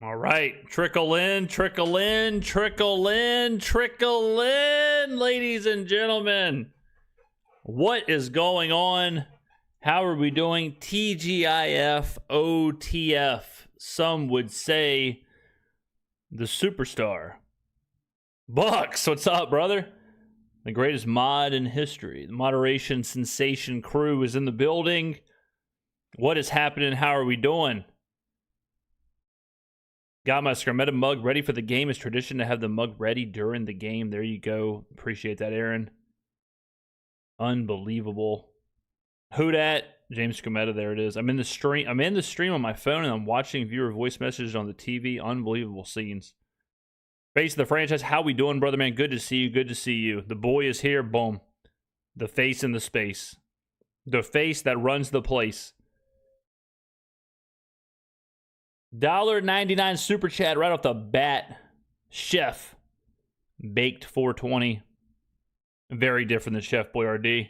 All right, trickle in, trickle in, trickle in, trickle in, ladies and gentlemen. What is going on? How are we doing? TGIF, OTF. Some would say the superstar. Bucks, what's up, brother? The greatest mod in history. The moderation sensation crew is in the building. What is happening? How are we doing? Got my Skrmetta mug ready for the game. It's tradition to have the mug ready during the game. There you go. Appreciate that, Aaron. Unbelievable. Who dat? James Skrmetta. There it is. I'm in the stream. I'm in the stream on my phone, and I'm watching viewer voice messages on the TV. Unbelievable scenes. Face of the franchise. How we doing, brother man? Good to see you. Good to see you. The boy is here. Boom. The face in the space. The face that runs the place. $1.99 super chat right off the bat. Chef. Baked 420. Very different than Chef Boyardee.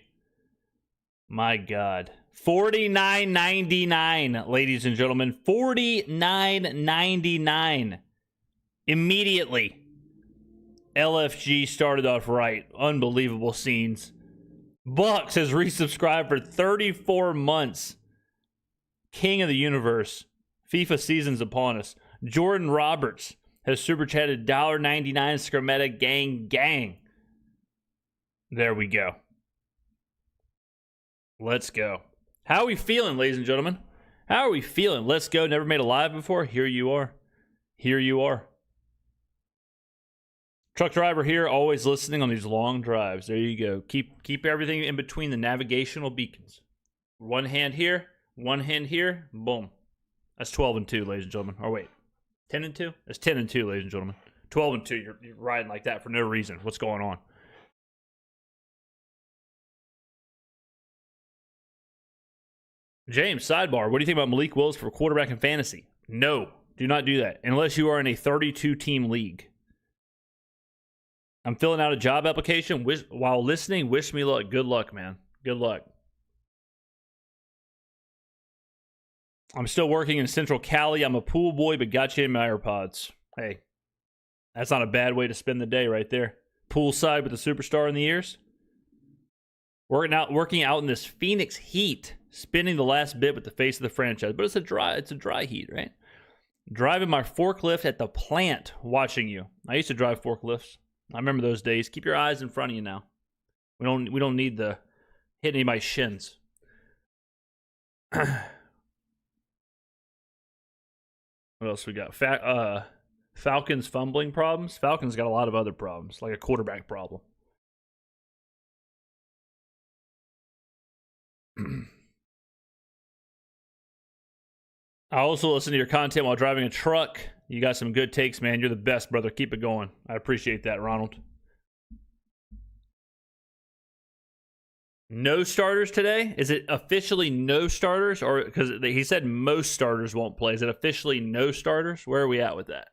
My God. $49.99, ladies and gentlemen. $49.99. Immediately. LFG started off right. Unbelievable scenes. Bucks has resubscribed for 34 months. King of the universe. FIFA season's upon us. Jordan Roberts has super chatted $1.99 Skrmetta gang gang. There we go. Let's go. How are we feeling, ladies and gentlemen? How are we feeling? Let's go. Never made a live before. Here you are. Here you are. Truck driver here, always listening on these long drives. There you go. Keep everything in between the navigational beacons. One hand here, boom. That's 12 and 2, ladies and gentlemen. Or wait, 10 and 2? That's 10 and 2, ladies and gentlemen. 12 and 2. You're riding like that for no reason. What's going on? James, sidebar. What do you think about Malik Willis for quarterback in fantasy? No, do not do that unless you are in a 32-team league. I'm filling out a job application. While listening, wish me luck. Good luck, man. Good luck. I'm still working in Central Cali. I'm a pool boy, but got you in my AirPods. Hey, that's not a bad way to spend the day right there. Poolside with the superstar in the ears. Working out in this Phoenix heat. Spinning the last bit with the face of the franchise. But it's a dry heat, right? Driving my forklift at the plant watching you. I used to drive forklifts. I remember those days. Keep your eyes in front of you now. We don't need to hit anybody's shins. What else we got? Falcons fumbling problems. Falcons got a lot of other problems, like a quarterback problem. I also listen to your content while driving a truck. You got some good takes, man. You're the best, brother. Keep it going. I appreciate that, Ronald. No starters today? Is it officially no starters? Or because he said most starters won't play. Is it officially no starters? Where are we at with that?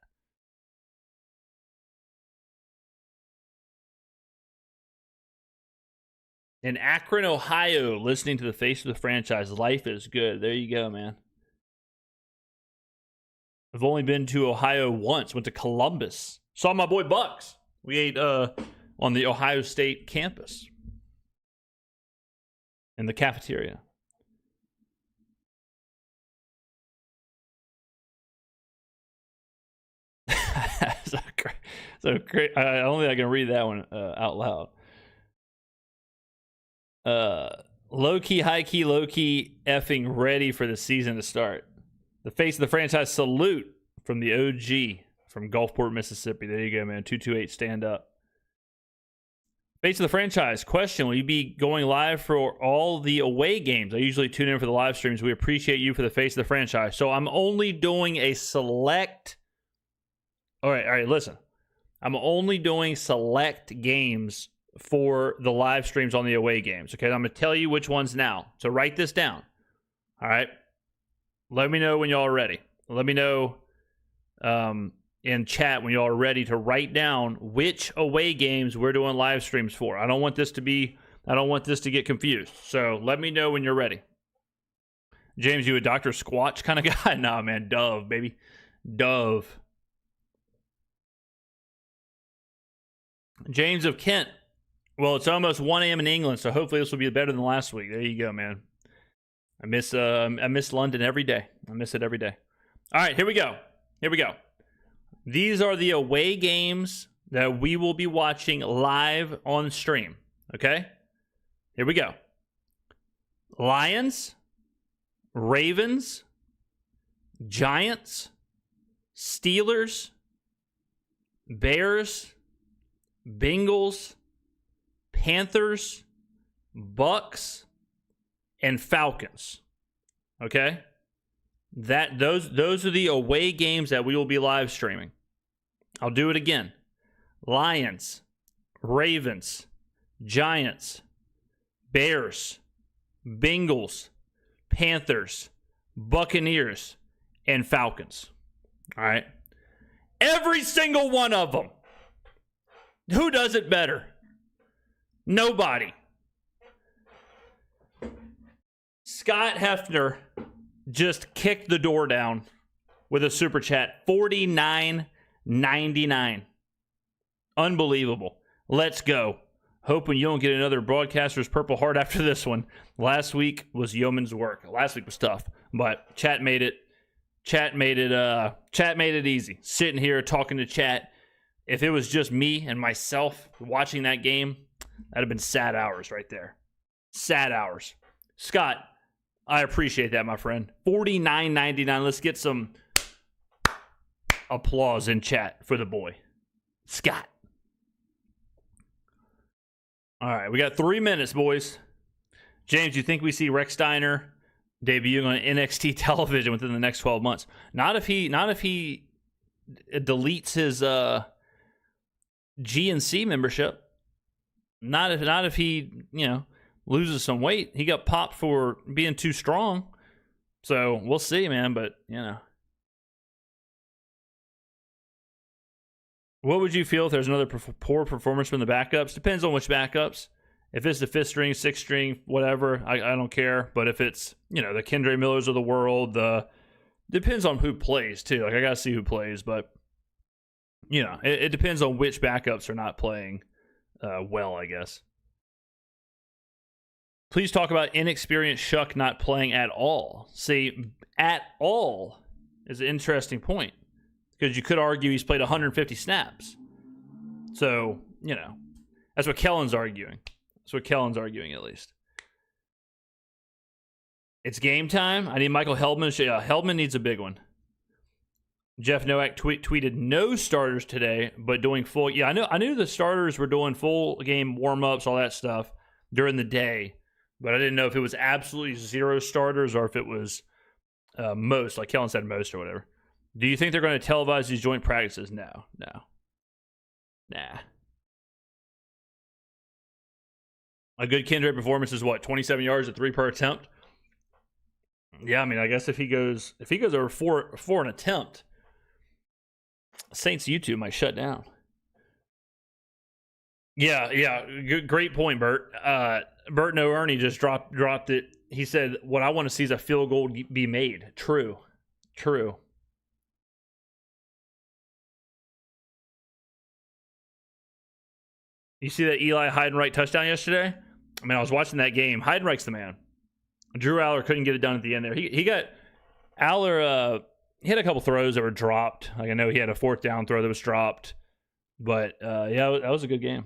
In Akron, Ohio, listening to the face of the franchise. Life is good. There you go, man. I've only been to Ohio once. Went to Columbus. Saw my boy Bucks. We ate on the Ohio State campus. In the cafeteria. so great. I don't think I can read that one out loud. Low-key, high-key, low-key, effing ready for the season to start. The face of the franchise salute from the OG from Gulfport, Mississippi. There you go, man. 228, stand up. Face of the franchise, question, will you be going live for all the away games? I usually tune in for the live streams. We appreciate you for the face of the franchise. So I'm only doing a select... All right, listen. I'm only doing select games for the live streams on the away games. Okay, I'm going to tell you which ones now. So write this down. All right? Let me know when y'all are ready. Let me know in chat when y'all are ready to write down which away games we're doing live streams for. I don't want this to get confused. So let me know when you're ready. James, you a Dr. Squatch kind of guy? Nah, man. Dove, baby. Dove. James of Kent. Well, it's almost 1 a.m. in England, so hopefully this will be better than last week. There you go, man. I miss London every day. I miss it every day. All right, here we go. These are the away games that we will be watching live on stream. Okay? Here we go. Lions, Ravens, Giants, Steelers, Bears, Bengals, Panthers, Bucks, and Falcons. Okay? Those are the away games that we will be live streaming. I'll do it again. Lions, Ravens, Giants, Bears, Bengals, Panthers, Buccaneers, and Falcons. All right? Every single one of them. Who does it better? Nobody. Scott Hefner just kicked the door down with a super chat. $49.99. Unbelievable. Let's go. Hoping you don't get another Broadcaster's Purple Heart after this one. Last week was yeoman's work. Last week was tough, but chat made it easy. Sitting here talking to chat. If it was just me and myself watching that game, that'd have been sad hours right there. Sad hours. Scott, I appreciate that, my friend. $49.99. Let's get some applause in chat for the boy. Scott. All right, we got 3 minutes, boys. James, you think we see Rex Steiner debuting on NXT television within the next 12 months? Not if he deletes his GNC membership. Not if he, loses some weight. He got popped for being too strong. So we'll see, man. But, what would you feel if there's another poor performance from the backups? Depends on which backups. If it's the 5th string, 6th string, whatever, I don't care. But if it's, the Kendre Millers of the world, depends on who plays, too. Like, I got to see who plays. But, it depends on which backups are not playing well, I guess. Please talk about inexperienced Shuck not playing at all. See, at all is an interesting point. Because you could argue he's played 150 snaps. So, that's what Kellen's arguing. That's what Kellen's arguing, at least. It's game time. I need Michael Heldman. Heldman needs a big one. Jeff Nowak tweeted no starters today, but doing full. Yeah, I knew the starters were doing full game warm-ups, all that stuff during the day. But I didn't know if it was absolutely 0 starters or if it was most, like Kellen said, most or whatever. Do you think they're going to televise these joint practices? No. Nah. A good Kendrick performance is what, 27 yards at 3 per attempt? Yeah, I mean, I guess if he goes over four an attempt, Saints YouTube might shut down. Yeah, great point, Bert. Bert No Ernie just dropped it. He said, "What I want to see is a field goal be made." True. You see that Eli Heidenreich touchdown yesterday? I mean, I was watching that game. Heidenreich's the man. Drew Aller couldn't get it done at the end there. He got Aller. He had a couple throws that were dropped. Like, I know he had a 4th down throw that was dropped. But yeah, that was a good game.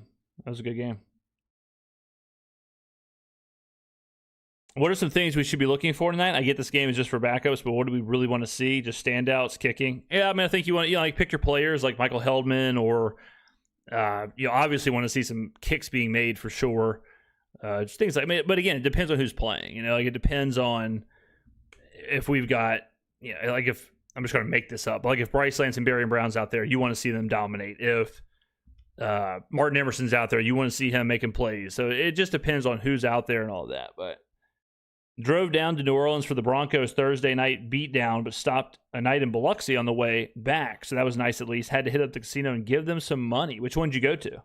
What are some things we should be looking for tonight? I get this game is just for backups, but what do we really want to see? Just standouts, kicking. Yeah, I mean, I think you want to like pick your players like Michael Heldman, or you obviously want to see some kicks being made for sure. Just things like, but again, it depends on who's playing. Like it depends on if we've got, like if I'm just going to make this up, like if Bryce Lance and Barry Brown's out there, you want to see them dominate. If Martin Emerson's out there, you want to see him making plays. So it just depends on who's out there and all that. But drove down to New Orleans for the Broncos Thursday night beatdown, but stopped a night in Biloxi on the way back. So that was nice at least. Had to hit up the casino and give them some money. Which one did you go to?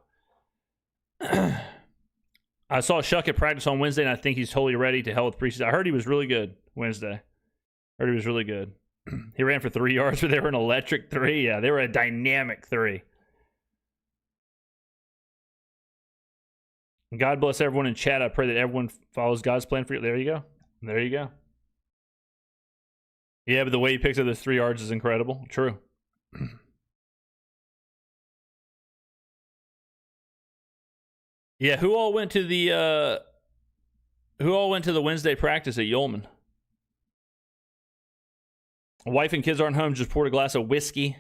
I saw Shuck at practice on Wednesday, and I think he's totally ready to hell with preseason. I heard he was really good Wednesday. Heard he was really good. He ran for 3 yards, but they were an electric 3. Yeah, they were a dynamic 3. God bless everyone in chat. I pray that everyone follows God's plan for you. There you go. There you go. Yeah, but the way he picks up those 3 yards is incredible. True. Yeah, who all went to the Wednesday practice at Yeoman? Wife and kids aren't home. Just poured a glass of whiskey.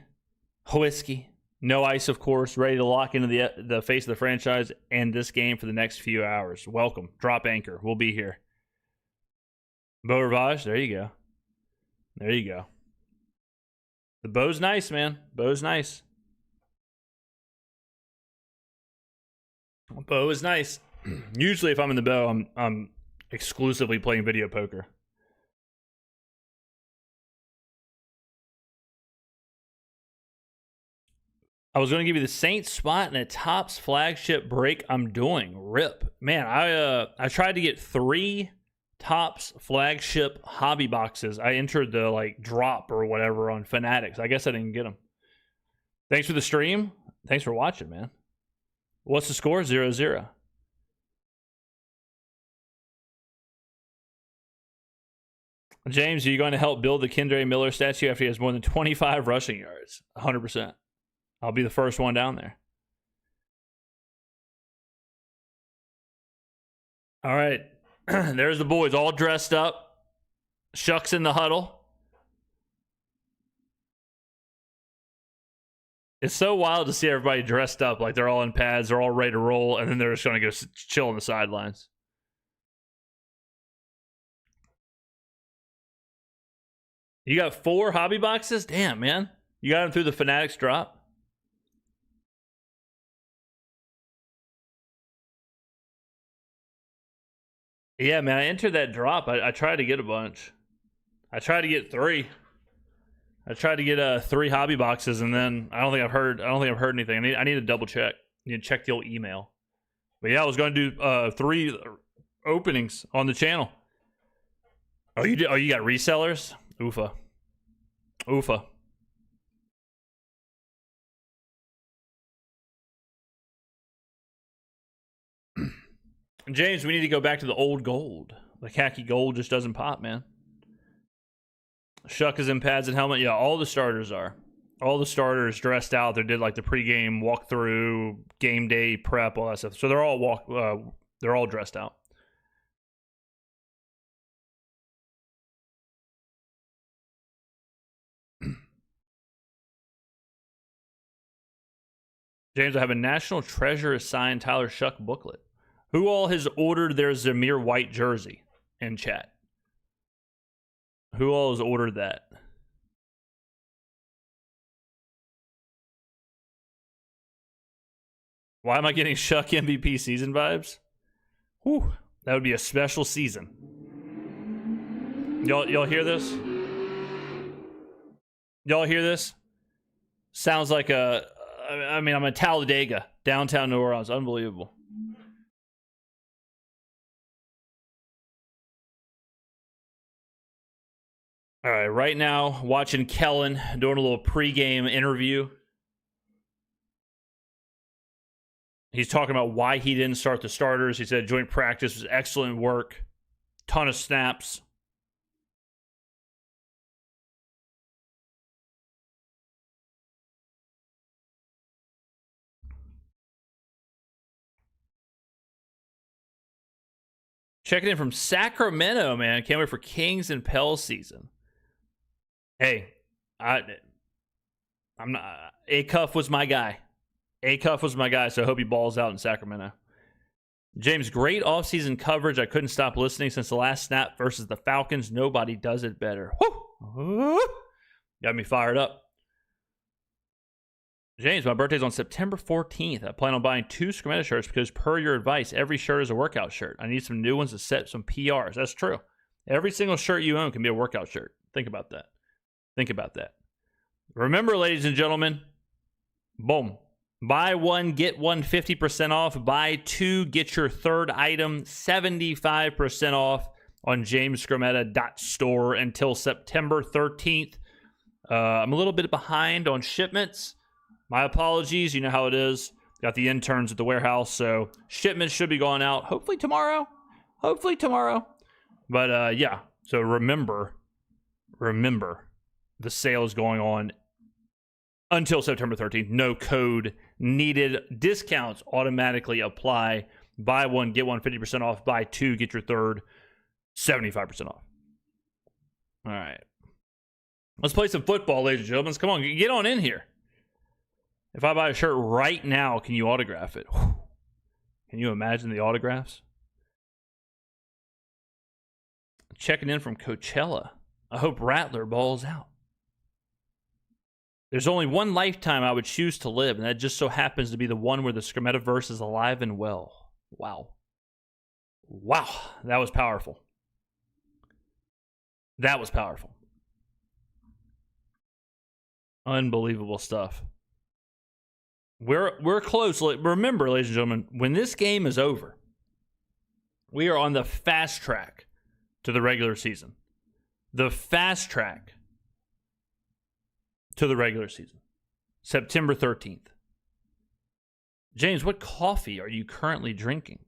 No ice, of course. Ready to lock into the face of the franchise and this game for the next few hours. Welcome. Drop anchor. We'll be here. Beau Rivage. There you go. There you go. The Beau's nice, man. Beau's nice. Beau is nice. Usually if I'm in the Beau, I'm exclusively playing video poker. I was going to give you the Saints spot in a Topps flagship break. I'm doing. Rip. Man, I tried to get 3 Topps flagship hobby boxes. I entered the drop or whatever on Fanatics. I guess I didn't get them. Thanks for the stream. Thanks for watching, man. What's the score? 0-0. James, are you going to help build the Kendre Miller statue after he has more than 25 rushing yards? 100%. I'll be the first one down there. All right. There's the boys all dressed up. Shuck's in the huddle. It's so wild to see everybody dressed up like they're all in pads, they're all ready to roll, and then they're just going to go chill on the sidelines. You got 4 hobby boxes? Damn, man. You got them through the Fanatics drop? Yeah, man, I entered that drop. I tried to get a bunch. I tried to get 3. I tried to get 3 hobby boxes, and then I don't think I've heard anything. I need to double check. I need to check the old email. But yeah, I was going to do 3 openings on the channel. Oh, you did? Oh, you got resellers? Oofa. James, we need to go back to the old gold. The khaki gold just doesn't pop, man. Shuck is in pads and helmet. Yeah, all the starters are. All the starters dressed out. They did like the pregame walkthrough, game day prep, all that stuff. So they're all dressed out. James, I have a National Treasure assigned Tyler Shuck booklet. Who all has ordered their Zamir White jersey in chat? Who all has ordered that? Why am I getting Shuck MVP season vibes? Whew, that would be a special season. Y'all hear this? Y'all hear this? Sounds like I'm in Talladega, downtown New Orleans. Unbelievable. All right, right now, watching Kellen doing a little pregame interview. He's talking about why he didn't start the starters. He said joint practice was excellent work. Ton of snaps. Checking in from Sacramento, man. Can't wait for Kings and Pels season. Hey, I'm not. Acuff was my guy. So I hope he balls out in Sacramento. James, great offseason coverage. I couldn't stop listening since the last snap versus the Falcons. Nobody does it better. Woo! Got me fired up. James, my birthday's on September 14th. I plan on buying 2 Skrmetta shirts because per your advice, every shirt is a workout shirt. I need some new ones to set some PRs. That's true. Every single shirt you own can be a workout shirt. Think about that. Remember, ladies and gentlemen, boom. Buy 1, get 1 50% off. Buy 2, get your third item 75% off on jamesskrmetta.store until September 13th. I'm a little bit behind on shipments. My apologies. You know how it is. Got the interns at the warehouse, so shipments should be going out hopefully tomorrow. But yeah, so remember, the sale is going on until September 13th. No code needed. Discounts automatically apply. Buy one, get one 50% off. Buy two, get your third 75% off. All right. Let's play some football, ladies and gentlemen. Come on, get on in here. If I buy a shirt right now, can you autograph it? Can you imagine the autographs? Checking in from Coachella. I hope Rattler balls out. There's only one lifetime I would choose to live, and that just so happens to be the one where the Skrmetta verse is alive and well. Wow. That was powerful. Unbelievable stuff. We're close. Remember, ladies and gentlemen, when this game is over, we are on the fast track to the regular season. September 13th. James, what coffee are you currently drinking?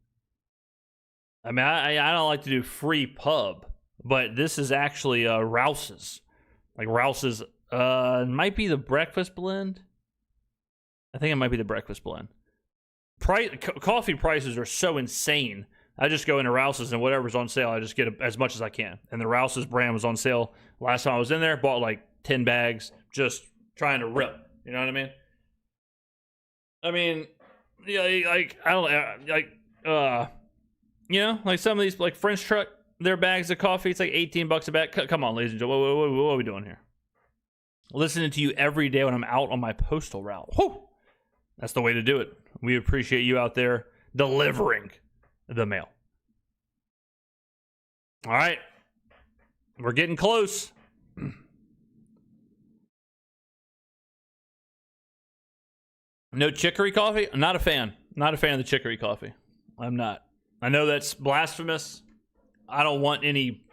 I mean, I don't like to do free pub, but this is actually Rouse's. Like Rouse's, might be the breakfast blend. I think it might be the breakfast blend. Coffee prices are so insane. I just go into Rouse's and whatever's on sale, I just get as much as I can. And the Rouse's brand was on sale last time I was in there. Bought like 10 bags, just trying to rip. You know what I mean? I mean, yeah, like I don't like you know, like some of these like French truck, their bags of coffee, it's like $18 a bag. Come on, ladies and gentlemen, what are we doing here? Listening to you every day when I'm out on my postal route. Whew! That's the way to do it. We appreciate you out there delivering the mail. All right. We're getting close. No chicory coffee? I'm not a fan. Not a fan of the chicory coffee. I'm not. I know that's blasphemous. I don't want any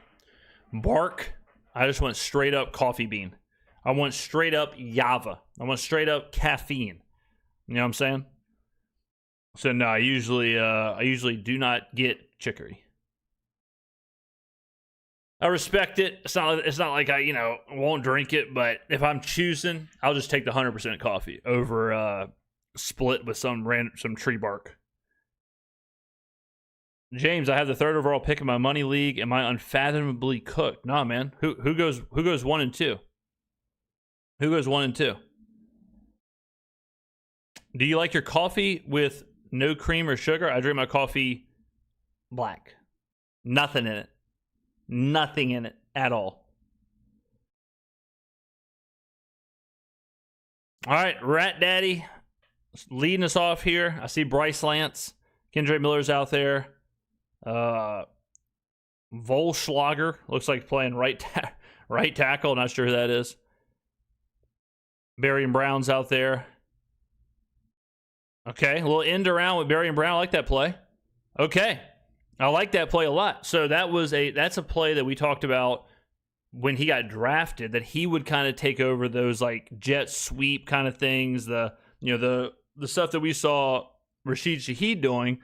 bark. I just want straight up coffee bean. I want straight up Java. I want straight up caffeine. You know what I'm saying? So no, I usually do not get chicory. I respect it. It's not like I, won't drink it, but if I'm choosing, I'll just take the 100% coffee over split with some tree bark. James, I have the third overall pick in my money league. Am I unfathomably cooked? Nah, man. Who goes 1 and 2? Who goes 1 and 2? Do you like your coffee with no cream or sugar? I drink my coffee black. Nothing in it. Nothing in it at all. All right, Rat Daddy leading us off here. I see Bryce Lance. Kendre Miller's out there. Volschlager looks like playing right tackle. Not sure who that is. Barry and Brown's out there. Okay, a little end around with Barry and Brown. I like that play. Okay, I like that play a lot. So that's a play that we talked about when he got drafted, that he would kind of take over those like jet sweep kind of things, the stuff that we saw Rashid Shaheed doing.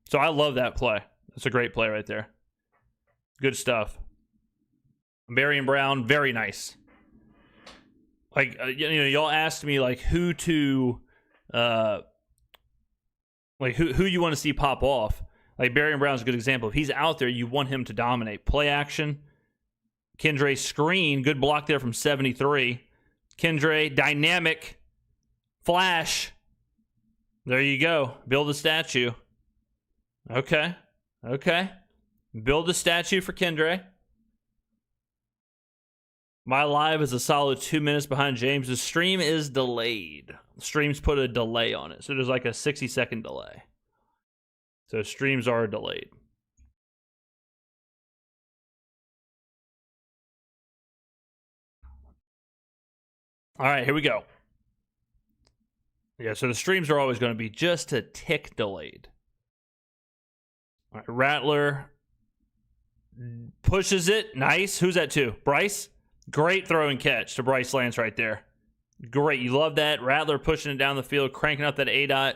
So I love that play. That's a great play right there. Good stuff. Barry and Brown, very nice. Like y'all asked me like who to like who you want to see pop off. Like Barry and Brown's a good example. If he's out there, you want him to dominate. Play action. Kendre screen, good block there from 73. Kendre, dynamic. Flash. There you go. Build a statue. Okay. Build a statue for Kendre. My live is a solid 2 minutes behind James. The stream is delayed. Streams put a delay on it. So there's like a 60-second delay. So streams are delayed. All right, here we go. Yeah, so the streams are always going to be just a tick delayed. All right, Rattler pushes it. Nice. Who's that to? Bryce? Great throw and catch to Bryce Lance right there. Great. You love that. Rattler pushing it down the field, cranking up that A-dot.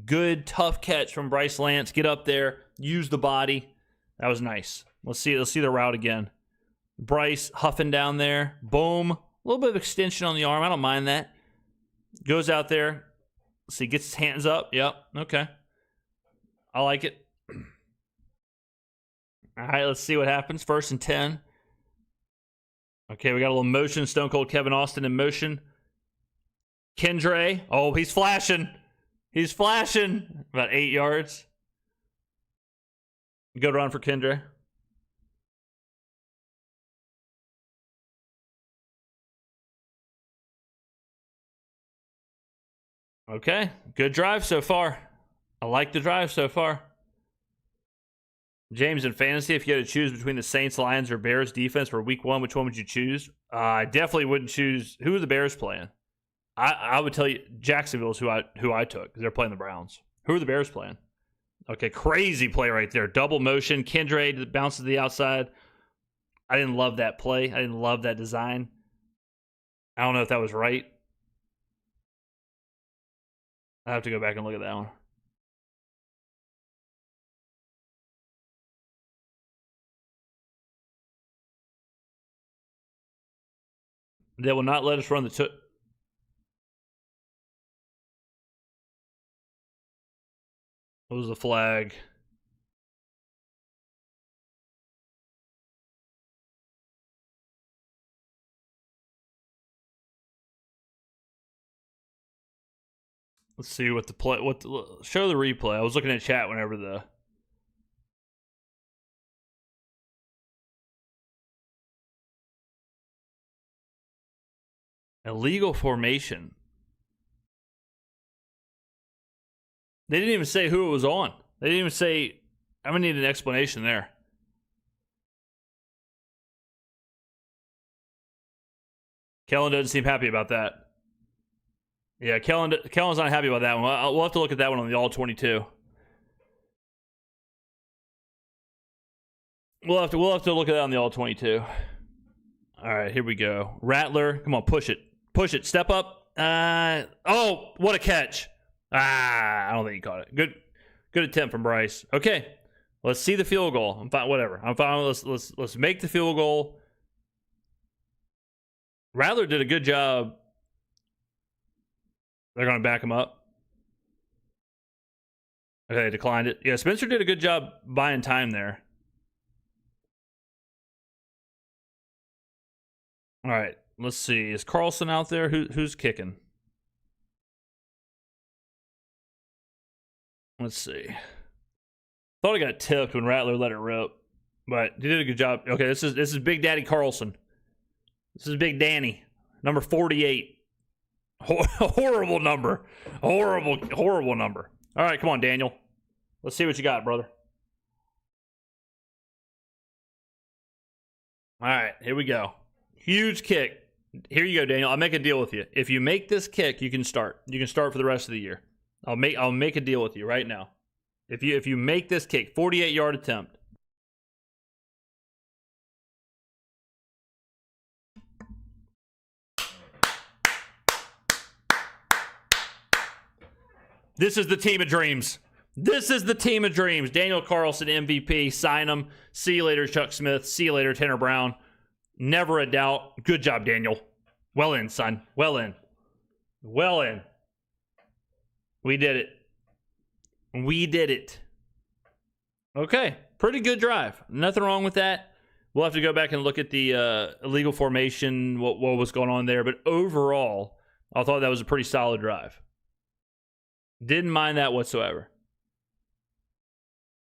Good, tough catch from Bryce Lance. Get up there. Use the body. That was nice. Let's see the route again. Bryce huffing down there. Boom. A little bit of extension on the arm. I don't mind that. Goes out there. Let's see, gets his hands up. Yep. Okay. I like it. All right, let's see what happens. 1st and 10. Okay, we got a little motion. Stone Cold Kevin Austin in motion. Kendre. Oh, he's flashing. He's flashing. About 8 yards. Good run for Kendre. Okay, good drive so far. I like the drive so far. James, in fantasy, if you had to choose between the Saints, Lions, or Bears defense for week 1, which one would you choose? I definitely wouldn't choose. Who are the Bears playing? I would tell you Jacksonville's who I took because they're playing the Browns. Who are the Bears playing? Okay, crazy play right there. Double motion. Kendre bounces to the outside. I didn't love that play. I didn't love that design. I don't know if that was right. I have to go back and look at that one. They will not let us run the What was the flag? Let's see what the play. Show the replay. I was looking at chat whenever the. Illegal formation. They didn't even say who it was on. They didn't even say. I'm gonna need an explanation there. Kellen doesn't seem happy about that. Yeah, Kellen's not happy about that one. We'll have to look at that one on the All 22. We'll have to look at that on the All 22. All right, here we go. Rattler, come on, push it. Push it. Step up. Oh, what a catch. I don't think he caught it. Good attempt from Bryce. Okay, let's see the field goal. I'm fine. Whatever. I'm fine. Let's make the field goal. Rattler did a good job. They're going to back him up. Okay, they declined it. Yeah, Spencer did a good job buying time there. All right, let's see. Is Carlson out there? Who's kicking? Let's see. Thought I got tipped when Rattler let it rip, but he did a good job. Okay, this is Big Daddy Carlson. This is Big Danny, number 48. Horrible number. Horrible number. All right, come on, Daniel. Let's see what you got, brother. All right, here we go. Huge kick. Here you go, Daniel. I'll make a deal with you. If you make this kick, you can start. You can start for the rest of the year. I'll make a deal with you right now. If you make this kick, 48-yard attempt. This is the team of dreams. This is the team of dreams. Daniel Carlson, MVP. Sign him. See you later, Chuck Smith. See you later, Tanner Brown. Never a doubt. Good job, Daniel. Well in, son. Well in. Well in. We did it. We did it. Okay. Pretty good drive. Nothing wrong with that. We'll have to go back and look at the illegal formation, what was going on there. But overall, I thought that was a pretty solid drive. Didn't mind that whatsoever.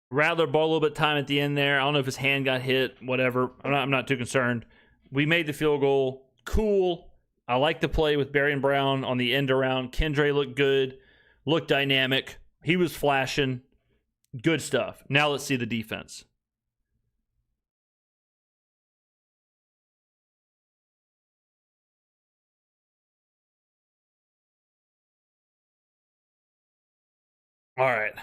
Rattler bought a little bit of time at the end there. I don't know if his hand got hit, whatever. I'm not too concerned. We made the field goal. Cool. I like the play with Barry and Brown on the end around. Kendre looked good. Looked dynamic. He was flashing. Good stuff. Now let's see the defense. All right.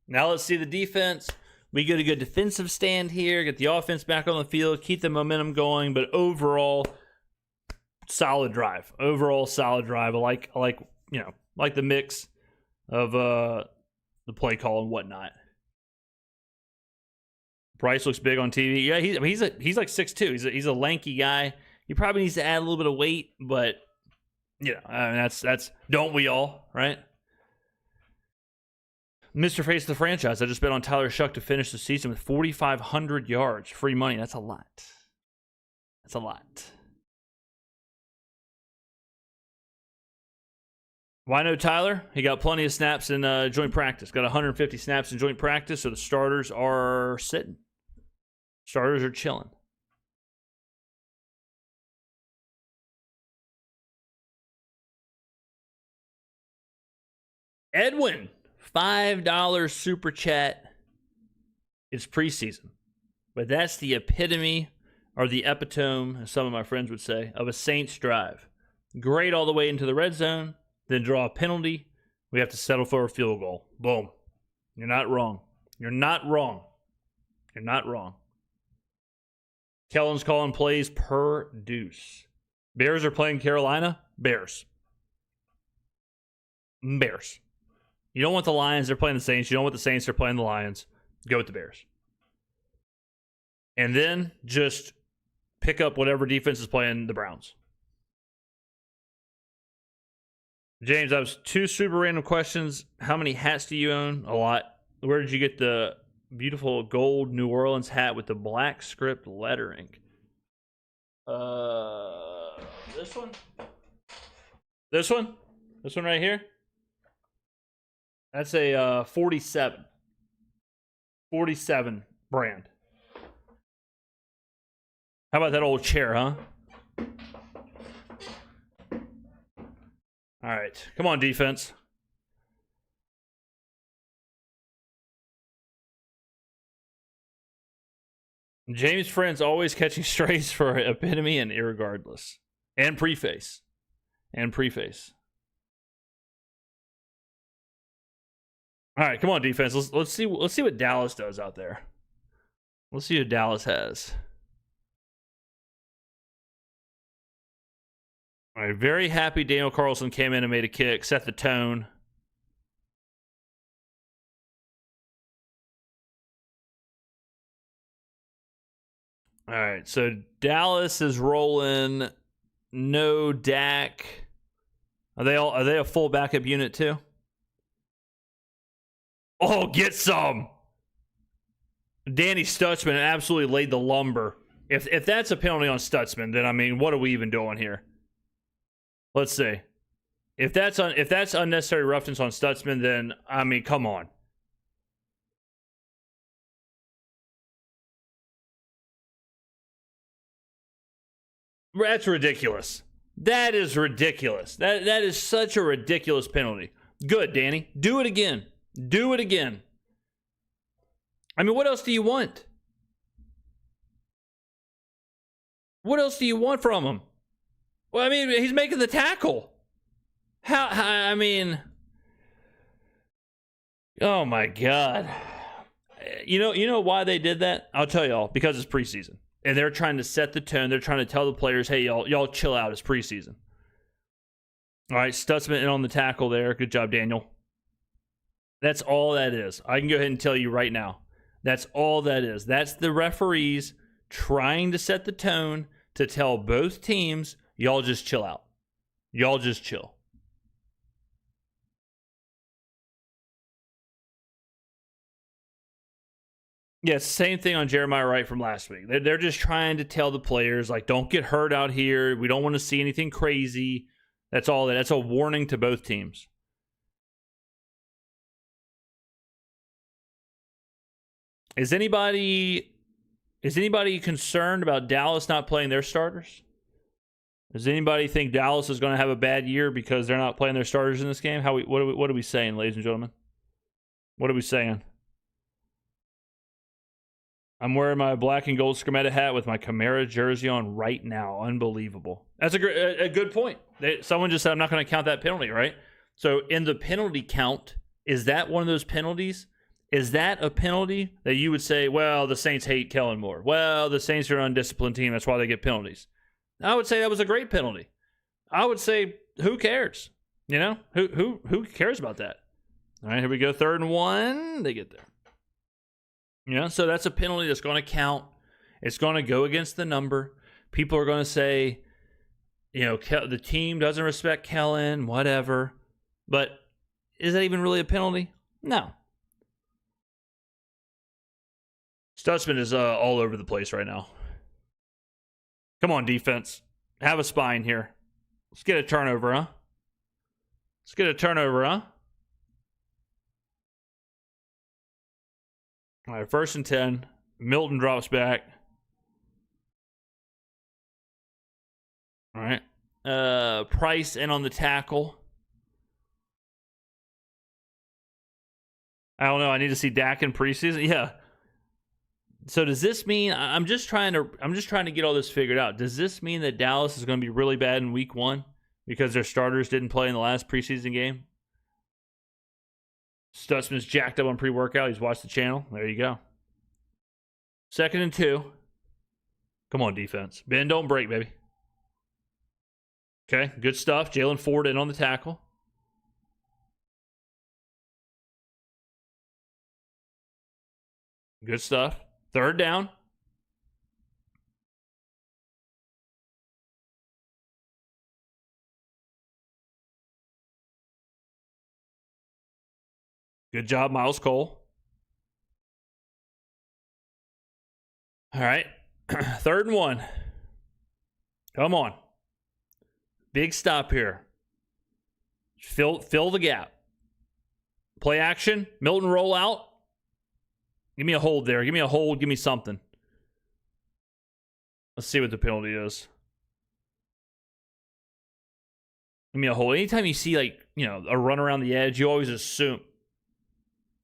Now let's see the defense. We get a good defensive stand here, get the offense back on the field, keep the momentum going, but overall, solid drive. Overall, solid drive. I like the mix of the play call and whatnot. Bryce looks big on TV. Yeah, he's like 6'2". He's a lanky guy. He probably needs to add a little bit of weight, but I mean, that's don't we all, right? Mr. Face of the franchise. I just bet on Tyler Shuck to finish the season with 4,500 yards. Free money. That's a lot. That's a lot. Why no Tyler? He got plenty of snaps in joint practice. Got 150 snaps in joint practice, so the starters are sitting. Starters are chilling. Edwin, $5 super chat. It's preseason, but that's the epitome or the epitome, as some of my friends would say, of a Saints drive. Great all the way into the red zone, then draw a penalty. We have to settle for a field goal. Boom. You're not wrong. You're not wrong. You're not wrong. Kellen's calling plays per deuce. Bears are playing Carolina. Bears. Bears. You don't want the Lions. They're playing the Saints. You don't want the Saints. They're playing the Lions. Go with the Bears. And then just pick up whatever defense is playing the Browns. James, I was 2 super random questions. How many hats do you own? A lot. Where did you get the beautiful gold New Orleans hat with the black script lettering? This one? This one? This one right here? That's a 47. 47 brand. How about that old chair, huh? All right. Come on, defense. James Friends always catching strays for epitome and irregardless. And preface. And preface. All right, come on, defense. Let's see what Dallas does out there. Let's see what Dallas has. All right, very happy Daniel Carlson came in and made a kick, set the tone. All right, so Dallas is rolling. No Dak. Are they a full backup unit too? Oh, get some. Danny Stutzman absolutely laid the lumber. If that's a penalty on Stutzman, then I mean, what are we even doing here? Let's see. If that's unnecessary roughness on Stutzman, then I mean, come on. That's ridiculous. That is ridiculous. That is such a ridiculous penalty. Good, Danny. Do it again. Do it again. I mean, what else do you want? What else do you want from him? Well, I mean, he's making the tackle. How I mean, oh my God. You know why they did that? I'll tell y'all. Because it's preseason. And they're trying to set the tone. They're trying to tell the players, hey, y'all chill out. It's preseason. All right, Stutzman in on the tackle there. Good job, Daniel. That's all that is. I can go ahead and tell you right now. That's all that is. That's the referees trying to set the tone to tell both teams, y'all just chill out. Y'all just chill. Yeah, same thing on Jeremiah Wright from last week. They're just trying to tell the players, like, don't get hurt out here. We don't want to see anything crazy. That's all. That's a warning to both teams. Is anybody concerned about Dallas not playing their starters? Does anybody think Dallas is going to have a bad year because they're not playing their starters in this game? What are we saying, ladies and gentlemen? What are we saying? I'm wearing my black and gold Skrmetta hat with my Camara jersey on right now. Unbelievable. That's a good point. Someone just said I'm not going to count that penalty, right? So in the penalty count, is that one of those penalties? Is that a penalty that you would say, well, the Saints hate Kellen Moore? Well, the Saints are an undisciplined team. That's why they get penalties. I would say that was a great penalty. I would say, who cares? You know, who cares about that? All right, here we go. 3rd and 1. They get there. Yeah, so that's a penalty that's going to count. It's going to go against the number. People are going to say, you know, the team doesn't respect Kellen, whatever. But is that even really a penalty? No. Stutzman is all over the place right now. Come on, defense. Have a spine here. Let's get a turnover, huh? Let's get a turnover, huh? All right, 1st and 10. Milton drops back. All right. Price in on the tackle. I don't know. I need to see Dak in preseason. Yeah. So does this mean I'm just trying to get all this figured out. Does this mean that Dallas is going to be really bad in week 1 because their starters didn't play in the last preseason game? Stutzman's jacked up on pre-workout. He's watched the channel. There you go. 2nd and 2. Come on, defense. Bend, don't break, baby. Okay, good stuff. Jalen Ford in on the tackle. Good stuff. 3rd down. Good job, Miles Cole. All right. 3rd and 1. Come on. Big stop here. Fill the gap. Play action. Milton roll out. Give me a hold there. Give me a hold. Give me something. Let's see what the penalty is. Give me a hold. Anytime you see, like, you know, a run around the edge, you always assume.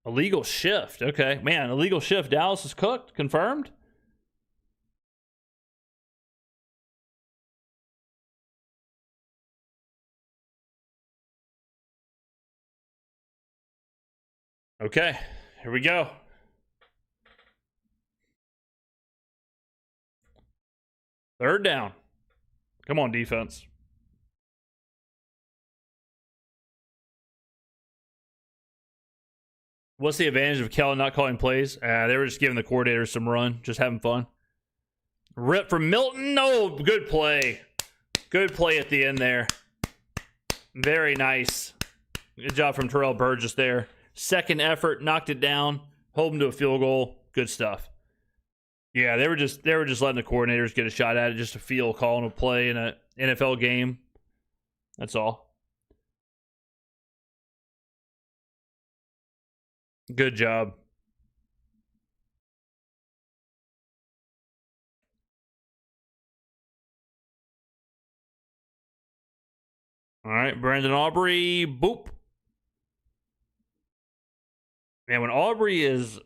Illegal shift. Okay. Man, illegal shift. Dallas is cooked. Confirmed. Okay. Here we go. Third down. Come on, defense. What's the advantage of Kellen not calling plays? They were just giving the coordinators some run, just having fun. Rip from Milton. Oh, good play. Good play at the end there. Very nice. Good job from Terrell Burgess there. Second effort, knocked it down, hold him to a field goal. Good stuff. Yeah, they were just letting the coordinators get a shot at it, just to feel calling a play in an NFL game. That's all. Good job. All right, Brandon Aubrey. Boop. Man, when Aubrey is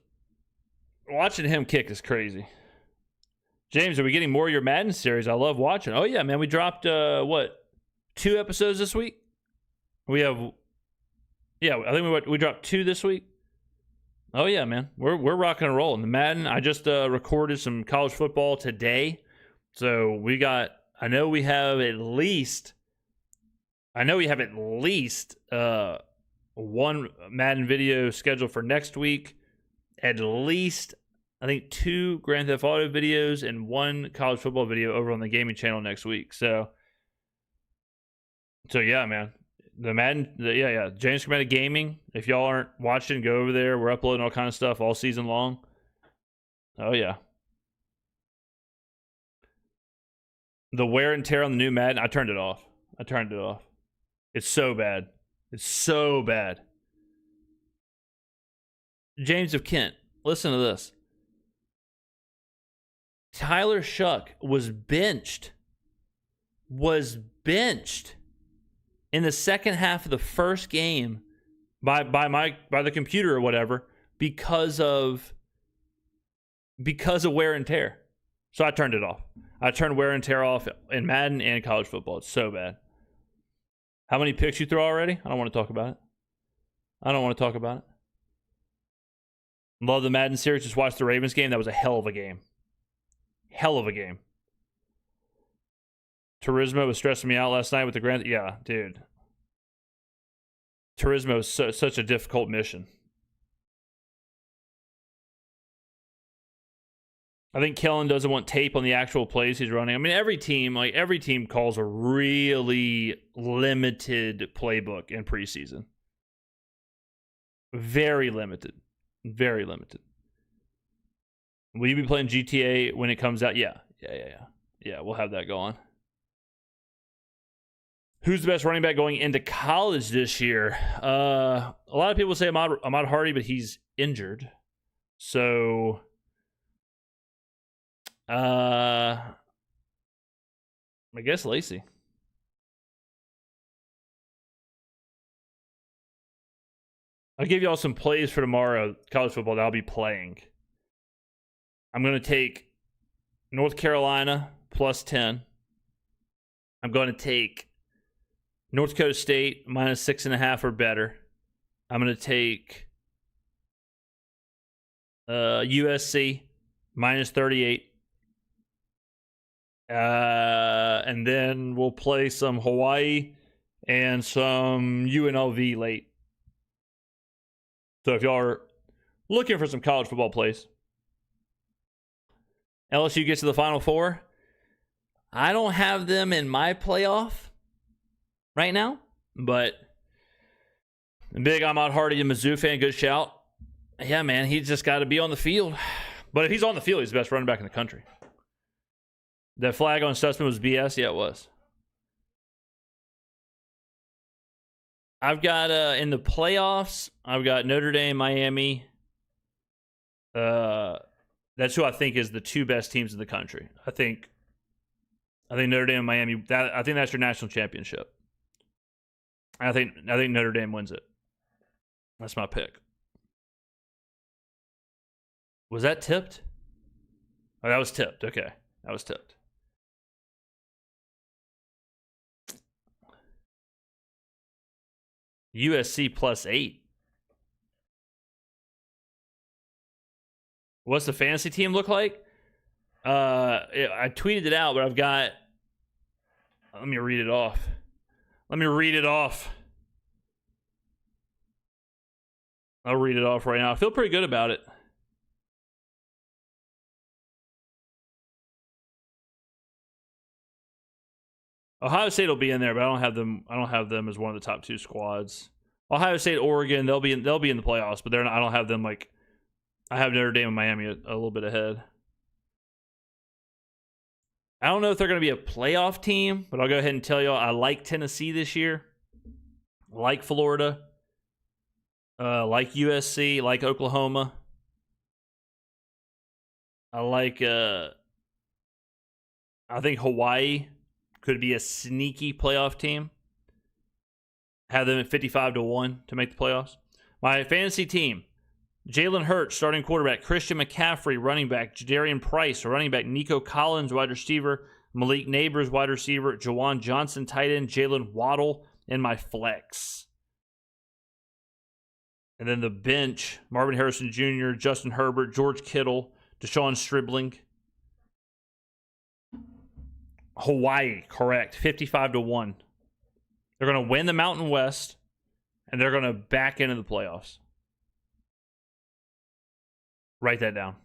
watching him kick is crazy. James, are we getting more of your Madden series? I love watching. Oh yeah, man, we dropped 2 episodes this week. We have, yeah, I think we dropped 2 this week. Oh yeah, man, we're rocking and rolling. The Madden. I just recorded some college football today, so we got. I know we have at least one Madden video scheduled for next week. At least, I think 2 Grand Theft Auto videos and 1 college football video over on the gaming channel next week. So yeah, man. The Madden, yeah. James Skrmetta Gaming. If y'all aren't watching, go over there. We're uploading all kind of stuff all season long. Oh, yeah. The wear and tear on the new Madden, I turned it off. It's so bad. James of Kent, listen to this. Tyler Shuck was benched in the second half of the first game by the computer or whatever because of wear and tear. So I turned it off. I turned wear and tear off in Madden and college football. It's so bad. How many picks you throw already? I don't want to talk about it. Love the Madden series. Just watched the Ravens game. That was a hell of a game. Hell of a game. Turismo was stressing me out last night with the grand. Yeah, dude. Turismo is such a difficult mission. I think Kellen doesn't want tape on the actual plays he's running. I mean, every team calls a really limited playbook in preseason. Very limited. Very limited. Will you be playing GTA when it comes out? Yeah, we'll have that going. Who's the best running back going into college this year? A lot of people say Ahmad Hardy, but he's injured. So, I guess Lacey. I'll give y'all some plays for tomorrow, college football, that I'll be playing. I'm going to take North Carolina plus 10. I'm going to take North Dakota State minus 6.5 or better. I'm going to take USC minus 38. And then we'll play some Hawaii and some UNLV late. So if y'all are looking for some college football plays, LSU gets to the Final Four. I don't have them in my playoff right now, but big Ahmad Hardy and Mizzou fan, good shout. Yeah, man, he's just got to be on the field. But if he's on the field, he's the best running back in the country. That flag on Stutzman was BS? Yeah, it was. I've got, in the playoffs, I've got Notre Dame, Miami. That's who I think is the two best teams in the country. I think Notre Dame and Miami, I think that's your national championship. I think Notre Dame wins it. That's my pick. Was that tipped? Oh, that was tipped. Okay. That was tipped. USC plus 8. What's the fantasy team look like? I tweeted it out, but I've got... Let me read it off. I'll read it off right now. I feel pretty good about it. Ohio State will be in there, but I don't have them as one of the top 2 squads. Ohio State, Oregon, they'll be in the playoffs, but I don't have them like. I have Notre Dame and Miami a little bit ahead. I don't know if they're going to be a playoff team, but I'll go ahead and tell y'all I like Tennessee this year. Like Florida. Like USC, like Oklahoma. I think Hawaii could be a sneaky playoff team. Have them at 55-1 to make the playoffs. My fantasy team: Jalen Hurts, starting quarterback; Christian McCaffrey, running back; Jadarian Price, running back; Nico Collins, wide receiver; Malik Neighbors, wide receiver; Jawan Johnson, tight end; Jalen Waddle, and my flex. And then the bench: Marvin Harrison Jr., Justin Herbert, George Kittle, Deshaun Stribling. Hawaii, correct. 55-1. They're going to win the Mountain West, and they're going to back into the playoffs. Write that down.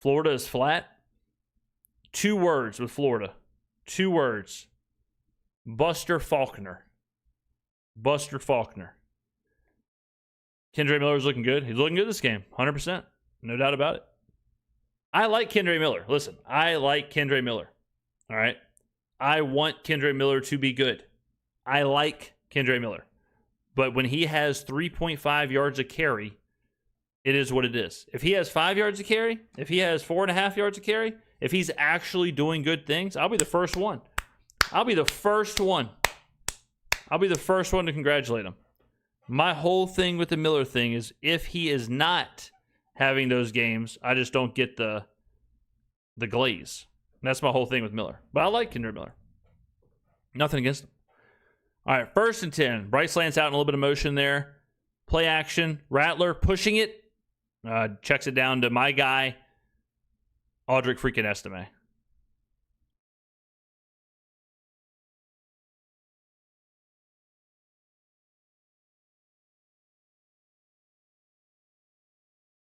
Florida is flat. 2 words with Florida. 2 words. Buster Faulkner. Buster Faulkner. Kendre Miller's looking good. He's looking good this game. 100%. No doubt about it. I like Kendre Miller. Listen, I like Kendre Miller. All right? I want Kendre Miller to be good. I like Kendre Miller. But when he has 3.5 yards a carry, it is what it is. If he has 5 yards a carry, if he has 4.5 yards a carry, if he's actually doing good things, I'll be the first one. I'll be the first one to congratulate him. My whole thing with the Miller thing is if he is not having those games, I just don't get the glaze. And that's my whole thing with Miller. But I like Kendre Miller. Nothing against him. All right, 1st and 10. Bryce Lance out in a little bit of motion there. Play action. Rattler pushing it. Checks it down to my guy, Audric freaking Estime.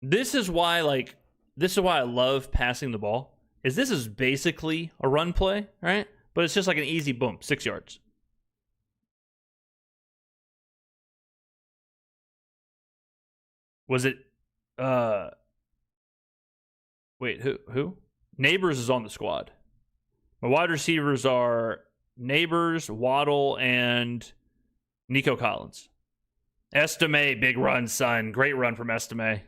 This is why I love passing the ball. This is basically a run play, right? But it's just like an easy boom, 6 yards. Was it wait, who? Neighbors is on the squad. My wide receivers are Neighbors, Waddle, and Nico Collins. Estime, big run, son. Great run from Estime.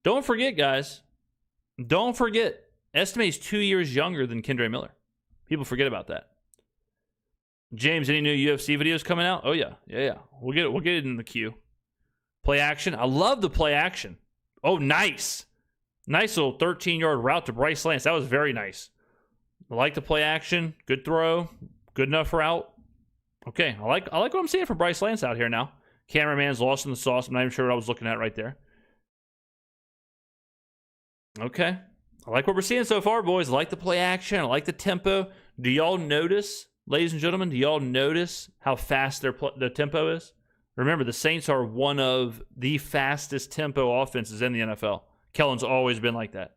Don't forget, guys. Don't forget. Estime is 2 years younger than Kendre Miller. People forget about that. James, any new UFC videos coming out? Oh, yeah. Yeah. We'll get it in the queue. Play action. I love the play action. Oh, nice. Nice little 13-yard route to Bryce Lance. That was very nice. I like the play action. Good throw. Good enough route. Okay, I like what I'm seeing for Bryce Lance out here now. Cameraman's lost in the sauce. I'm not even sure what I was looking at right there. Okay. I like what we're seeing so far, boys. I like the play action. I like the tempo. Do y'all notice, ladies and gentlemen, do y'all notice how fast the tempo is? Remember, the Saints are one of the fastest tempo offenses in the NFL. Kellen's always been like that.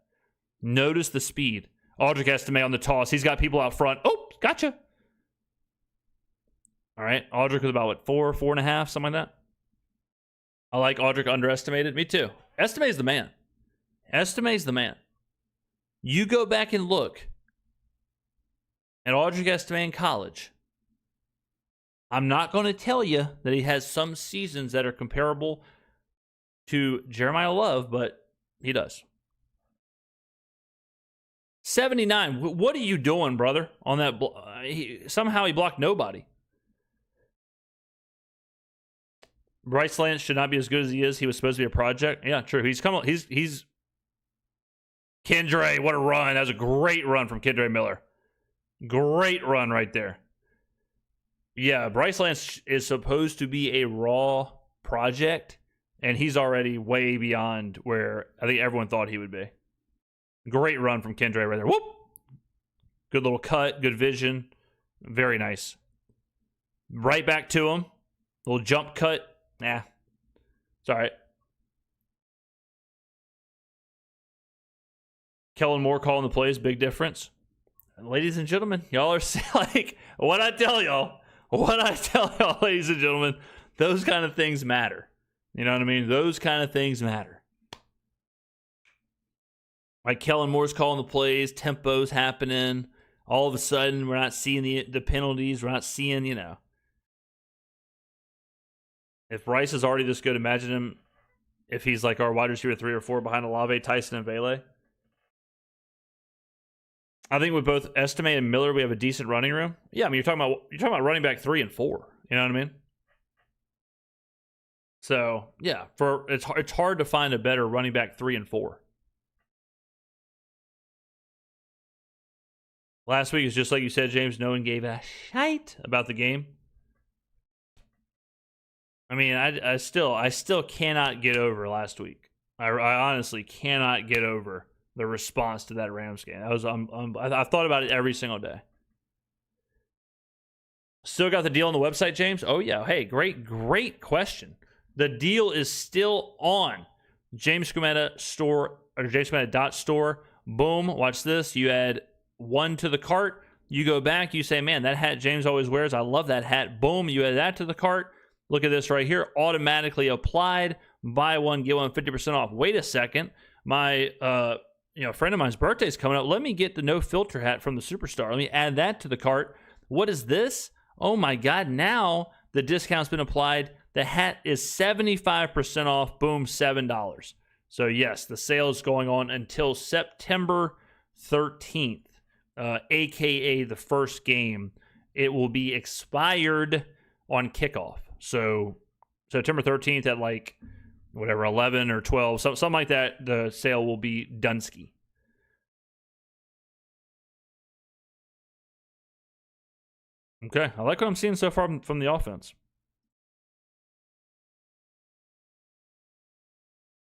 Notice the speed. Audric Estime on the toss. He's got people out front. Oh, gotcha. All right. Audric was about, 4.5, something like that? I like Audric underestimated. Me too. Estime's the man. Estime's the man. You go back and look at Audric Estime in college. I'm not going to tell you that he has some seasons that are comparable to Jeremiah Love, but he does. 79. What are you doing, brother? On that, somehow he blocked nobody. Bryce Lance should not be as good as he is. He was supposed to be a project. Yeah, true. He's Kendre. What a run! That was a great run from Kendre Miller. Great run right there. Yeah, Bryce Lance is supposed to be a raw project, and he's already way beyond where I think everyone thought he would be. Great run from Kendre right there. Whoop! Good little cut, good vision. Very nice. Right back to him. Little jump cut. Nah. It's all right. Kellen Moore calling the plays, big difference. Ladies and gentlemen, y'all are like, what I tell y'all, ladies and gentlemen, those kind of things matter. You know what I mean? Those kind of things matter. Like Kellen Moore's calling the plays, tempo's happening. All of a sudden, we're not seeing the penalties. We're not seeing, If Bryce is already this good, imagine him if he's like our wide receiver 3 or 4 behind Olave, Tyson, and Vele. I think with both Estime and Miller, we have a decent running room. Yeah, I mean, you're talking about running back 3 and 4. You know what I mean? So yeah, it's hard to find a better running back 3 and 4. Last week is just like you said, James. No one gave a shite about the game. I mean, I still cannot get over last week. I honestly cannot get over the response to that Rams game. I thought about it every single day. Still got the deal on the website, James? Oh yeah. Hey, great question. The deal is still on. James Skrmetta store or jamesskrmetta.store. Boom. Watch this. You add 1 to the cart. You go back. You say, man, that hat James always wears. I love that hat. Boom. You add that to the cart. Look at this right here. Automatically applied. Buy one, get one 50% off. Wait a second. My friend of mine's birthday is coming up. Let me get the no filter hat from the Superstar. Let me add that to the cart. What is this? Oh my God. Now the discount's been applied. The hat is 75% off. Boom, $7. So yes, the sale is going on until September 13th, aka the first game. It will be expired on kickoff. So September 13th at 11 or 12, something like that, the sale will be Dunsky. Okay, I like what I'm seeing so far from the offense.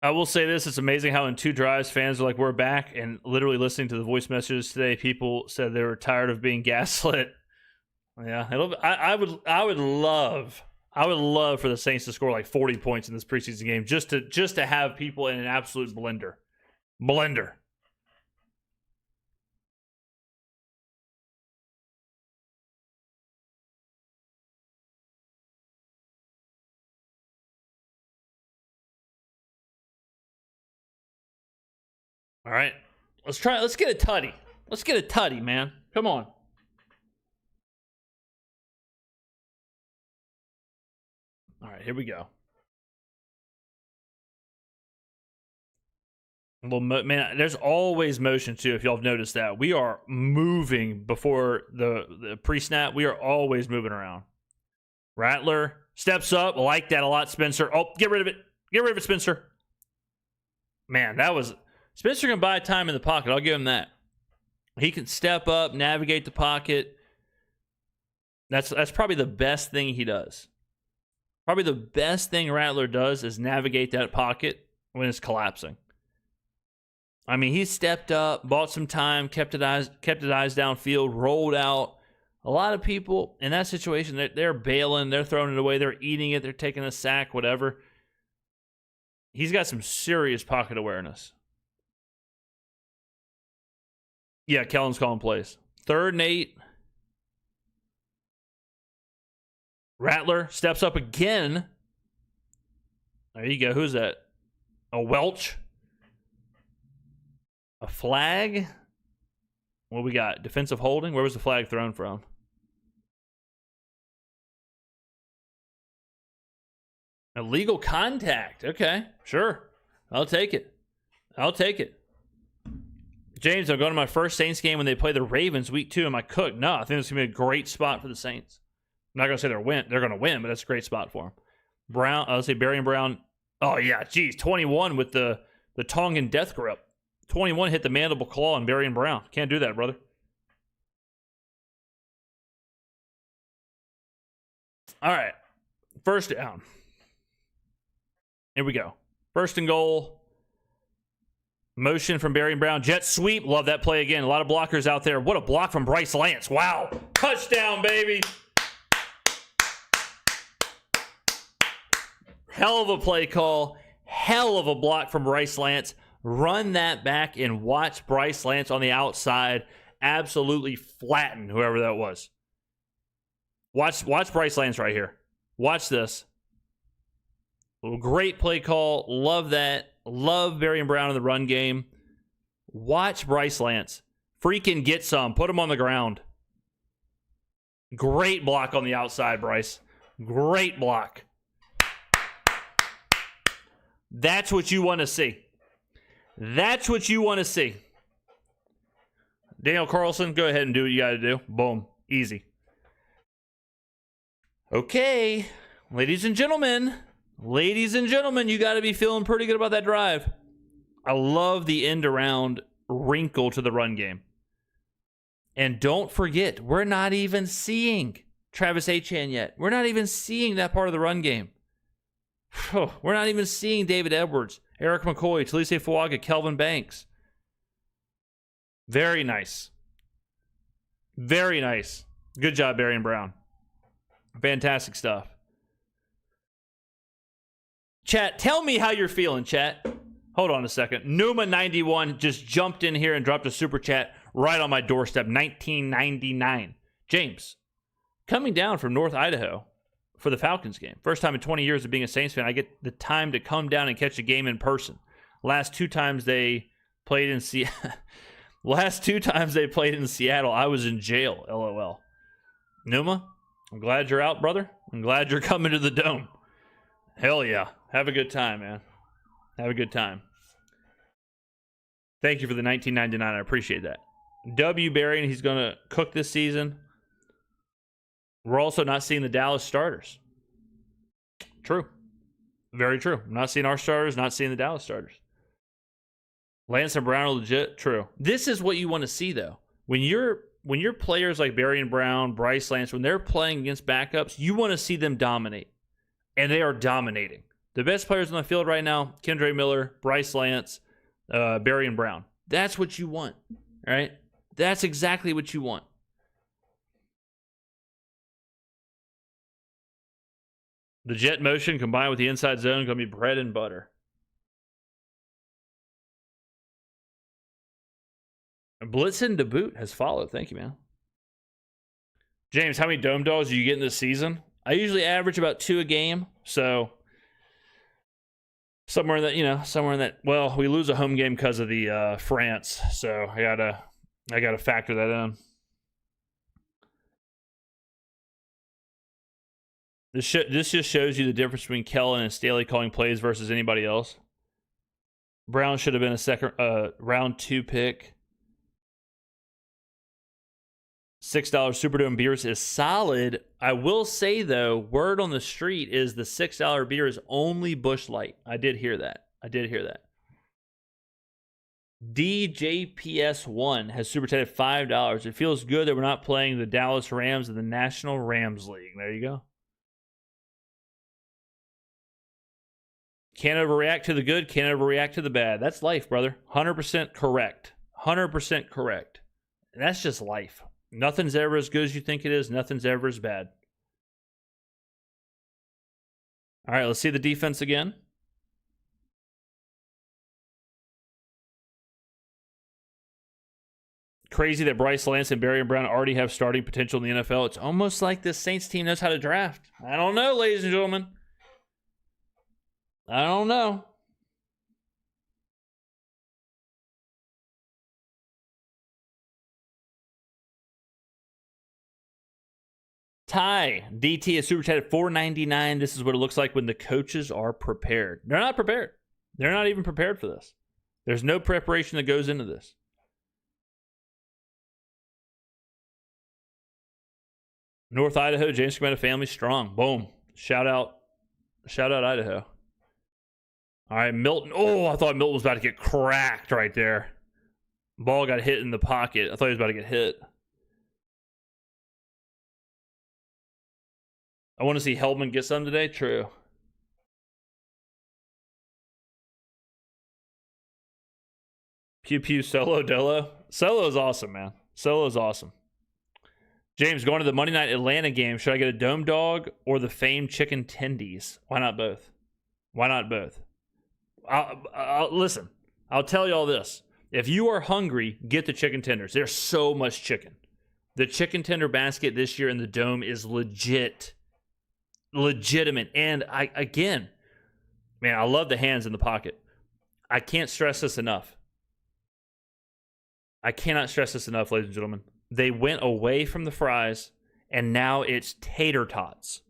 I will say this: it's amazing how in 2 drives fans are like, "We're back," and literally listening to the voice messages today, people said they were tired of being gaslit. Yeah, I would love for the Saints to score like 40 points in this preseason game just to have people in an absolute blender. All right, let's get a tutty. Let's get a tutty, man. Come on. All right, here we go. Well, man, there's always motion too. If y'all have noticed that, we are moving before the pre-snap. We are always moving around. Rattler steps up. I like that a lot, Spencer. Oh, get rid of it. Get rid of it, Spencer. Man, that was Spencer can buy time in the pocket. I'll give him that. He can step up, navigate the pocket. That's probably the best thing he does. Probably the best thing Rattler does is navigate that pocket when it's collapsing. I mean, he stepped up, bought some time, kept his eyes downfield, rolled out. A lot of people in that situation, they're bailing, they're throwing it away, they're eating it, they're taking a sack, whatever. He's got some serious pocket awareness. Yeah, Kellen's calling plays. 3rd and 8. Rattler steps up again. There you go. Who's that? A Welch? A flag? What we got? Defensive holding? Where was the flag thrown from? Illegal contact. Okay, sure. I'll take it. James, I'm going to my first Saints game when they play the Ravens week 2. Am I cooked? No, I think it's going to be a great spot for the Saints. I'm not going to say they're going to win, but that's a great spot for them. Brown, let's say Barry and Brown. Oh, yeah, geez. 21 with the Tongan death grip. 21 hit the mandible claw on Barry and Brown. Can't do that, brother. All right. First down. Here we go. 1st and goal. Motion from Barry and Brown. Jet sweep. Love that play again. A lot of blockers out there. What a block from Bryce Lance. Wow. Touchdown, baby. Hell of a play call. Hell of a block from Bryce Lance. Run that back and watch Bryce Lance on the outside absolutely flatten whoever that was. Watch Bryce Lance right here. Watch this. Great play call. Love that. Love Barry and Brown in the run game. Watch Bryce Lance. Freaking get some. Put him on the ground. Great block on the outside, Bryce. Great block. That's what you want to see. That's what you want to see. Daniel Carlson, go ahead and do what you got to do. Boom. Easy. Okay. Ladies and gentlemen, you got to be feeling pretty good about that drive. I love the end around wrinkle to the run game. And don't forget, we're not even seeing Travis Etienne yet. We're not even seeing that part of the run game. We're not even seeing David Edwards, Eric McCoy, Talise Fuaga, Kelvin Banks. Very nice. Very nice. Good job, Barry and Brown. Fantastic stuff. Chat, tell me how you're feeling, chat. Hold on a second. Numa91 just jumped in here and dropped a super chat right on my doorstep. 1999. James, coming down from North Idaho for the Falcons game. First time in 20 years of being a Saints fan, I get the time to come down and catch a game in person. Last 2 times they played in Seattle. I was in jail. LOL. Numa, I'm glad you're out, brother. I'm glad you're coming to the Dome. Hell yeah. Have a good time, man. Have a good time. Thank you for the 1999. I appreciate that. W. Barry, and he's going to cook this season. We're also not seeing the Dallas starters. True. Very true. I'm not seeing our starters, not seeing the Dallas starters. Lance and Brown are legit. True. This is what you want to see, though. When you're when your players like Barry and Brown, Bryce Lance, when they're playing against backups, you want to see them dominate. And they are dominating. The best players on the field right now, Kendre Miller, Bryce Lance, Barry and Brown. That's what you want, all right? That's exactly what you want. The jet motion combined with the inside zone is going to be bread and butter. Blitzen to boot has followed. Thank you, man. James, how many dome dogs do you get in this season? I usually average about 2 a game, so somewhere in that, well, we lose a home game because of the France, so I gotta factor that in. This just shows you the difference between Kellen and Staley calling plays versus anybody else. Brown should have been a second round 2 pick. $6 Superdome beers is solid. I will say, though, word on the street is the $6 beer is only Busch Light. I did hear that. DJPS1 has super chatted $5. It feels good that we're not playing the Dallas Rams in the National Rams League. There you go. Can't overreact to the good, can't overreact to the bad. That's life, brother. 100% correct. 100% correct. And that's just life. Nothing's ever as good as you think it is. Nothing's ever as bad. All right, let's see the defense again. Crazy that Bryce Lance and Barry and Brown already have starting potential in the NFL. It's almost like this Saints team knows how to draft. I don't know, ladies and gentlemen. I don't know. Ty, DT is super chat at $4.99. This is what it looks like when the coaches are prepared. They're not prepared. They're not even prepared for this. There's no preparation that goes into this. North Idaho, James Skrmetta family strong. Boom. Shout out Idaho. All right, Milton. Oh, I thought Milton was about to get cracked right there. Ball got hit in the pocket. I thought he was about to get hit. I want to see Heldman get some today. True. Pew Pew Solo Dolo. Solo's awesome, man. Solo's awesome. James, going to the Monday night Atlanta game, should I get a Dome Dog or the famed chicken tendies? Why not both? Why not both? Listen, I'll tell you all this. If you are hungry, get the chicken tenders. There's so much chicken. The chicken tender basket this year in the Dome is legitimate. And I love the hands in the pocket. I can't stress this enough. I cannot stress this enough, ladies and gentlemen. They went away from the fries, and now it's tater tots.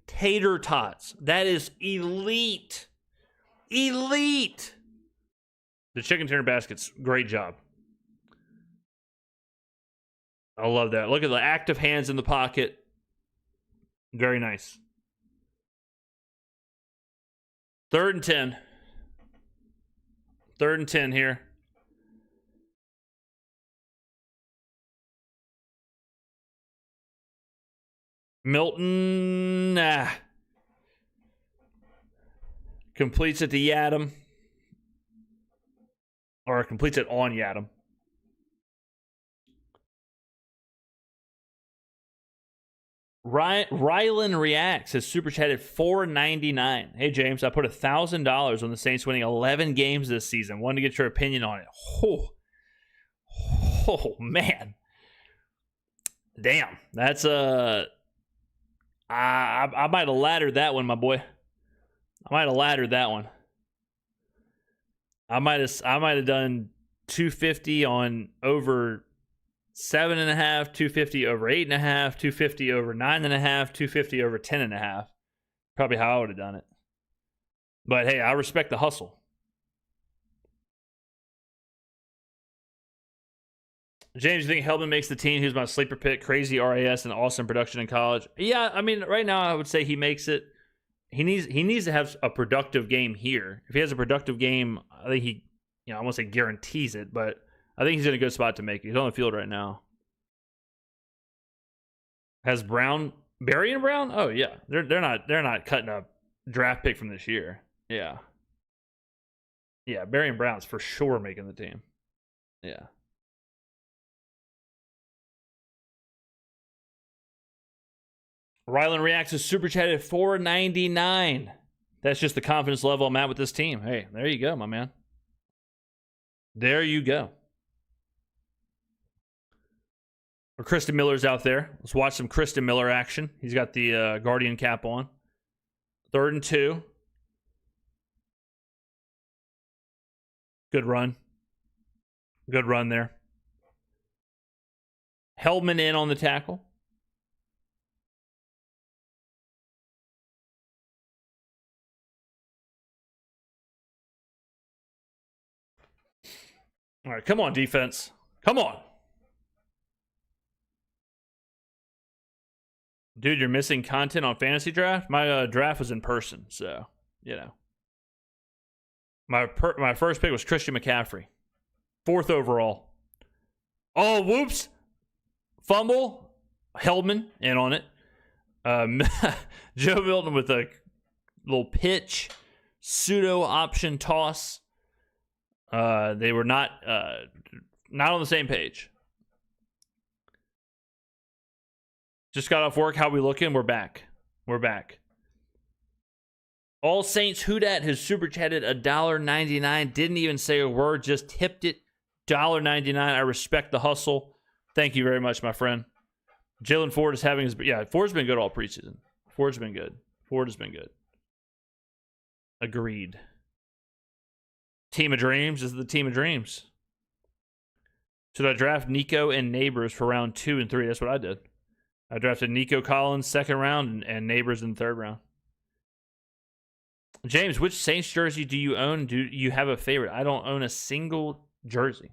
Tater tots. That is elite. Elite. The chicken tender baskets, great job. I love that. Look at the active hands in the pocket. Very nice. 3rd and 10. 3rd and 10 here. Milton completes it to Yadam. Or completes it on Yadam. Rylan Reacts has super chatted $4.99. Hey, James, I put $1,000 on the Saints winning 11 games this season. Wanted to get your opinion on it. Oh man. Damn. That's I might have laddered that one, my boy. I might have laddered that one. I might have done 250 on over 7.5, 250 over 8.5, 250 over 9.5, 250 over 10.5. Probably how I would have done it. But hey, I respect the hustle. James, you think Heldman makes the team? He was my sleeper pick. Crazy RAS and awesome production in college. Yeah, I mean, right now I would say he makes it. He needs to have a productive game here. If he has a productive game, I think he, I won't say guarantees it, but I think he's in a good spot to make it. He's on the field right now. Has Brown, Barry and Brown? Oh yeah, they're not cutting a draft pick from this year. Yeah, yeah, Barry and Brown's for sure making the team. Yeah. Rylan reacts to super chat at $4.99. That's just the confidence level I'm at with this team. Hey, there you go, my man. There you go. For Kristen Miller's out there, let's watch some Kristen Miller action. He's got the Guardian cap on. 3rd and 2. Good run. Good run there. Heldman in on the tackle. All right, come on, defense. Come on. Dude, you're missing content on Fantasy Draft? My draft was in person, so, you know. My first pick was Christian McCaffrey. 4th overall. Oh, whoops. Fumble. Heldman in on it. Joe Milton with a little pitch. Pseudo option toss. They were not on the same page. Just got off work. How we looking? We're back. We're back. All Saints Houdat has super chatted $1.99. Didn't even say a word. Just tipped it. $1.99. I respect the hustle. Thank you very much, my friend. Jalen Ford is having his... Yeah, Ford's been good all preseason. Ford's been good. Ford has been good. Agreed. Team of Dreams is the Team of Dreams. Should I draft Nico and Neighbors for round 2 and 3? That's what I did. I drafted Nico Collins 2nd round and Neighbors in the 3rd round. James, which Saints jersey do you own? Do you have a favorite? I don't own a single jersey.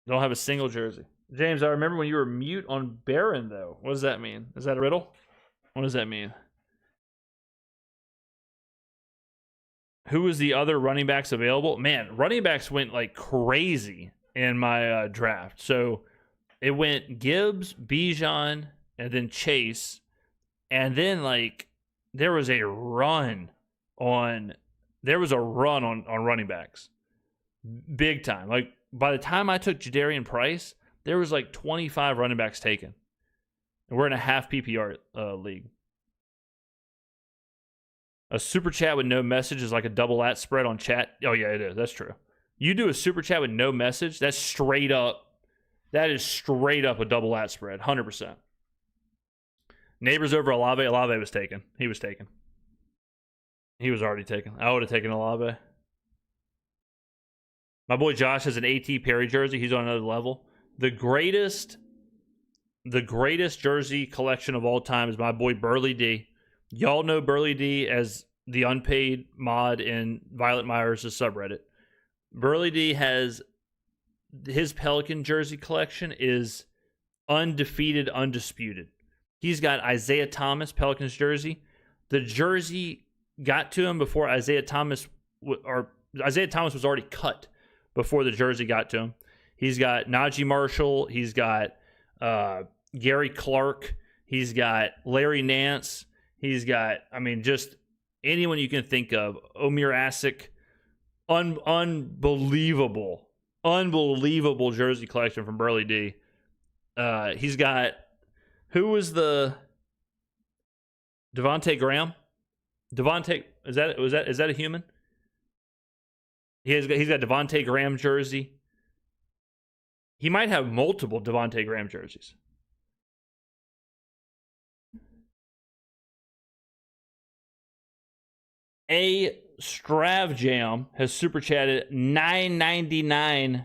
Don't have a single jersey. James, I remember when you were mute on Barron, though. What does that mean? Is that a riddle? What does that mean? Who was the other running backs available? Man, running backs went like crazy in my draft. So it went Gibbs, Bijan, and then Chase. And then like there was a run on running backs. Big time. Like by the time I took Jadarian Price, there was like 25 running backs taken. And we're in a half PPR league. A super chat with no message is like a double at spread on chat. Oh, yeah, it is. That's true. You do a super chat with no message, that's straight up. That is straight up a double at spread. 100%. Neighbors over Olave. Olave was taken. He was taken. He was already taken. I would have taken Olave. My boy Josh has an AT Perry jersey. He's on another level. The greatest jersey collection of all time is my boy Burley D. Y'all know Burley D as the unpaid mod in Violet Myers' subreddit. Burley D has his Pelican jersey collection is undefeated, undisputed. He's got Isaiah Thomas Pelicans jersey. The jersey got to him before Isaiah Thomas was already cut before the jersey got to him. He's got Najee Marshall. He's got Gary Clark. He's got Larry Nance. He's got, just anyone you can think of. Omir Asik. Unbelievable jersey collection from Burley D. He's got, who was the Devontae Graham? Is that a human? He's got Devontae Graham jersey. He might have multiple Devontae Graham jerseys. A Strav Jam has super chatted $9.99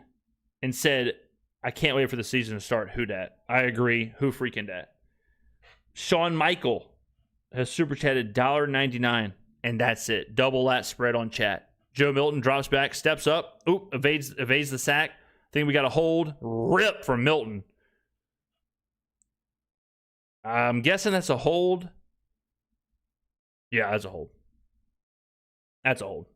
and said, I can't wait for the season to start. Who dat? I agree. Who freaking dat? Sean Michael has super chatted $1.99, and that's it. Double that spread on chat. Joe Milton drops back, steps up, evades the sack. I think we got a hold. Rip from Milton. I'm guessing that's a hold. Yeah, that's a hold. That's a hold.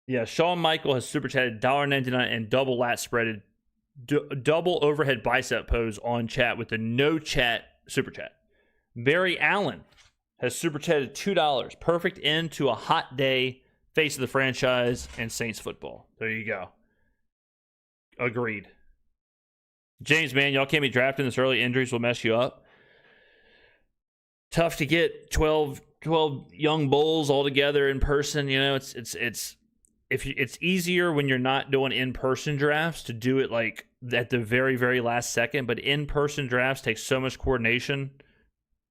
Yeah, Shawn Michael has super chatted $1.99 and double lat spreaded, double overhead bicep pose on chat with the no chat super chat. Barry Allen has super chatted $2. Perfect end to a hot day, face of the franchise, and Saints football. There you go. Agreed. James, man, y'all can't be drafting this early. Injuries will mess you up. Tough to get 12 young bulls all together in person. You know, it's easier when you're not doing in-person drafts to do it like at the very, very last second. But in-person drafts take so much coordination.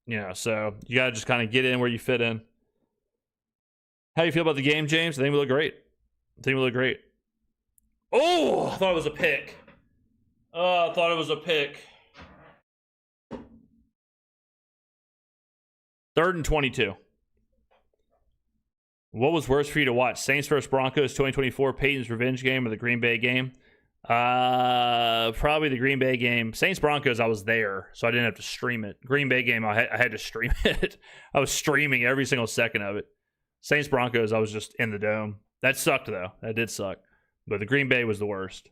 You know, so you got to just kind of get in where you fit in. How do you feel about the game, James? I think we look great. Oh, I thought it was a pick. Oh, I thought it was a pick. 3rd and 22. What was worse for you to watch? Saints vs. Broncos 2024, Peyton's revenge game, or the Green Bay game? Probably the Green Bay game. Saints Broncos, I was there, so I didn't have to stream it. Green Bay game, I had to stream it. I was streaming every single second of it. Saints Broncos, I was just in the dome. That sucked, though. That did suck. But the Green Bay was the worst.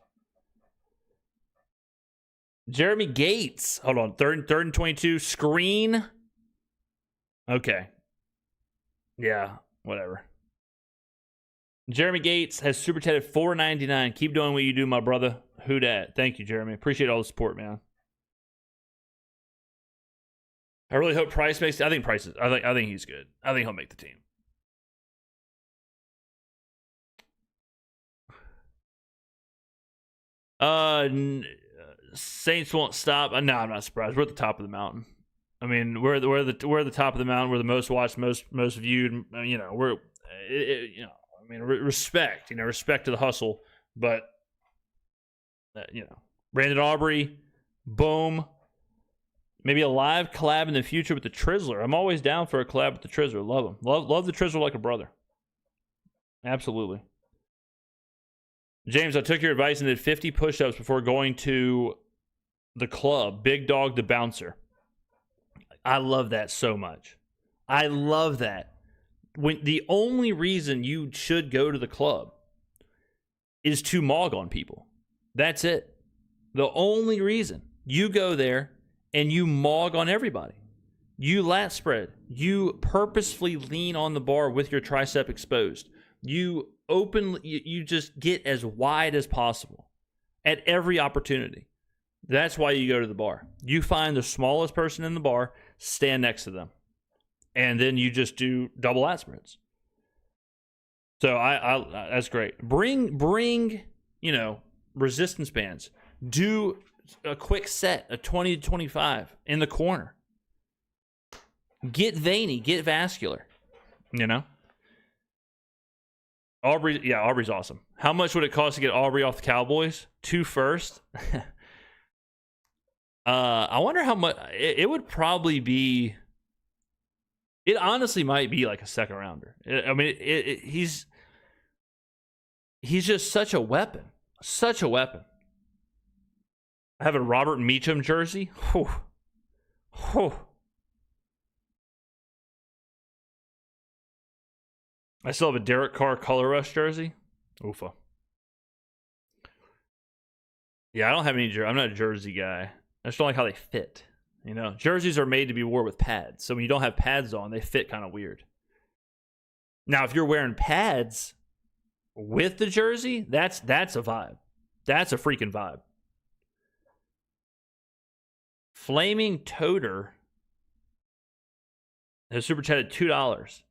Jeremy Gates. Hold on. Third and 22. Screen. Okay. Yeah, whatever. Jeremy Gates has super chatted $4.99. Keep doing what you do, my brother. Who dat? Thank you, Jeremy. Appreciate all the support, man. I really hope Price makes. I think Price is. I think he's good. I think he'll make the team. Saints won't stop. No, I'm not surprised. We're at the top of the mountain. I mean, we're the top of the mountain. We're the most watched, most viewed. You know, I mean, respect. You know, respect to the hustle. But you know, Brandon Aubrey, boom. Maybe a live collab in the future with the Trizzler. I'm always down for a collab with the Trizzler. Love him. Love the Trizzler like a brother. Absolutely. James, I took your advice and did 50 push-ups before going to the club. Big Dog the Bouncer. I love that so much. I love that. When the only reason you should go to the club is to mog on people. That's it. The only reason. You go there and you mog on everybody. You lat spread. You purposefully lean on the bar with your tricep exposed. You just get as wide as possible at every opportunity. That's why you go to the bar. You find the smallest person in the bar, stand next to them, and then you just do double lat spreads. So I that's great. Bring resistance bands. Do a quick set, a 20 to 25 in the corner. Get veiny, get vascular. You know. Aubrey's awesome. How much would it cost to get Aubrey off the Cowboys? 2 first. I wonder how much it would probably be. It honestly might be like a second rounder. I mean, he's just such a weapon. Such a weapon. I have a Robert Meacham jersey. Whew. Whew. I still have a Derek Carr Color Rush jersey. Oofa. Yeah, I don't have any jersey. I'm not a jersey guy. I just don't like how they fit. You know, jerseys are made to be worn with pads. So when you don't have pads on, they fit kind of weird. Now, if you're wearing pads with the jersey, that's a vibe. That's a freaking vibe. Flaming Toter has super chatted $2.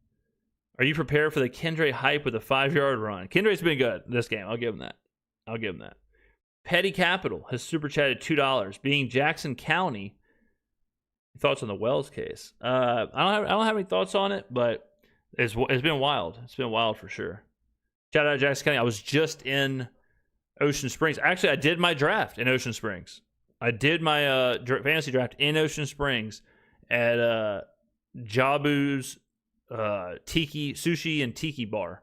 Are you prepared for the Kendre hype with a 5-yard run? Kendre's been good this game. I'll give him that. Petty Capital has super chatted $2. Being Jackson County, thoughts on the Wells case? I don't have any thoughts on it, but it's been wild. It's been wild for sure. Shout out to Jackson County. I was just in Ocean Springs. Actually, I did my draft in Ocean Springs. I did my fantasy draft in Ocean Springs at Jabu's Tiki Sushi and Tiki Bar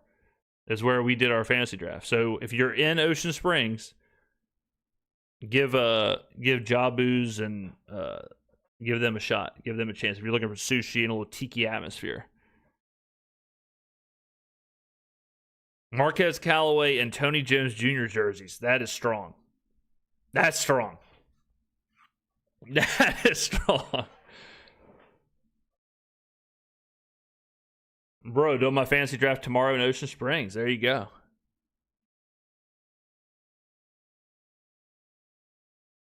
is where we did our fantasy draft. So if you're in Ocean Springs, give Jabu's and give them a shot. Give them a chance if you're looking for sushi and a little tiki atmosphere. Marquez Callaway and Tony Jones Jr. jerseys. That is strong. That's strong. That is strong. Bro, doing my fantasy draft tomorrow in Ocean Springs. There you go.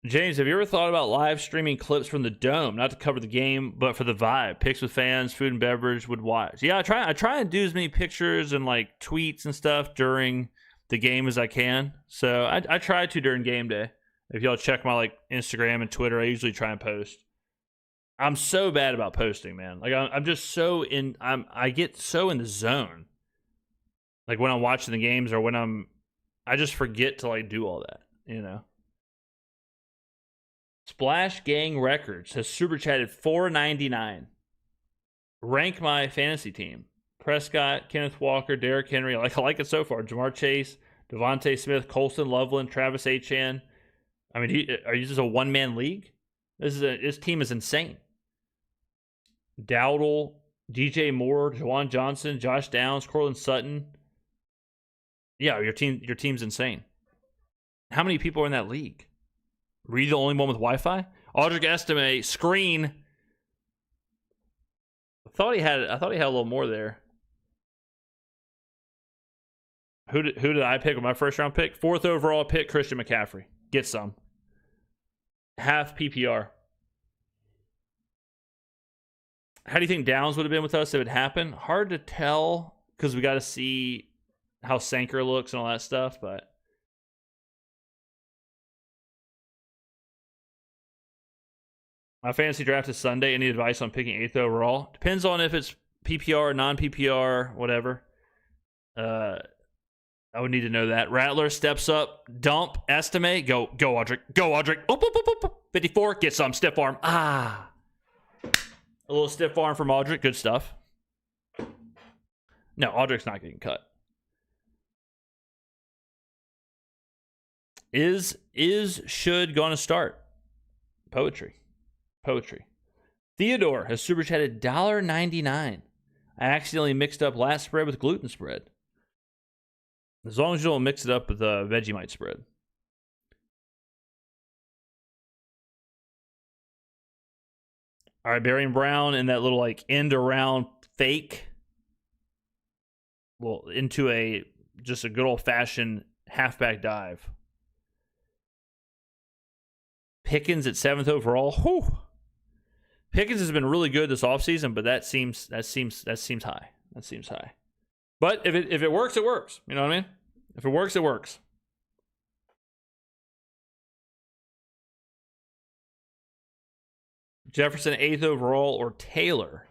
James, have you ever thought about live streaming clips from the Dome? Not to cover the game, but for the vibe. Pics with fans, food and beverage, would watch. Yeah, I try and do as many pictures and like tweets and stuff during the game as I can. So I try to during game day. If y'all check my like Instagram and Twitter, I usually try and post. I'm so bad about posting, man. Like I'm just so in. I get so in the zone. Like when I'm watching the games or when I just forget to like do all that. You know. Splash Gang Records has super chatted $4.99. Rank my fantasy team: Prescott, Kenneth Walker, Derrick Henry. I like it so far. Jamar Chase, Devontae Smith, Colston Loveland, Travis Etienne. I mean, are you just a one-man league? This team is insane. Dowdle, DJ Moore, Jawan Johnson, Josh Downs, Cortland Sutton. Yeah, your team's insane. How many people are in that league? Were you the only one with Wi-Fi? Audric Estime, screen. I thought he had a little more there. Who did I pick with my first round pick? 4th overall pick, Christian McCaffrey. Get some. Half PPR. How do you think Downs would have been with us if it happened? Hard to tell because we got to see how Sanker looks and all that stuff, but my fantasy draft is Sunday. Any advice on picking 8th overall? Depends on if it's PPR, non-PPR, whatever. I would need to know that. Rattler steps up, dump, estimate, go Audric, go Audric. Oop, oop, oop, oop. 54, get some stiff arm. A little stiff arm from Audric, good stuff. No, Audric's not getting cut. Should going to start? Poetry. Theodore has super chatted $1.99. I accidentally mixed up last spread with gluten spread. As long as you don't mix it up with a Vegemite spread. All right, Barry and Brown in that little like end around fake. Well, into just a good old fashioned halfback dive. Pickens at 7th overall. Whew. Pickens has been really good this offseason, but that seems high. That seems high. But if it works, it works. You know what I mean? If it works, it works. Jefferson 8th overall or Taylor?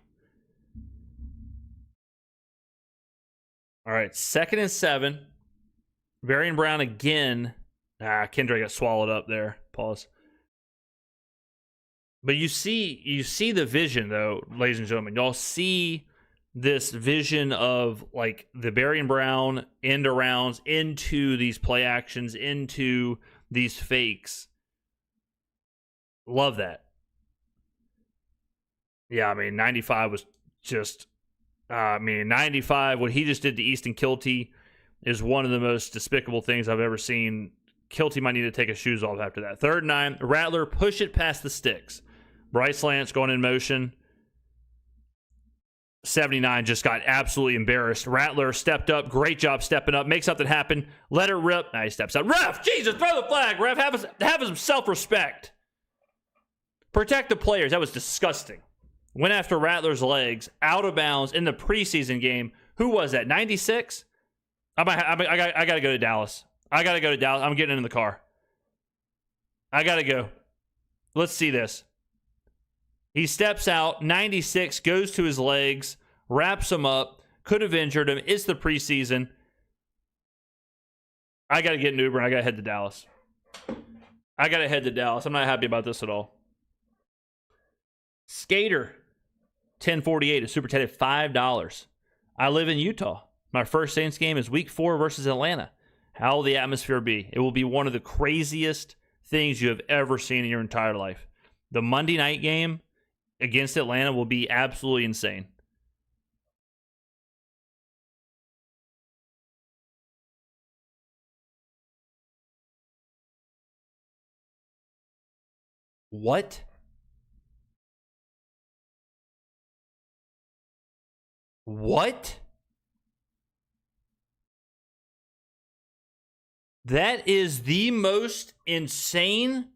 All right, 2nd and 7. Varian Brown again. Kendrick got swallowed up there. Pause. But you see the vision though, ladies and gentlemen. Y'all see this vision of like the Varian Brown end arounds into these play actions, into these fakes. Love that. Yeah, I mean, 95 was just, 95, what he just did to Easton Kilty is one of the most despicable things I've ever seen. Kilty might need to take his shoes off after that. 3rd and 9, Rattler, push it past the sticks. Bryce Lance going in motion. 79 just got absolutely embarrassed. Rattler stepped up. Great job stepping up. Make something happen. Let it rip. Now he steps out. Ref, Jesus, throw the flag. Ref, have some self-respect. Protect the players. That was disgusting. Went after Rattler's legs. Out of bounds in the preseason game. Who was that? 96? I got to go to Dallas. I'm getting in the car. I got to go. Let's see this. He steps out, 96, goes to his legs, wraps him up, could have injured him. It's the preseason. I got to get an Uber and I got to head to Dallas. I'm not happy about this at all. Skater, 1048, is super chatted $5. I live in Utah. My first Saints game is week 4 versus Atlanta. How will the atmosphere be? It will be one of the craziest things you have ever seen in your entire life. The Monday night game against Atlanta will be absolutely insane. What? What? That is the most insane.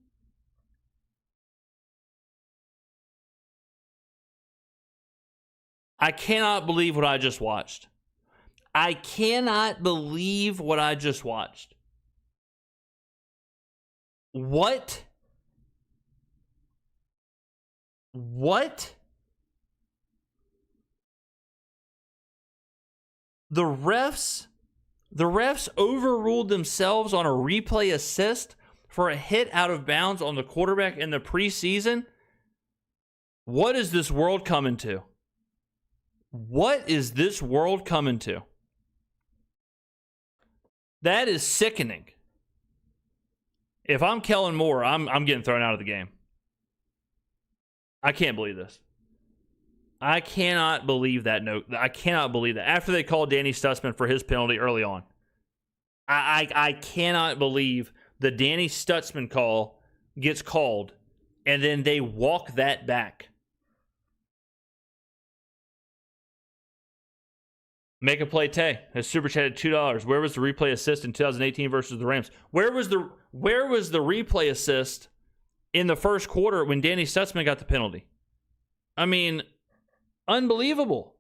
I cannot believe what I just watched. I cannot believe what I just watched. What? What? The refs overruled themselves on a replay assist for a hit out of bounds on the quarterback in the preseason. What is this world coming to? What is this world coming to? That is sickening. If I'm Kellen Moore, I'm getting thrown out of the game. I can't believe this. I cannot believe that. No, I cannot believe that. After they called Danny Stutzman for his penalty early on, I cannot believe the Danny Stutzman call gets called, and then they walk that back. Make a play, Tay has super chatted $2. Where was the replay assist in 2018 versus the Rams? Where was the replay assist in the first quarter when Danny Stutzman got the penalty? I mean, unbelievable.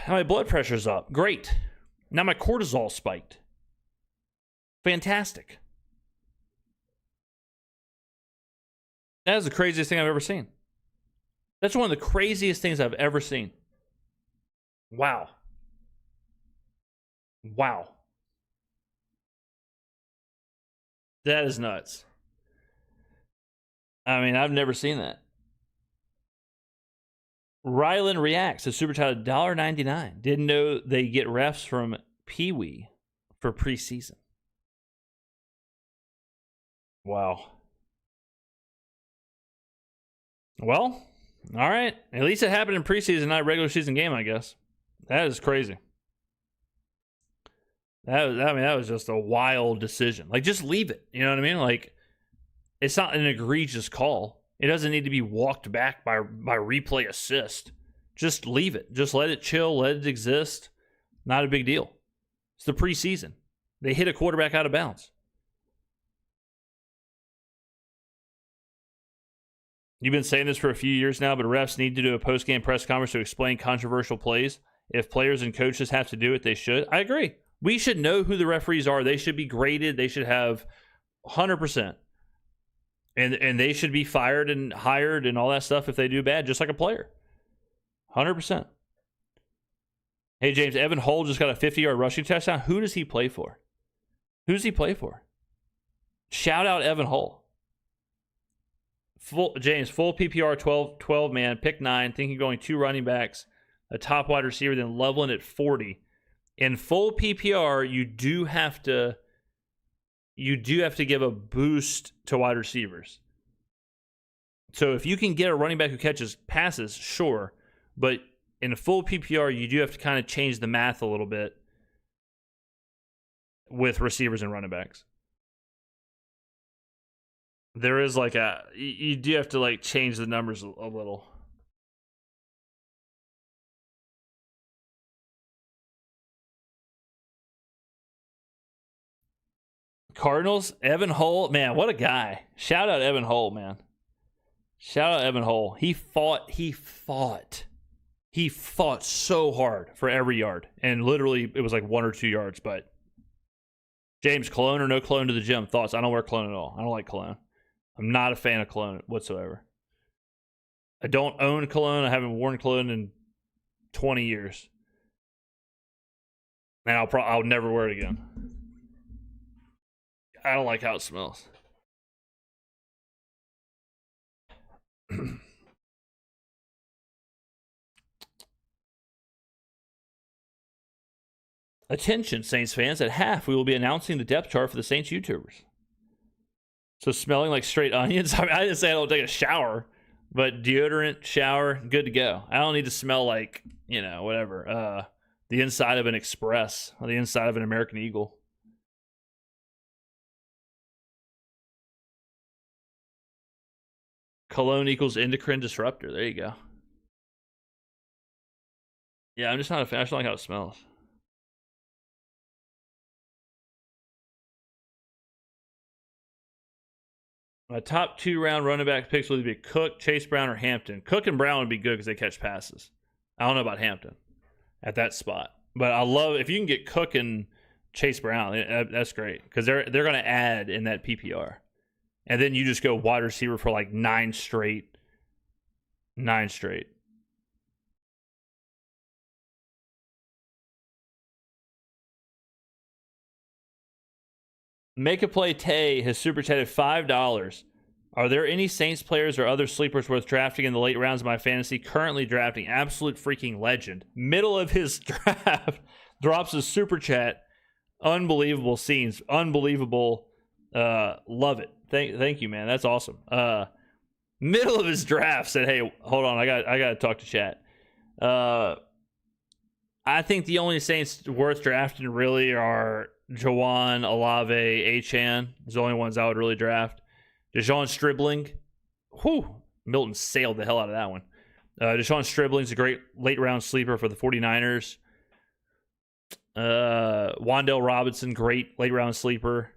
Now my blood pressure's up. Great. Now my cortisol spiked. Fantastic. That is the craziest thing I've ever seen. That's one of the craziest things I've ever seen. Wow. Wow. That is nuts. I mean, I've never seen that. Rylan Reacts, a super chat $1.99. Didn't know they get refs from Pee Wee for preseason. Wow. Well, all right. At least it happened in preseason, not a regular season game, I guess. That is crazy. That was just a wild decision. Like, just leave it. You know what I mean? Like, it's not an egregious call. It doesn't need to be walked back by replay assist. Just leave it. Just let it chill. Let it exist. Not a big deal. It's the preseason. They hit a quarterback out of bounds. You've been saying this for a few years now, but refs need to do a post-game press conference to explain controversial plays. If players and coaches have to do it, they should. I agree. We should know who the referees are. They should be graded. They should have 100%. And they should be fired and hired and all that stuff if they do bad, just like a player. 100%. Hey, James, Evan Hull just got a 50-yard rushing touchdown. Who does he play for? Who does he play for? Shout out Evan Hull. James, full PPR 12 man, pick 9, thinking going 2 running backs, a top wide receiver, then leveling at 40. In full PPR, you do have to give a boost to wide receivers. So if you can get a running back who catches passes, sure. But in a full PPR, you do have to kind of change the math a little bit with receivers and running backs. There is like you do have to like change the numbers a little. Cardinals, Evan Hull, man, what a guy. Shout out Evan Hull, man. Shout out Evan Hull. He fought so hard for every yard. And literally it was like 1 or 2 yards, but James, cologne or no cologne to the gym? Thoughts? I don't wear cologne at all. I don't like cologne. I'm not a fan of cologne whatsoever. I don't own cologne. I haven't worn cologne in 20 years. And I'll never wear it again. I don't like how it smells. Attention, Saints fans. At half, we will be announcing the depth chart for the Saints YouTubers. So smelling like straight onions? I mean, I didn't say I don't take a shower, but deodorant, shower, good to go. I don't need to smell like, whatever. The inside of an Express or the inside of an American Eagle. Cologne equals endocrine disruptor. There you go. Yeah, I'm just not a fan. I just don't like how it smells. My top 2-round running back picks would be Cook, Chase Brown, or Hampton. Cook and Brown would be good because they catch passes. I don't know about Hampton at that spot, but I love if you can get Cook and Chase Brown. That's great because they're going to add in that PPR, and then you just go wide receiver for like 9 straight. Make a play. Tay has super chatted $5. Are there any Saints players or other sleepers worth drafting in the late rounds of my fantasy? Currently drafting absolute freaking legend. Middle of his draft, drops a super chat. Unbelievable scenes. Unbelievable. Love it. Thank you, man. That's awesome. Middle of his draft said, "Hey, hold on. I got to talk to chat." I think the only Saints worth drafting really are Jawan, Olave, Achane. Those are the only ones I would really draft. Deshaun Stribling. Whew. Milton sailed the hell out of that one. Deshaun Stribling's a great late-round sleeper for the 49ers. Wan'Dale Robinson, great late-round sleeper.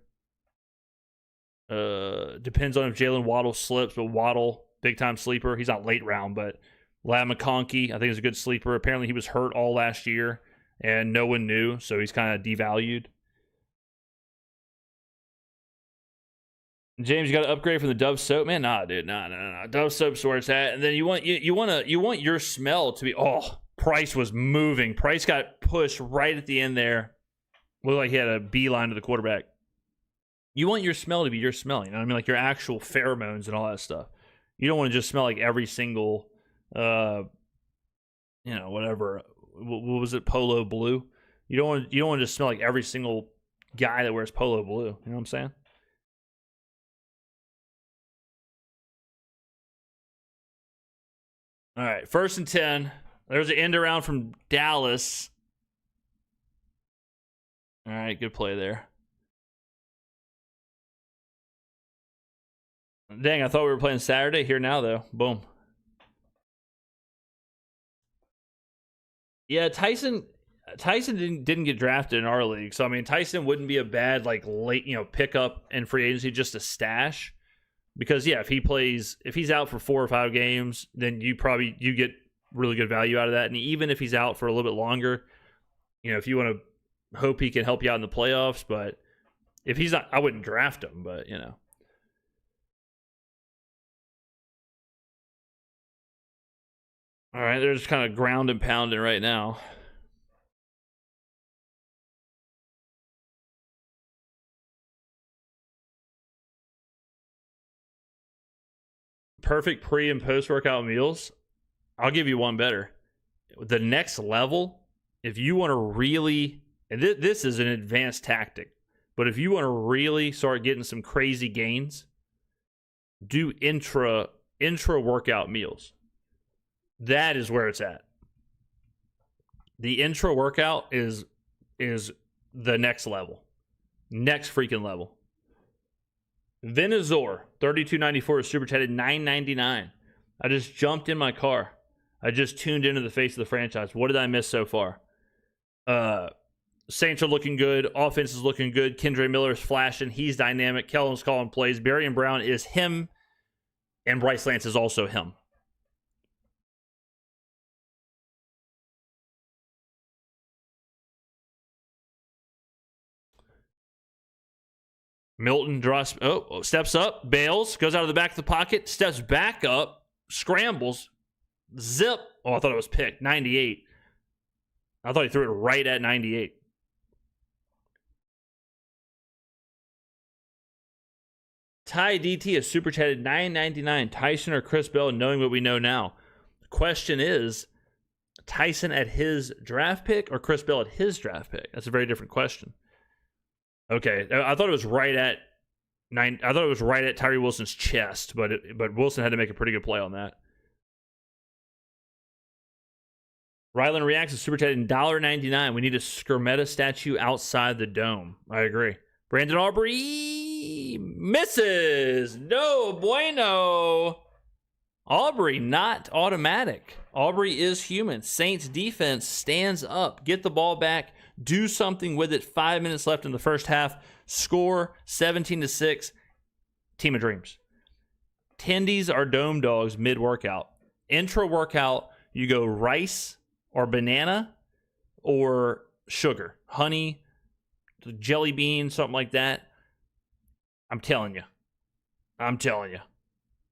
Depends on if Jalen Waddle slips, but Waddle, big-time sleeper. He's not late-round, but Ladd McConkey, I think, is a good sleeper. Apparently, he was hurt all last year, and no one knew, so he's kind of devalued. James, you got to upgrade from the Dove soap, man. Nah, dude, nah. Dove soap's where it's at, and then you want your smell to be. Oh, Price was moving. Price got pushed right at the end there. Looked like he had a beeline to the quarterback. You want your smell to be your smell. You know what I mean? Like your actual pheromones and all that stuff. You don't want to just smell like every single, whatever. What was it? Polo blue. You don't want to just smell like every single guy that wears polo blue. You know what I'm saying? All right, 1st and 10. There's an end around from Dallas. All right, good play there. Dang, I thought we were playing Saturday. Here now, though. Boom. Yeah, Tyson didn't get drafted in our league. So, I mean, Tyson wouldn't be a bad, like, late, pickup in free agency, just a stash. Because, yeah, if he's out for 4 or 5 games, then you get really good value out of that. And even if he's out for a little bit longer, if you want to hope he can help you out in the playoffs. But if he's not, I wouldn't draft him, but, All right, they're just kind of ground and pounding right now. Perfect pre and post workout meals. I'll give you one better. The next level, if you want to really, and this is an advanced tactic, but if you want to really start getting some crazy gains, do intra workout meals. That is where it's at. The intra workout is the next level. Next freaking level. Venazor, $32.94 is super chatted, $9.99. I just jumped in my car. I just tuned into the face of the franchise. What did I miss so far? Saints are looking good. Offense is looking good. Kendre Miller is flashing. He's dynamic. Kellen's calling plays. Barry and Brown is him. And Bryce Lance is also him. Milton steps up, bails, goes out of the back of the pocket, steps back up, scrambles, zip. Oh, I thought it was picked. 98. I thought he threw it right at 98. Ty DT is super chatted $9.99. Tyson or Chris Bell, knowing what we know now. The question is, Tyson at his draft pick or Chris Bell at his draft pick? That's a very different question. Okay, I thought it was right at 9. I thought it was right at Tyree Wilson's chest, but Wilson had to make a pretty good play on that. Rylan reacts to super chat in $1.99. We need a Skrmetta statue outside the dome. I agree. Brandon Aubrey misses. No bueno. Aubrey, not automatic. Aubrey is human. Saints defense stands up. Get the ball back. Do something with it. 5 minutes left in the first half. Score 17-6. Team of dreams. Tendies are dome dogs mid-workout. Intra-workout, you go rice or banana or sugar. Honey, jelly bean, something like that. I'm telling you.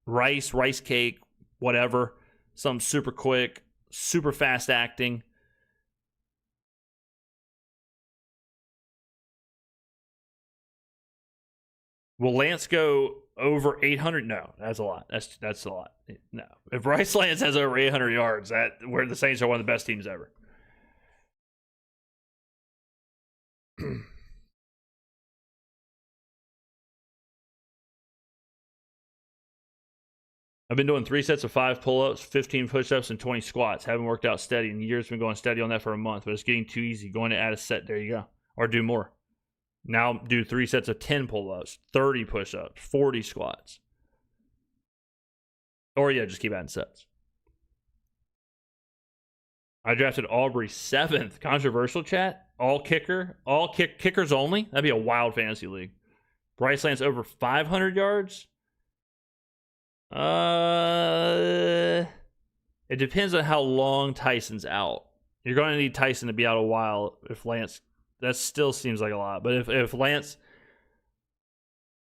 Rice cake, whatever. Something super quick, super fast acting. Will Lance go over 800? No, that's a lot. That's a lot. No. If Bryce Lance has over 800 yards, where the Saints are one of the best teams ever. I've been doing 3 sets of 5 pull-ups, 15 push-ups, and 20 squats. Haven't worked out steady in years. Been going steady on that for a month, but it's getting too easy. Going to add a set. There you go. Or do more. Now do 3 sets of 10 pull-ups, 30 push-ups, 40 squats. Or yeah, just keep adding sets. I drafted Aubrey 7th. Controversial chat. Kickers only. That'd be a wild fantasy league. Bryce Lance over 500 yards. It depends on how long Tyson's out. You're going to need Tyson to be out a while. If Lance, that still seems like a lot. But if Lance,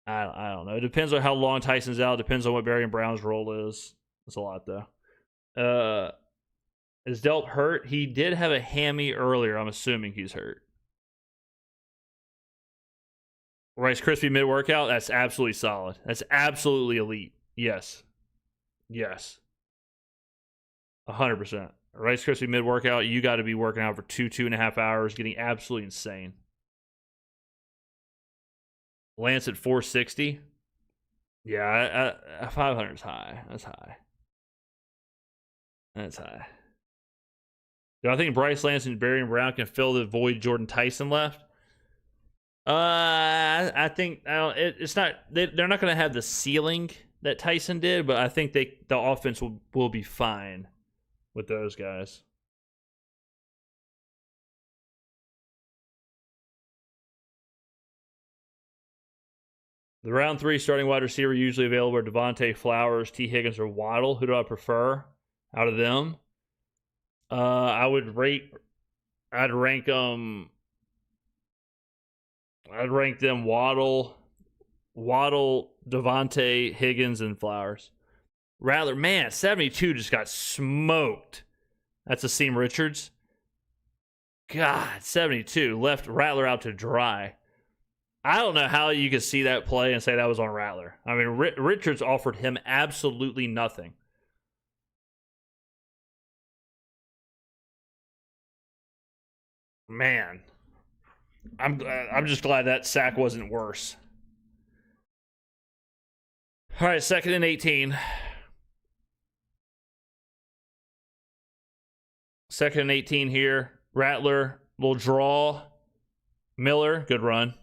I don't know. It depends on how long Tyson's out. It depends on what Barry and Brown's role is. That's a lot though. Is Delp hurt? He did have a hammy earlier. I'm assuming he's hurt. Rice Krispie mid-workout? That's absolutely solid. That's absolutely elite. Yes. 100%. Rice Krispie mid-workout, you got to be working out for 2.5 hours, getting absolutely insane. Lance at 460. Yeah, 500 is high. That's high. Do I think Bryce Lance and Barry and Brown can fill the void Jordan Tyson left? I think it's not. They're not going to have the ceiling that Tyson did, but I think the offense will be fine with those guys. The round 3 starting wide receiver usually available are Devontae, Flowers, T. Higgins, or Waddle. Who do I prefer out of them? I'd rank them Waddle, Devontae, Higgins, and Flowers. Rattler, man, 72 just got smoked. That's Asim Richards. God, 72 left Rattler out to dry. I don't know how you could see that play and say that was on Rattler. I mean, Richards offered him absolutely nothing. Man, I'm just glad that sack wasn't worse. All right, 2nd and 18. 2nd and 18 here. Rattler, little draw. Miller, good run.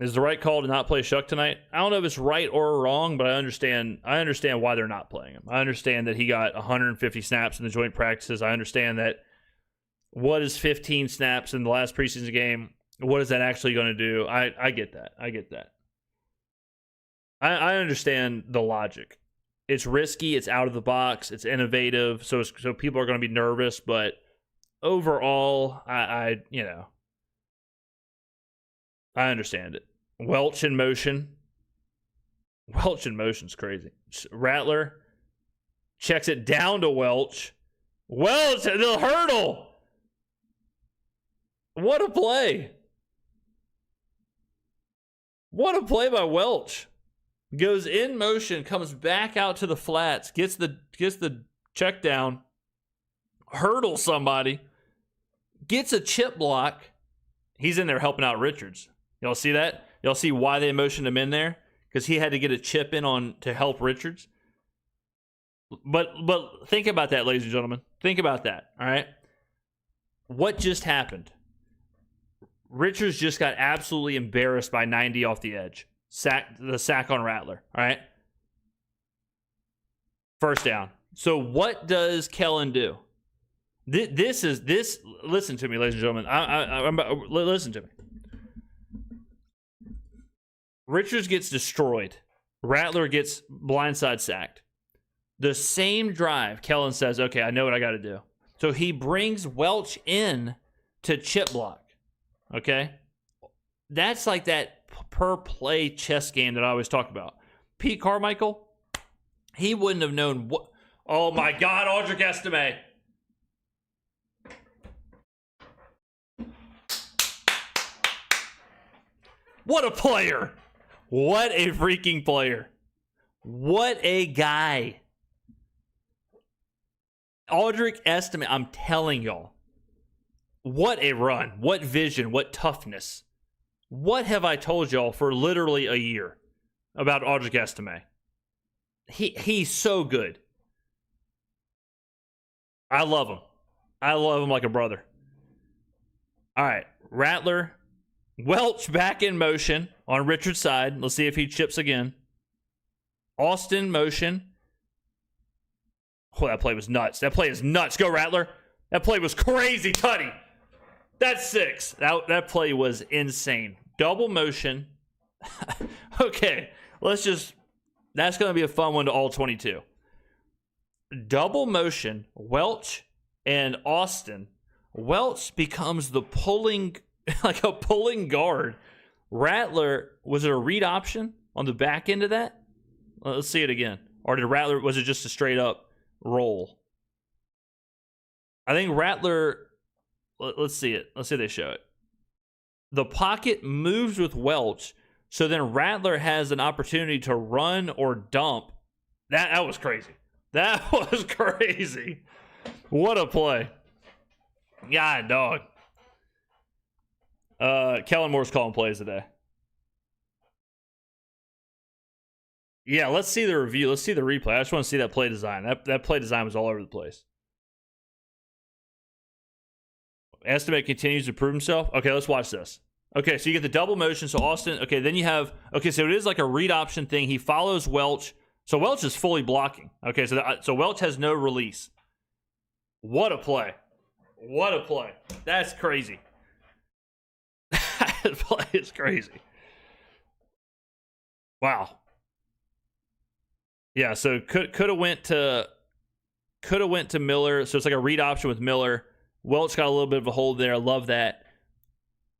Is the right call to not play Shuck tonight? I don't know if it's right or wrong, but I understand why they're not playing him. I understand that he got 150 snaps in the joint practices. I understand that what is 15 snaps in the last preseason game? What is that actually going to do? I get that. I understand the logic. It's risky. It's out of the box. It's innovative. So people are going to be nervous. But overall, I understand it. Welch in motion. Welch in motion's crazy. Rattler checks it down to Welch. Welch, the hurdle. What a play. What a play by Welch. Goes in motion, comes back out to the flats, gets the check down, hurdles somebody, gets a chip block. He's in there helping out Richards. Y'all see that? Y'all see why they motioned him in there? Because he had to get a chip in on to help Richards. But think about that, ladies and gentlemen. Think about that, all right? What just happened? Richards just got absolutely embarrassed by 90 off the edge. the sack on Rattler. All right. First down. So what does Kellen do? This. Listen to me, ladies and gentlemen. Listen to me. Richards gets destroyed. Rattler gets blindside sacked. The same drive, Kellen says, okay, I know what I got to do. So he brings Welch in to chip block. Okay? That's like that per play chess game that I always talk about. Pete Carmichael, he wouldn't have known what. Oh my God, Audric Estime. What a player. What a freaking player. What a guy. Audric Estime, I'm telling y'all. What a run. What vision. What toughness. What have I told y'all for literally a year about Audric Estime? He's so good. I love him. I love him like a brother. All right. Rattler. Welch back in motion on Richard's side. Let's see if he chips again. Austin motion. Oh, that play was nuts. That play is nuts. Go, Rattler. That play was crazy, Tutty. That's 6. That play was insane. Double motion. Okay, that's going to be a fun one to all 22. Double motion, Welch and Austin. Welch becomes the pulling, like a pulling guard. Rattler, was it a read option on the back end of that? Let's see it again. Or was it just a straight up roll? I think Rattler, let's see it. Let's see if they show it. The pocket moves with Welch, so then Rattler has an opportunity to run or dump. That was crazy. That was crazy. What a play. God, dog. Kellen Moore's calling plays today. Yeah, let's see the review. Let's see the replay. I just want to see that play design. That play design was all over the place. Estimate continues to prove himself. Okay, let's watch this. Okay, so you get the double motion. So Austin, okay, then you have, okay, so it is like a read option thing. He follows Welch. So Welch is fully blocking. Okay, so Welch has no release. What a play. What a play. That's crazy. That play is crazy. Wow. Yeah, so could have went to Miller. So it's like a read option with Miller. Welch got a little bit of a hold there. I love that.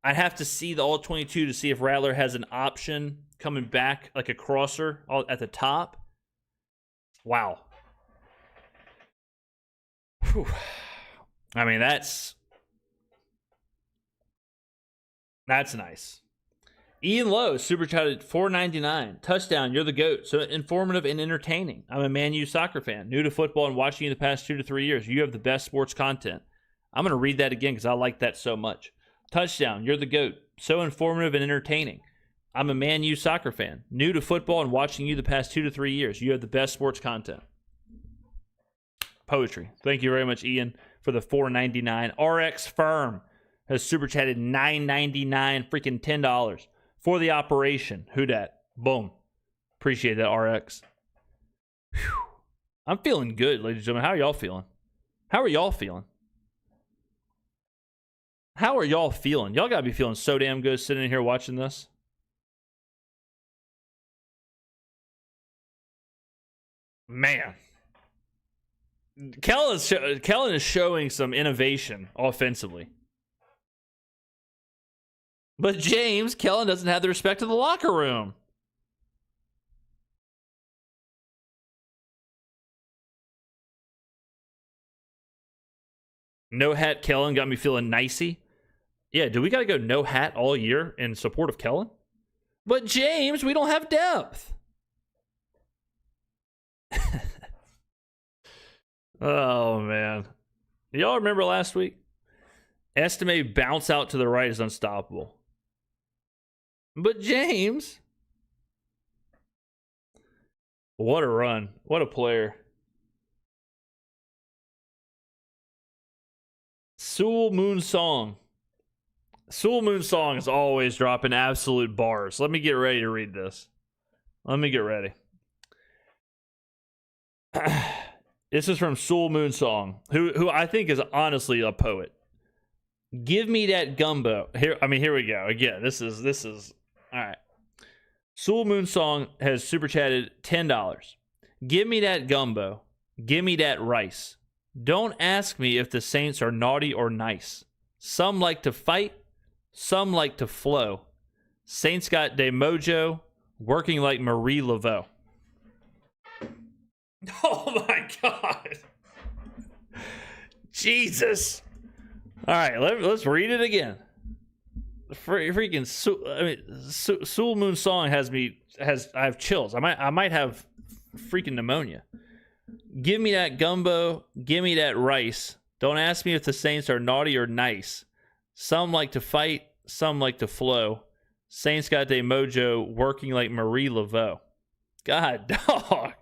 I'd have to see the all 22 to see if Rattler has an option coming back like a crosser at the top. Wow. Whew. I mean, that's nice. Ian Lowe, super chatted $4.99. Touchdown, you're the GOAT. So informative and entertaining. I'm a Man U soccer fan, new to football and watching you the past 2 to 3 years. You have the best sports content. I'm going to read that again because I like that so much. Touchdown, you're the GOAT. So informative and entertaining. I'm a Man U soccer fan, new to football and watching you the past 2 to 3 years. You have the best sports content. Poetry. Thank you very much, Ian, for the $4.99. RX Firm has super chatted $9.99, freaking $10 for the operation. Who dat? Boom. Appreciate that, RX. Whew. I'm feeling good, ladies and gentlemen. How are y'all feeling? How are y'all feeling? How are y'all feeling? Y'all got to be feeling so damn good sitting in here watching this. Man. Kellen is showing some innovation offensively. But James, Kellen doesn't have the respect of the locker room. No hat Kellen got me feeling nicey. Yeah, do we got to go no hat all year in support of Kellen? But James, we don't have depth. Oh, man. Y'all remember last week? Estimate bounce out to the right is unstoppable. But James, what a run. What a player. Sewell Moon Song. Sewell Moon Song is always dropping absolute bars. Let me get ready to read this. Let me get ready. This is from Sewell Moon Song, who I think is honestly a poet. Give me that gumbo. Here we go. Again, this is all right. Sewell Moon Song has super chatted $10. Give me that gumbo. Give me that rice. Don't ask me if the Saints are naughty or nice. Some like to fight, some like to flow. Saints got de mojo, working like Marie Laveau. Oh my God. Jesus. All right, let's read it again. Freaking Sewell Moon Song I have chills. I might have freaking pneumonia. Give me that gumbo, give me that rice. Don't ask me if the Saints are naughty or nice. Some like to fight, some like to flow. Saints got their mojo, working like Marie Laveau. God, dog.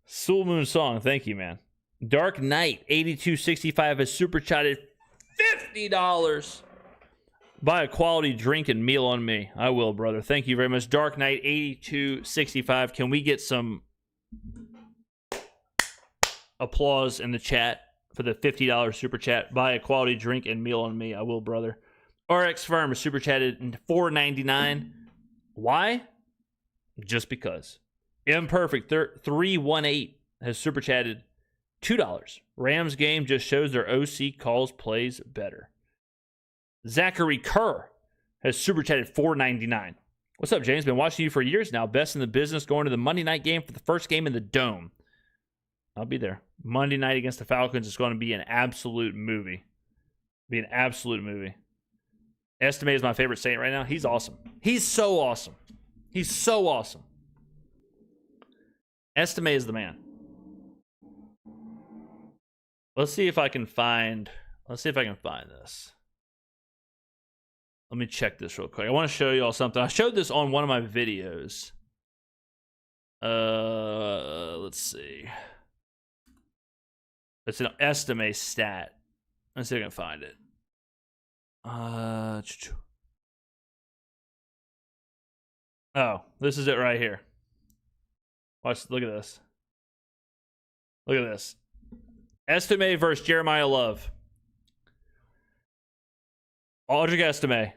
Sewell Moon Song, thank you, man. Dark Knight 8265 has super chatted $50. Buy a quality drink and meal on me. I will, brother. Thank you very much. Dark Knight 8265. Can we get some applause in the chat for the $50 super chat? Buy a quality drink and meal on me. I will, brother. RX Firm is super chatted $4.99. Why? Just because. Imperfect 318 has super chatted $2. Rams game just shows their OC calls plays better. Zachary Kerr has super chatted $4.99. What's up, James? Been watching you for years now. Best in the business. Going to the Monday night game for the first game in the Dome. I'll be there. Monday night against the Falcons is going to be an absolute movie. Be an absolute movie. Estime is my favorite Saint right now. He's awesome. He's so awesome. He's so awesome. Estime is the man. Let's see if I can find this. Let me check this real quick. I want to show you all something. I showed this on one of my videos. Let's see. It's an Estime stat. Let's see if I can find it. Oh, this is it right here. Watch, look at this. Look at this. Estime versus Jeremiah Love. Audric Estime,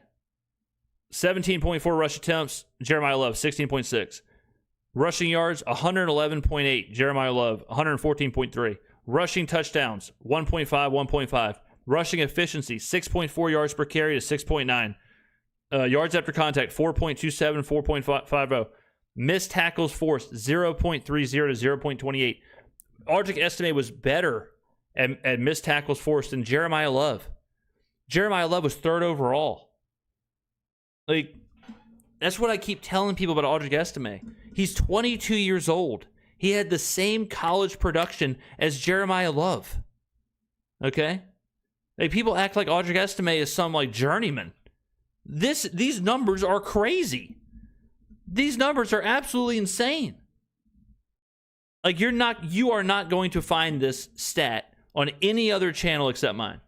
17.4 rush attempts. Jeremiah Love, 16.6. Rushing yards, 111.8. Jeremiah Love, 114.3. Rushing touchdowns, 1.5, 1.5. Rushing efficiency, 6.4 yards per carry to 6.9. Yards after contact, 4.27, 4.50. Missed tackles forced, 0.30 to 0.28. Audric Estime was better at missed tackles forced than Jeremiah Love. Jeremiah Love was third overall. Like, that's what I keep telling people about Audric Estime. He's 22 years old. He had the same college production as Jeremiah Love. Okay? Like, people act like Audric Estime is some, like, journeyman. These numbers are crazy. These numbers are absolutely insane. Like, you are not going to find this stat on any other channel except mine.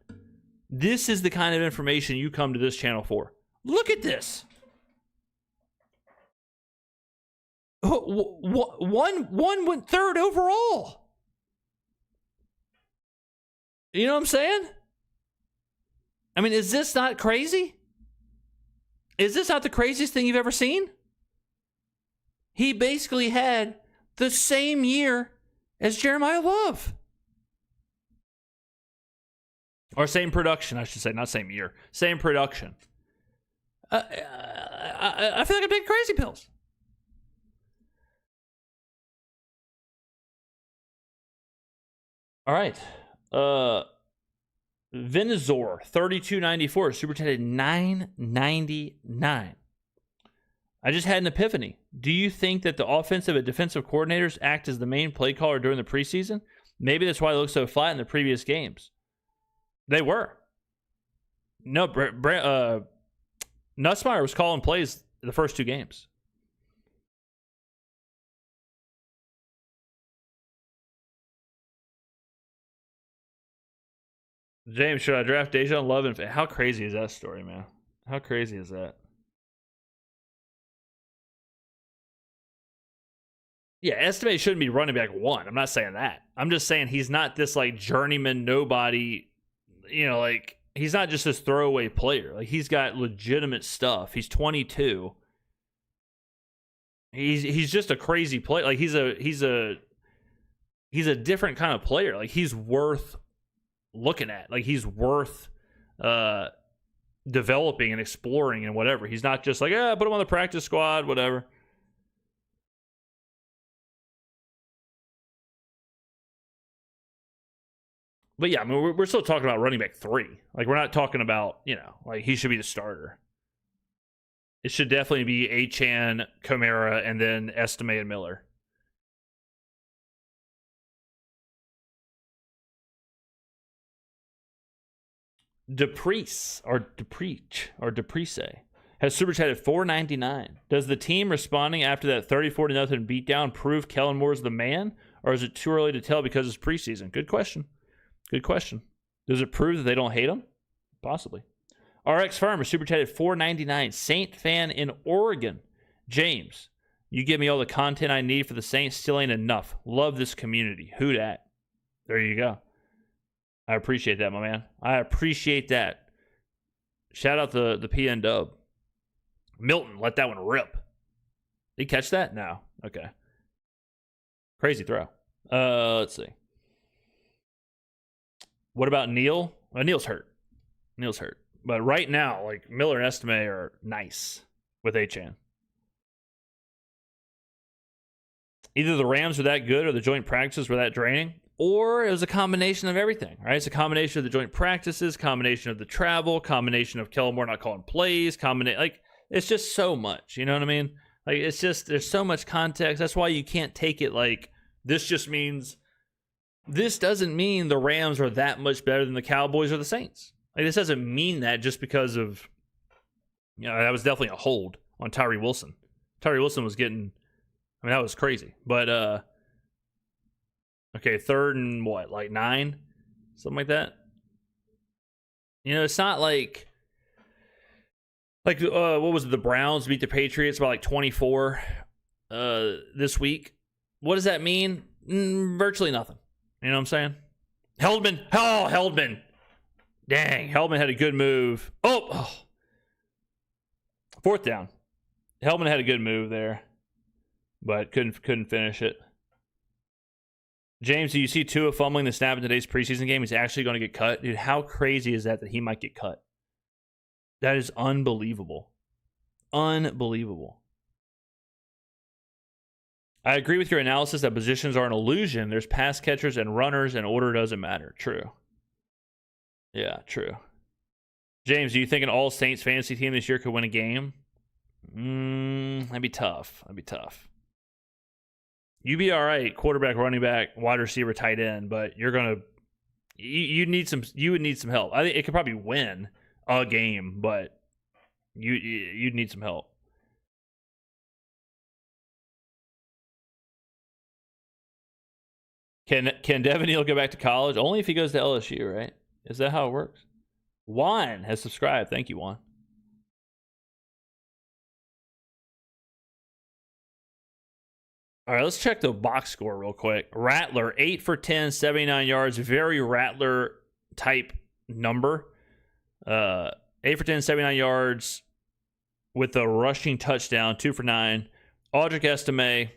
This is the kind of information you come to this channel for. Look at this. One went third overall. You know what I'm saying? I mean, is this not crazy? Is this not the craziest thing you've ever seen? He basically had the same year as Jeremiah Love. Or same production, I should say. Not same year. Same production. I feel like I'm taking crazy pills. All right. Venizor, 3294. Super chatted $9.99. I just had an epiphany. Do you think that the offensive and defensive coordinators act as the main play caller during the preseason? Maybe that's why they look so flat in the previous games. They were. No, Nussmeier was calling plays the first two games. James, should I draft Dejan Love? And how crazy is that story, man? How crazy is that? Yeah, Estime shouldn't be running back 1. I'm not saying that. I'm just saying he's not this like journeyman nobody, like he's not just this throwaway player. Like he's got legitimate stuff. He's 22. He's just a crazy player. Like he's a different kind of player. Like he's worth looking at. Like he's worth developing and exploring and whatever. He's not just like, put him on the practice squad, whatever. But yeah, I mean, we're still talking about running back 3. Like we're not talking about, like he should be the starter. It should definitely be Achane, Kamara, and then Estime and Miller. Depreece has super chatted $4.99. Does the team responding after that 34-0 beatdown prove Kellen Moore's the man, or is it too early to tell because it's preseason? Good question. Does it prove that they don't hate him? Possibly. RX Farmer super chatted $4.99. Saint fan in Oregon. James, you give me all the content I need for the Saints. Still ain't enough. Love this community. Who dat? There you go. I appreciate that, my man. I appreciate that. Shout out the PN Dub. Milton, let that one rip. Did he catch that? No. Okay. Crazy throw. Let's see. What about Neil? Neil's hurt. But right now, like Miller and Estime are nice with Achane. Either the Rams were that good or the joint practices were that draining, or it was a combination of everything, right? It's a combination of the joint practices, combination of the travel, combination of Kellen Moore not calling plays, like it's just so much, you know what I mean? Like it's just, there's so much context. That's why you can't take it like this doesn't mean the Rams are that much better than the Cowboys or the Saints. Like this doesn't mean that just because of, that was definitely a hold on Tyree Wilson. Tyree Wilson was getting, that was crazy. But, okay, 3rd and what, like 9? Something like that. It's not like what was it? The Browns beat the Patriots by like 24 this week. What does that mean? Virtually nothing. You know what I'm saying? Heldman. Dang, Heldman had a good move. Oh. 4th down. Heldman had a good move there, but couldn't finish it. James, do you see Tua fumbling the snap in today's preseason game? He's actually going to get cut. Dude, how crazy is that he might get cut? That is unbelievable. Unbelievable. I agree with your analysis that positions are an illusion. There's pass catchers and runners, and order doesn't matter. True. Yeah, true. James, do you think an all Saints fantasy team this year could win a game? That'd be tough. You'd be all right, quarterback, running back, wide receiver, tight end, but you would need some help. I think it could probably win a game, but you'd need some help. Can Devin Neal go back to college? Only if he goes to LSU, right? Is that how it works? Juan has subscribed. Thank you, Juan. All right, let's check the box score real quick. Rattler, 8 for 10, 79 yards. Very Rattler type number. 8 for 10, 79 yards with a rushing touchdown, 2 for 9. Audric Estime,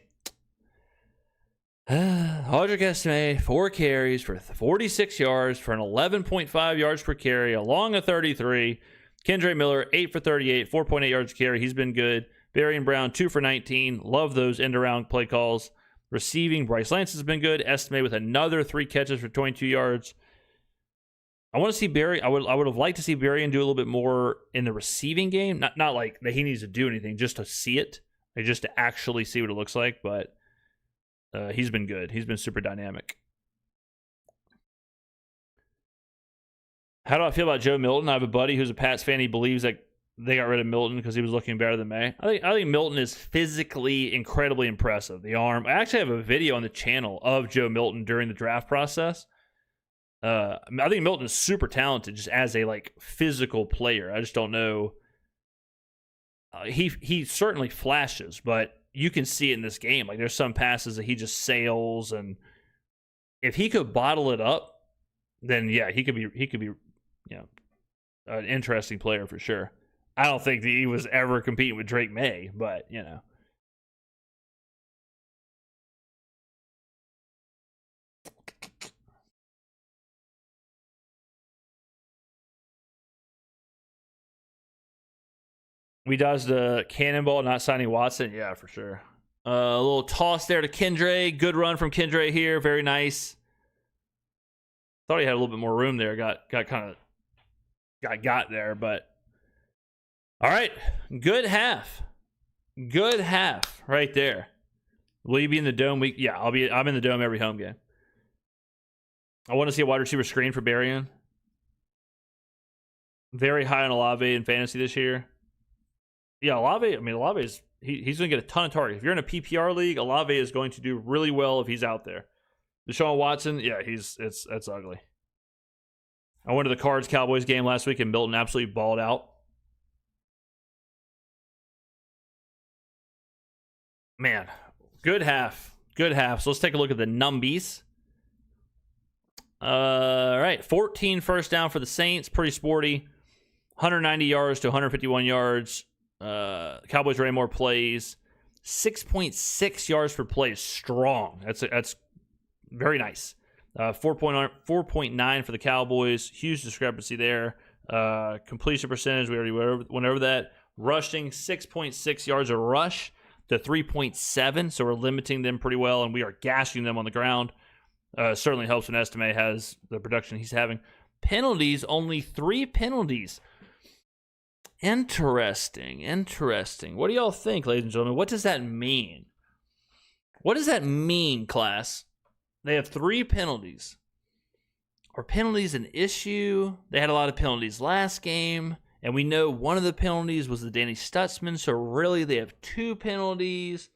4 carries for 46 yards for an 11.5 yards per carry, along a 33. Kendre Miller, 8 for 38, 4.8 yards per carry. He's been good. Barian Brown, 2 for 19. Love those end-around play calls. Receiving, Bryce Lance has been good. Estime with another 3 catches for 22 yards. I want to see Barry. I would have liked to see Barian do a little bit more in the receiving game. Not like that he needs to do anything, just to see it, like just to actually see what it looks like. But he's been good. He's been super dynamic. How do I feel about Joe Milton? I have a buddy who's a Pats fan. He believes that they got rid of Milton because he was looking better than May. I think Milton is physically incredibly impressive. The arm. I actually have a video on the channel of Joe Milton during the draft process. I think Milton is super talented just as a like physical player. I just don't know. He certainly flashes, but you can see it in this game. Like there's some passes that he just sails, and if he could bottle it up, then yeah, he could be an interesting player for sure. I don't think that he was ever competing with Drake May, but we dodged the cannonball, not signing Watson. Yeah, for sure. A little toss there to Kendre. Good run from Kendre here. Very nice. Thought he had a little bit more room there. Got there, but all right. Good half. Good half right there. Will you be in the dome? Yeah, I'm in the dome every home game. I want to see a wide receiver screen for Berrien. Very high on Olave in fantasy this year. Yeah, Olave. I mean, Olave's he's going to get a ton of targets. If you're in a PPR league, Olave is going to do really well if he's out there. Deshaun Watson, yeah, it's ugly. I went to the Cards Cowboys game last week and Milton absolutely balled out. Man, good half. Good half. So let's take a look at the numbies. All right, 14 first down for the Saints. Pretty sporty. 190 yards to 151 yards. Cowboys ran more plays. 6.6 yards per play is strong. That's very nice. 4.9 for the Cowboys. Huge discrepancy there. Completion percentage, we already went over that. Rushing, 6.6 yards a rush to 3.7. So we're limiting them pretty well, and we are gashing them on the ground. Certainly helps when Estime has the production he's having. Penalties, only 3 penalties. Interesting. What do y'all think, ladies and gentlemen? What does that mean? What does that mean, class? They have 3 penalties. Are penalties an issue? They had a lot of penalties last game, and we know one of the penalties was the Danny Stutzman, so really they have 2 penalties.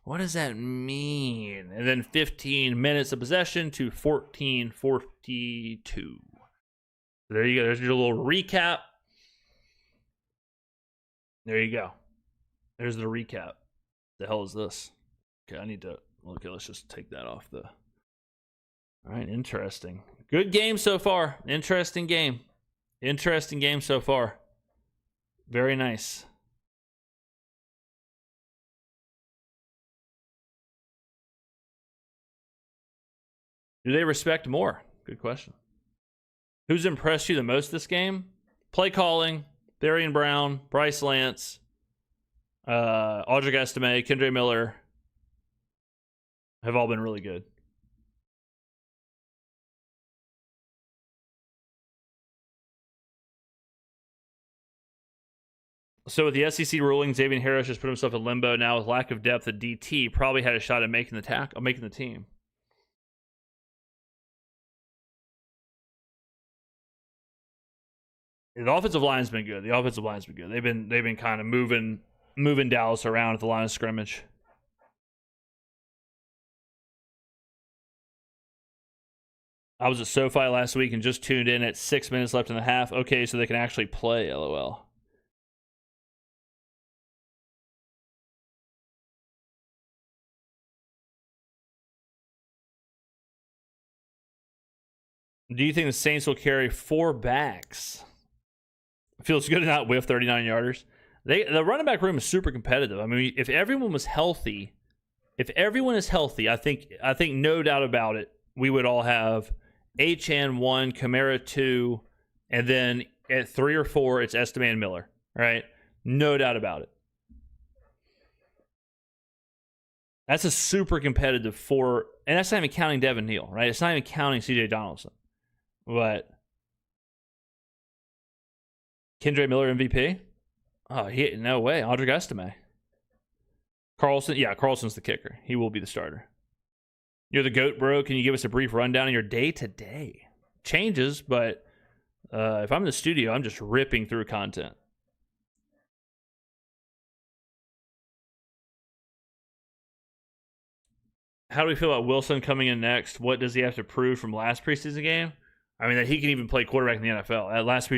What does that mean? And then 15 minutes of possession to 14:42. There you go. There's your little recap. There you go. There's the recap. The hell is this? Okay, I need to... Okay, let's just take that off the... All right, interesting. Good game so far. Interesting game. Interesting game so far. Very nice. Do they respect more? Good question. Who's impressed you the most this game? Play calling, Darian Brown, Bryce Lance, Audric Estime, Kendre Miller have all been really good. So with the SEC ruling, Xavier Harris just put himself in limbo now with lack of depth at DT. Probably had a shot at making the team. The offensive line's been good. They've been kind of moving Dallas around at the line of scrimmage. I was at SoFi last week and just tuned in at 6 minutes left in the half. Okay, so they can actually play, LOL. Do you think the Saints will carry 4 backs? Feels good to not whiff 39-yarders. The running back room is super competitive. I mean, if everyone was healthy, I think no doubt about it, we would all have Achane 1, Kamara 2, and then at 3 or 4, it's Estime and Miller, right? No doubt about it. That's a super competitive 4, and that's not even counting Devin Neal, right? It's not even counting CJ Donaldson. But Kendre Miller MVP? Oh, no way. Audric Estime. Carlson? Yeah, Carlson's the kicker. He will be the starter. You're the GOAT, bro. Can you give us a brief rundown of your day-to-day? Changes, but if I'm in the studio, I'm just ripping through content. How do we feel about Wilson coming in next? What does he have to prove from last preseason game? I mean, that he can even play quarterback in the NFL. That last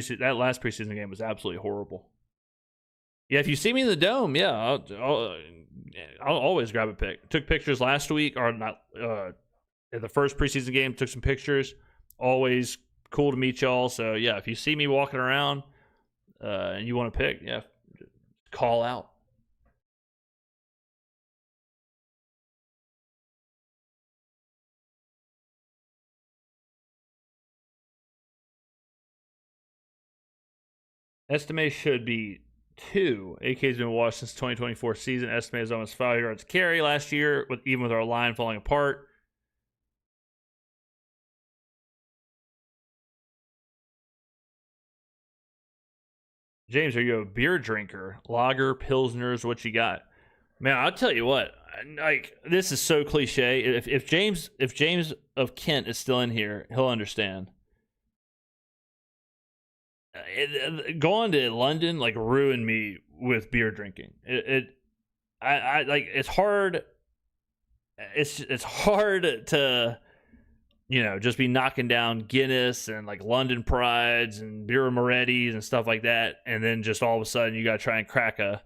preseason game was absolutely horrible. Yeah, if you see me in the dome, yeah, I'll always grab a pic. Took pictures last week, or not, in the first preseason game. Took some pictures. Always cool to meet y'all. So yeah, if you see me walking around and you want to pick, yeah, call out. Estimate should be 2. AK's been washed since 2024 season. Estimate is almost 5 yards carry last year, even with our line falling apart. James, are you a beer drinker? Lager, Pilsners, what you got? Man, I'll tell you what. Like, this is so cliche. If James of Kent is still in here, he'll understand. Going to London like ruined me with beer drinking. I like, it's hard. It's hard to, just be knocking down Guinness and like London Prides and Birra Moretti's and stuff like that, and then just all of a sudden you got to try and crack a,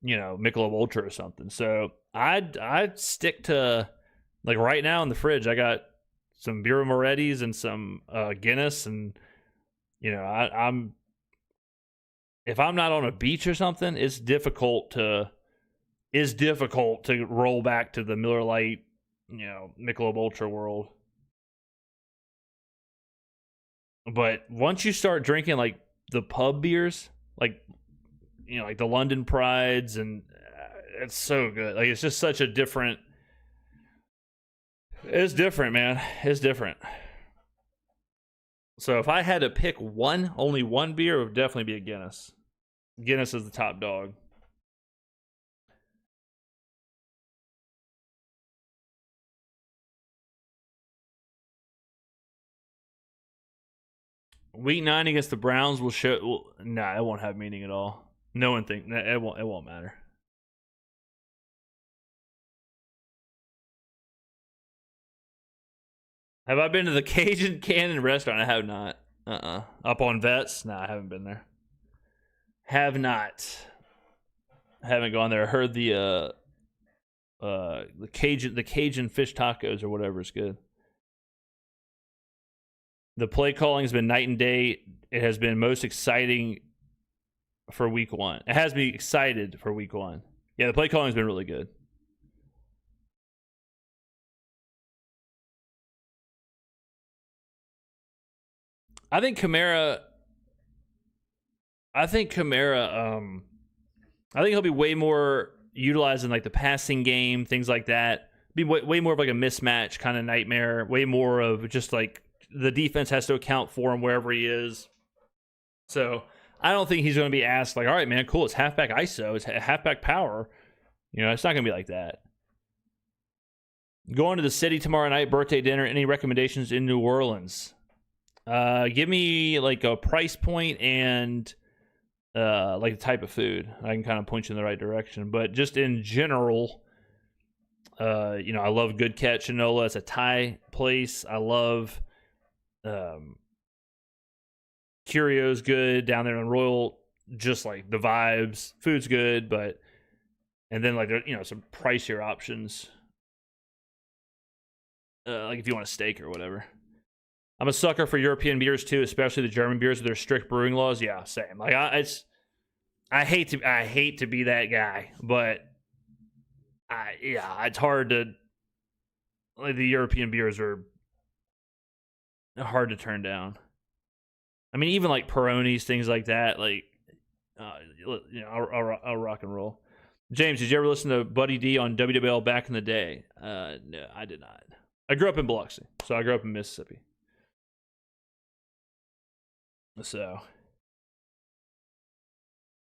Michelob Ultra or something. So I'd stick to, like, right now in the fridge I got some Birra Moretti's and some Guinness, and I'm if I'm not on a beach or something, it's difficult to roll back to the Miller Lite, Michelob Ultra world. But once you start drinking like the pub beers, like like the London Prides, and it's so good. Like, it's just such a different. It's different, man. It's different. So if I had to pick only one beer, it would definitely be a Guinness. Guinness is the top dog. Week 9 against the Browns will show. Nah, it won't have meaning at all. No one think it won't. It won't matter. Have I been to the Cajun Cannon restaurant? I have not. Up on Vets? Nah, I haven't been there. Have not. Haven't gone there. I heard the Cajun fish tacos or whatever is good. The play calling has been night and day. It has been most exciting for week 1. It has me excited for week 1. Yeah, the play calling has been really good. I think Kamara. I think he'll be way more utilized in like the passing game, things like that. Be way more of like a mismatch kind of nightmare. Way more of just like the defense has to account for him wherever he is. So I don't think he's going to be asked like, all right, man, cool, it's halfback ISO, it's halfback power. It's not going to be like that. Going to the city tomorrow night, birthday dinner. Any recommendations in New Orleans? Give me like a price point and like the type of food. I can kind of point you in the right direction. But just in general, I love Good Catch Shinola. It's a Thai place. I love Curio's good down there in Royal. Just like the vibes, food's good, and then like some pricier options. Like if you want a steak or whatever. I'm a sucker for European beers too, especially the German beers with their strict brewing laws. Yeah, same. Like I hate to be that guy, but it's hard to. Like, the European beers are hard to turn down. I mean, even like Peronis, things like that. Like, I'll rock and roll. James, did you ever listen to Buddy D on WWL back in the day? No, I did not. I grew up in Biloxi, so I grew up in Mississippi. So,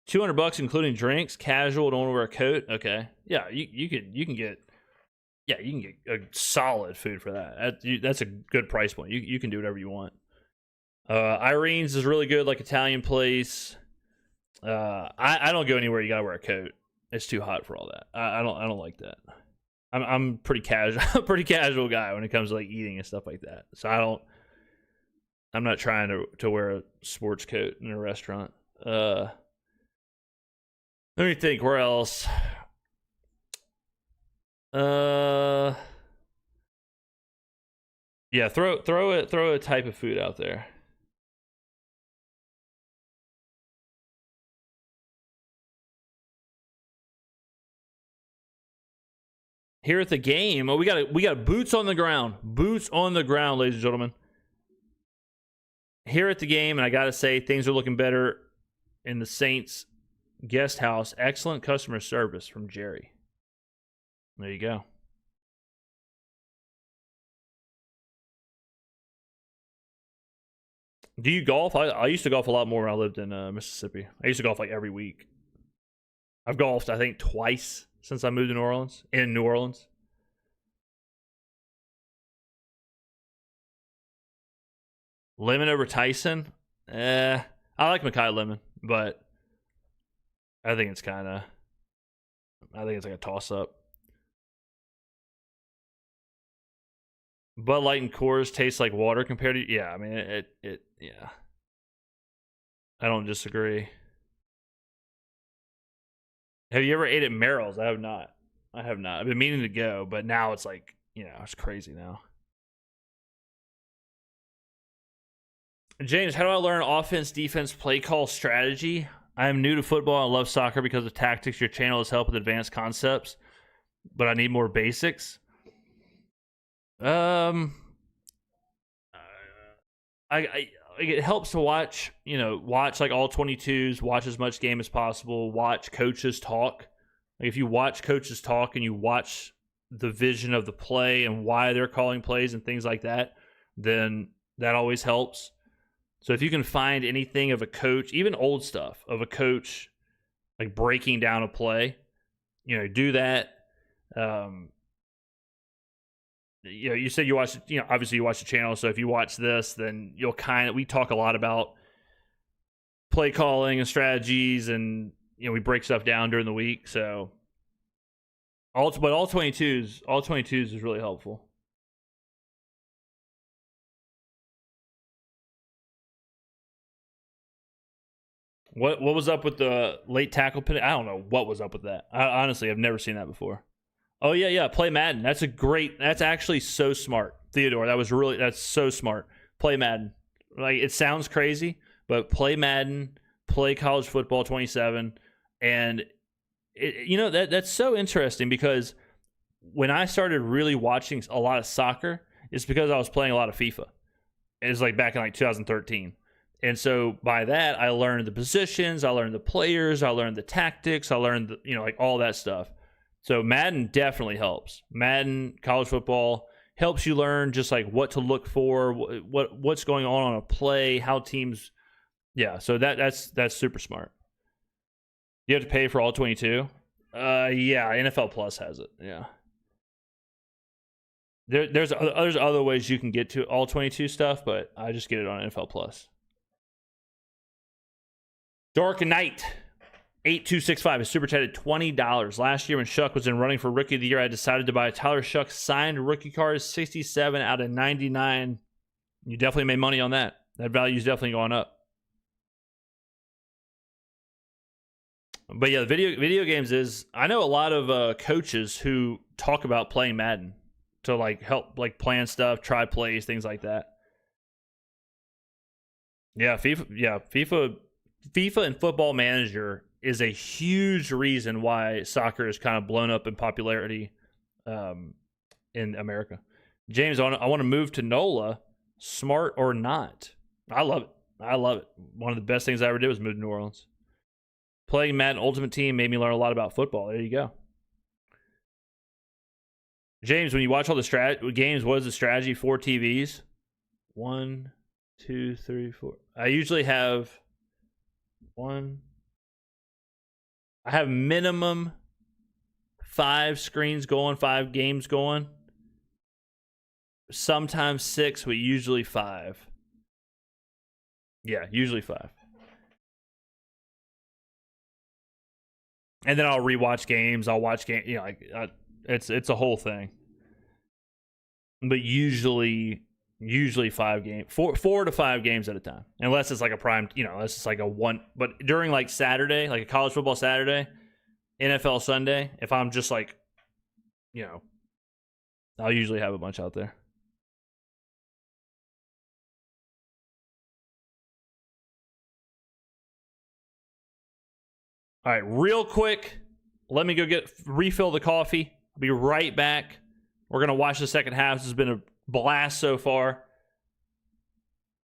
$200 including drinks, casual, don't want to wear a coat. Okay, yeah, you can get a solid food for that. That's a good price point. You can do whatever you want. Irene's is really good, like Italian place. I don't go anywhere you gotta wear a coat. It's too hot for all that. I don't like that. I'm pretty casual, pretty casual guy when it comes to like eating and stuff like that. So I'm not trying to wear a sports coat in a restaurant. Let me think. Where else? Yeah, throw a type of food out there. Here at the game, we got boots on the ground. Boots on the ground, ladies and gentlemen. Here at the game, and I gotta say, things are looking better in the Saints guest house. Excellent customer service from Jerry. There you go. Do you golf? I used to golf a lot more when I lived in Mississippi. I used to golf like every week. I've golfed, I think, twice since I moved to New Orleans. In New Orleans. Lemon over Tyson? I like Mackay Lemon, but I think it's like a toss-up. Bud Light and Coors taste like water compared to... Yeah, I mean, yeah. I don't disagree. Have you ever ate at Merrill's? I have not. I've been meaning to go, but now it's like, it's crazy now. James, how do I learn offense, defense, play call strategy? I am new to football and love soccer because of tactics. Your channel has helped with advanced concepts, but I need more basics. It helps to watch like all 22s, watch as much game as possible, watch coaches talk. Like if you watch coaches talk and you watch the vision of the play and why they're calling plays and things like that, then that always helps. So if you can find anything of a coach, even old stuff of a coach, like breaking down a play, do that. You said you watch, obviously you watch the channel. So if you watch this, then you'll we talk a lot about play calling and strategies, and we break stuff down during the week. So all 22s is really helpful. What was up with the late tackle penalty? I don't know what was up with that. I honestly have never seen that before. Oh yeah, play Madden. That's actually so smart, Theodore. That's so smart. Play Madden. Like, it sounds crazy, but play Madden, play college football 27, and that's so interesting because when I started really watching a lot of soccer, it's because I was playing a lot of FIFA. It was like back in like 2013. And so by that, I learned the positions, I learned the players, I learned the tactics, I learned like all that stuff. So Madden definitely helps. Madden, college football, helps you learn just like what to look for, what's going on a play, how teams. Yeah, so that's super smart. You have to pay for all 22. Yeah, NFL Plus has it. Yeah. There's other ways you can get to all 22 stuff, but I just get it on NFL Plus. Dark Knight 8265 is super chatted $20. Last year when Shuck was in running for Rookie of the Year, I decided to buy a Tyler Shuck signed rookie card, 67 out of 99. You definitely made money on that. That value's definitely gone up. But yeah, video games is. I know a lot of coaches who talk about playing Madden to like help like plan stuff, try plays, things like that. Yeah, FIFA and Football Manager is a huge reason why soccer is kind of blown up in popularity in America. James, I want to move to NOLA. Smart or not? I love it. One of the best things I ever did was move to New Orleans. Playing Madden Ultimate Team made me learn a lot about football. There you go. James, when you watch all the games, what is the strategy for TVs? 1, 2, 3, 4. I usually have I have minimum 5 screens going, 5 games going. Sometimes 6, but usually 5. Yeah, usually 5. And then I'll rewatch games. I'll watch games. It's a whole thing. But usually 5 games, 4 to 5 games at a time, unless it's like a prime, unless it's like a one. But during like Saturday, like a college football Saturday, NFL Sunday, if I'm just like, I'll usually have a bunch out there. All right, real quick, let me go refill the coffee. I'll be right back. We're gonna watch the second half. This has been a blast so far.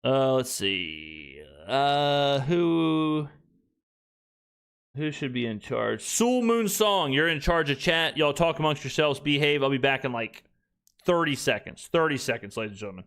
Let's see. Who should be in charge? Soul Moon Song, you're in charge of chat. Y'all talk amongst yourselves. Behave. I'll be back in like 30 seconds. 30 seconds, ladies and gentlemen.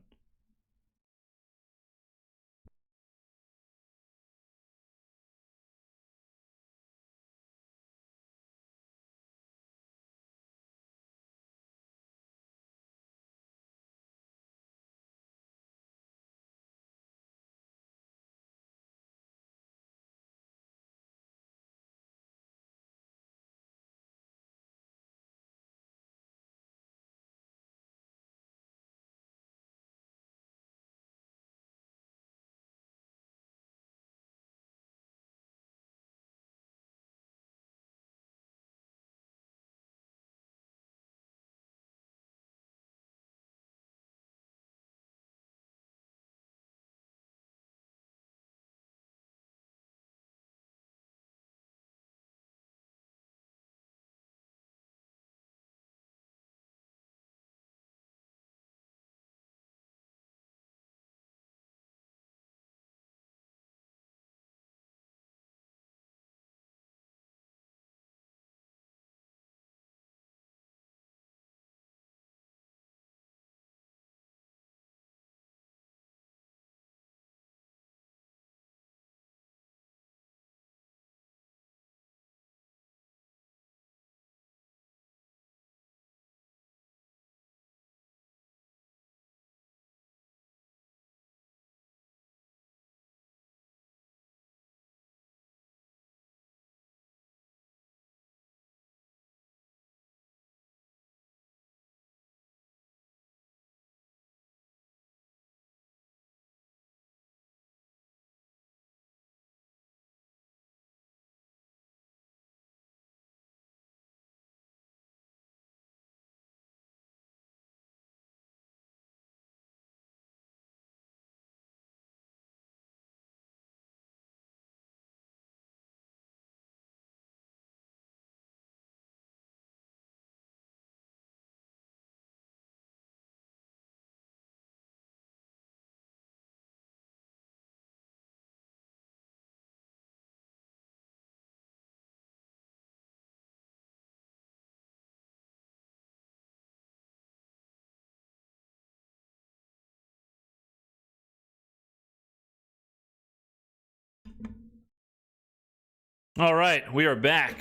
All right, we are back.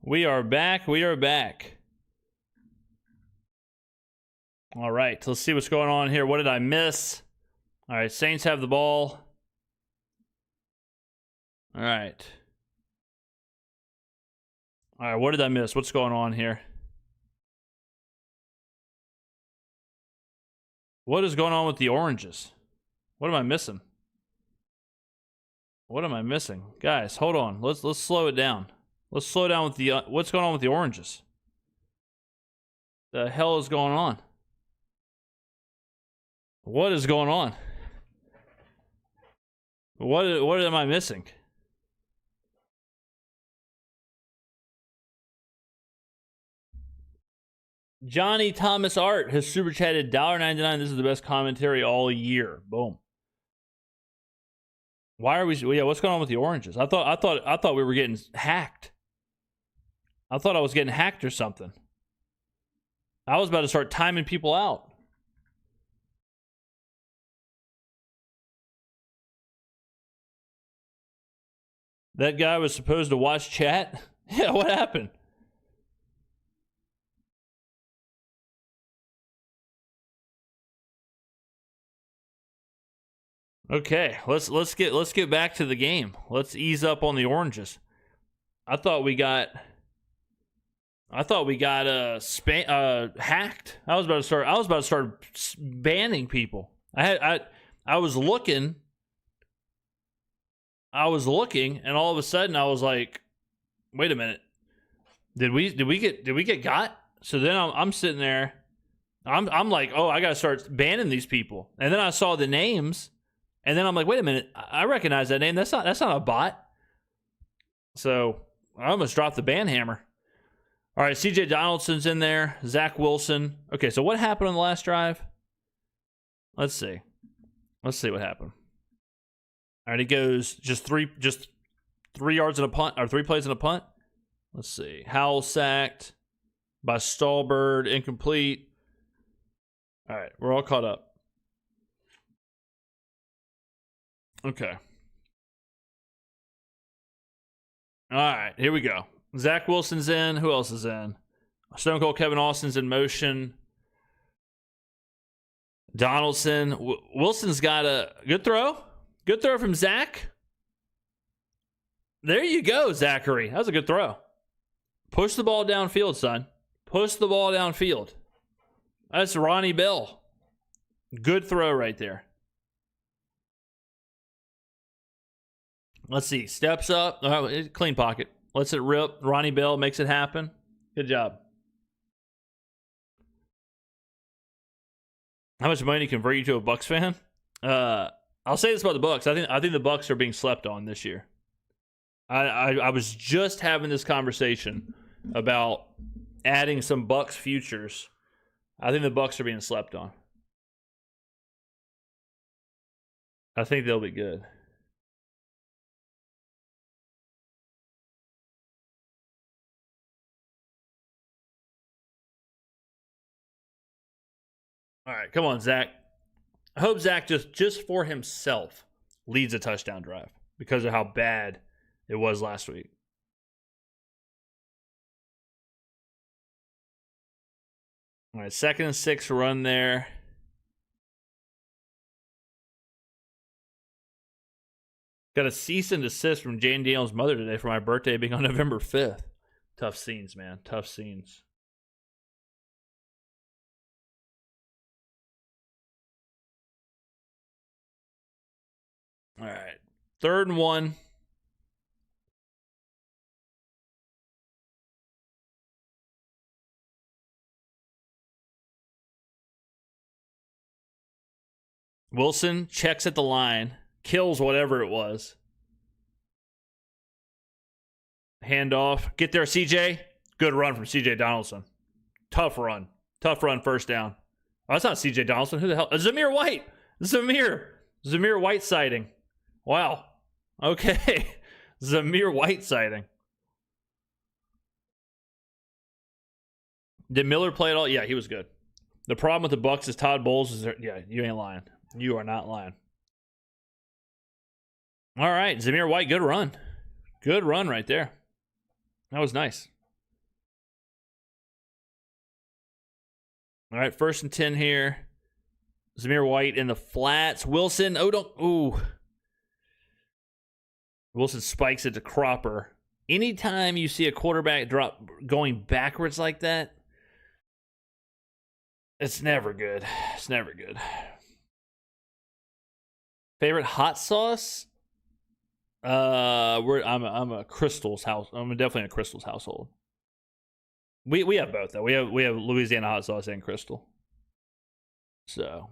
We are back. All right, let's see what's going on here. What did I miss? All right, Saints have the ball. All right. All right, what did I miss? What's going on here? What is going on with the oranges? What am I missing? What am I missing? Guys, hold on. Let's slow it down. Let's slow down with the what's going on with the oranges? The hell is going on? What is going on? What am I missing? Johnny Thomas Art has super chatted $1.99. This is the best commentary all year. Boom. Why are we? Yeah, what's going on with the oranges? I thought we were getting hacked. I thought I was getting hacked or something. I was about to start timing people out. That guy was supposed to watch chat? Yeah, what happened? Okay, let's get back to the game. Let's ease up on the oranges. I thought we got I thought we got hacked. I was about to start banning people. I was looking, and all of a sudden I was like, wait a minute. Did we get got? So then I'm sitting there. I'm like, oh, I gotta start banning these people. And then I saw the names, and then I'm like, wait a minute, I recognize that name. That's not a bot. So I almost dropped the ban hammer. All right, CJ Donaldson's in there. Zach Wilson. Okay, so what happened on the last drive? Let's see what happened. All right, he goes just 3 yards in a punt, or 3 plays in a punt. Let's see. Howell sacked by Stallbird, incomplete. All right, we're all caught up. Okay. All right, here we go. Zach Wilson's in. Who else is in? Stone Cold Kevin Austin's in motion. Donaldson. Wilson's got a good throw. Good throw from Zach. There you go, Zachary. That was a good throw. Push the ball downfield, son. Push the ball downfield. That's Ronnie Bell. Good throw right there. Let's see. Steps up. Clean pocket. Lets it rip. Ronnie Bell makes it happen. Good job. How much money convert you to a Bucs fan? I'll say this about the Bucs. I think the Bucs are being slept on this year. I was just having this conversation about adding some Bucs futures. I think the Bucs are being slept on. I think they'll be good. All right, come on, Zach. I hope Zach just for himself leads a touchdown drive because of how bad it was last week. All right, 2nd and 6 run there. Got a cease and desist from Jane Daniels' mother today for my birthday being on November 5th. Tough scenes, man. Tough scenes. All right. 3rd and 1. Wilson checks at the line, kills whatever it was. Handoff. Get there, CJ. Good run from CJ Donaldson. Tough run. Tough run, first down. Oh, that's not CJ Donaldson. Who the hell? Zamir White. Zamir White sighting. Wow. Okay. Zamir White sighting. Did Miller play at all? Yeah, he was good. The problem with the Bucs is Todd Bowles is there. Yeah, you ain't lying. You are not lying. All right, Zamir White, good run. Good run right there. That was nice. All right, 1st and 10 here. Zamir White in the flats. Wilson. Ooh. Wilson spikes it to Cropper. Anytime you see a quarterback drop going backwards like that, it's never good. It's never good. Favorite hot sauce? I'm a Crystal's house. I'm definitely a Crystal's household. We have both though. We have Louisiana hot sauce and Crystal. So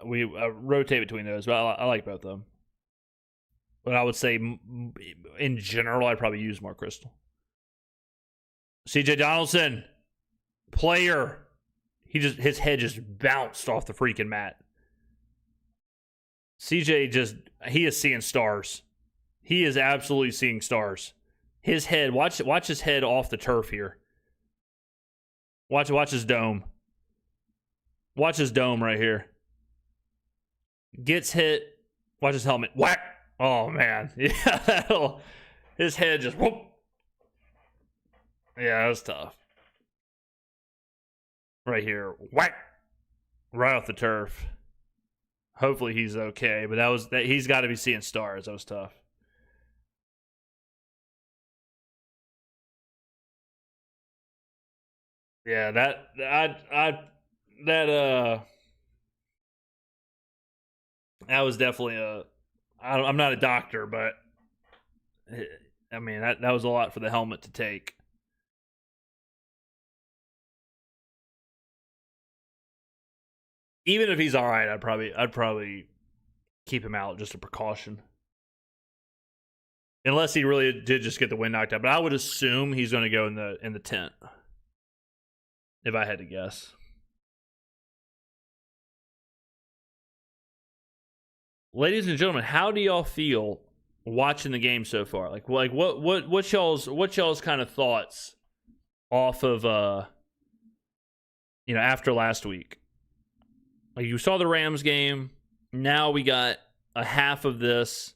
we rotate between those, but I like both of them. But I would say in general, I'd probably use more Crystal. CJ Donaldson, player. His head just bounced off the freaking mat. CJ he is seeing stars. He is absolutely seeing stars. His head, watch his head off the turf here. Watch his dome. Watch his dome right here. Gets hit. Watch his helmet. Whack. Oh, man. Yeah, his head just whoop. Yeah, that was tough. Right here. Whack. Right off the turf. Hopefully he's okay, but he's got to be seeing stars. That was tough. Yeah, that that was definitely I'm not a doctor, but I mean that was a lot for the helmet to take. Even if he's all right, I'd probably keep him out just a precaution. Unless he really did just get the wind knocked out, but I would assume he's going to go in the tent. If I had to guess. Ladies and gentlemen, how do y'all feel watching the game so far? Like what's y'all's kind of thoughts off of after last week? Like, you saw the Rams game. Now we got a half of this.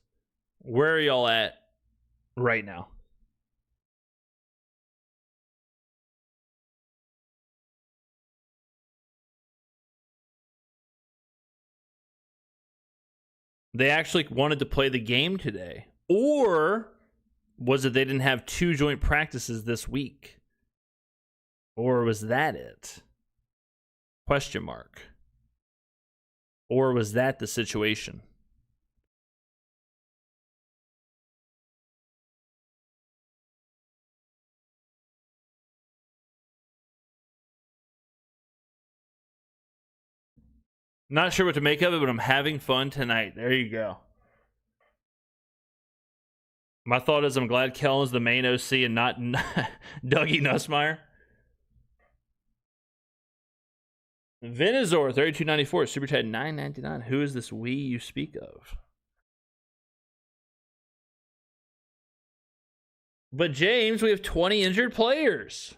Where are y'all at right now? They actually wanted to play the game today. Or was it they didn't have 2 joint practices this week? Or was that it? Question mark. Or was that the situation? Not sure what to make of it, but I'm having fun tonight. There you go. My thought is I'm glad Kellen's the main OC and not Dougie Nussmeier. Venizor 3294 Super Chat 999. Who is this we you speak of? But James, we have 20 injured players.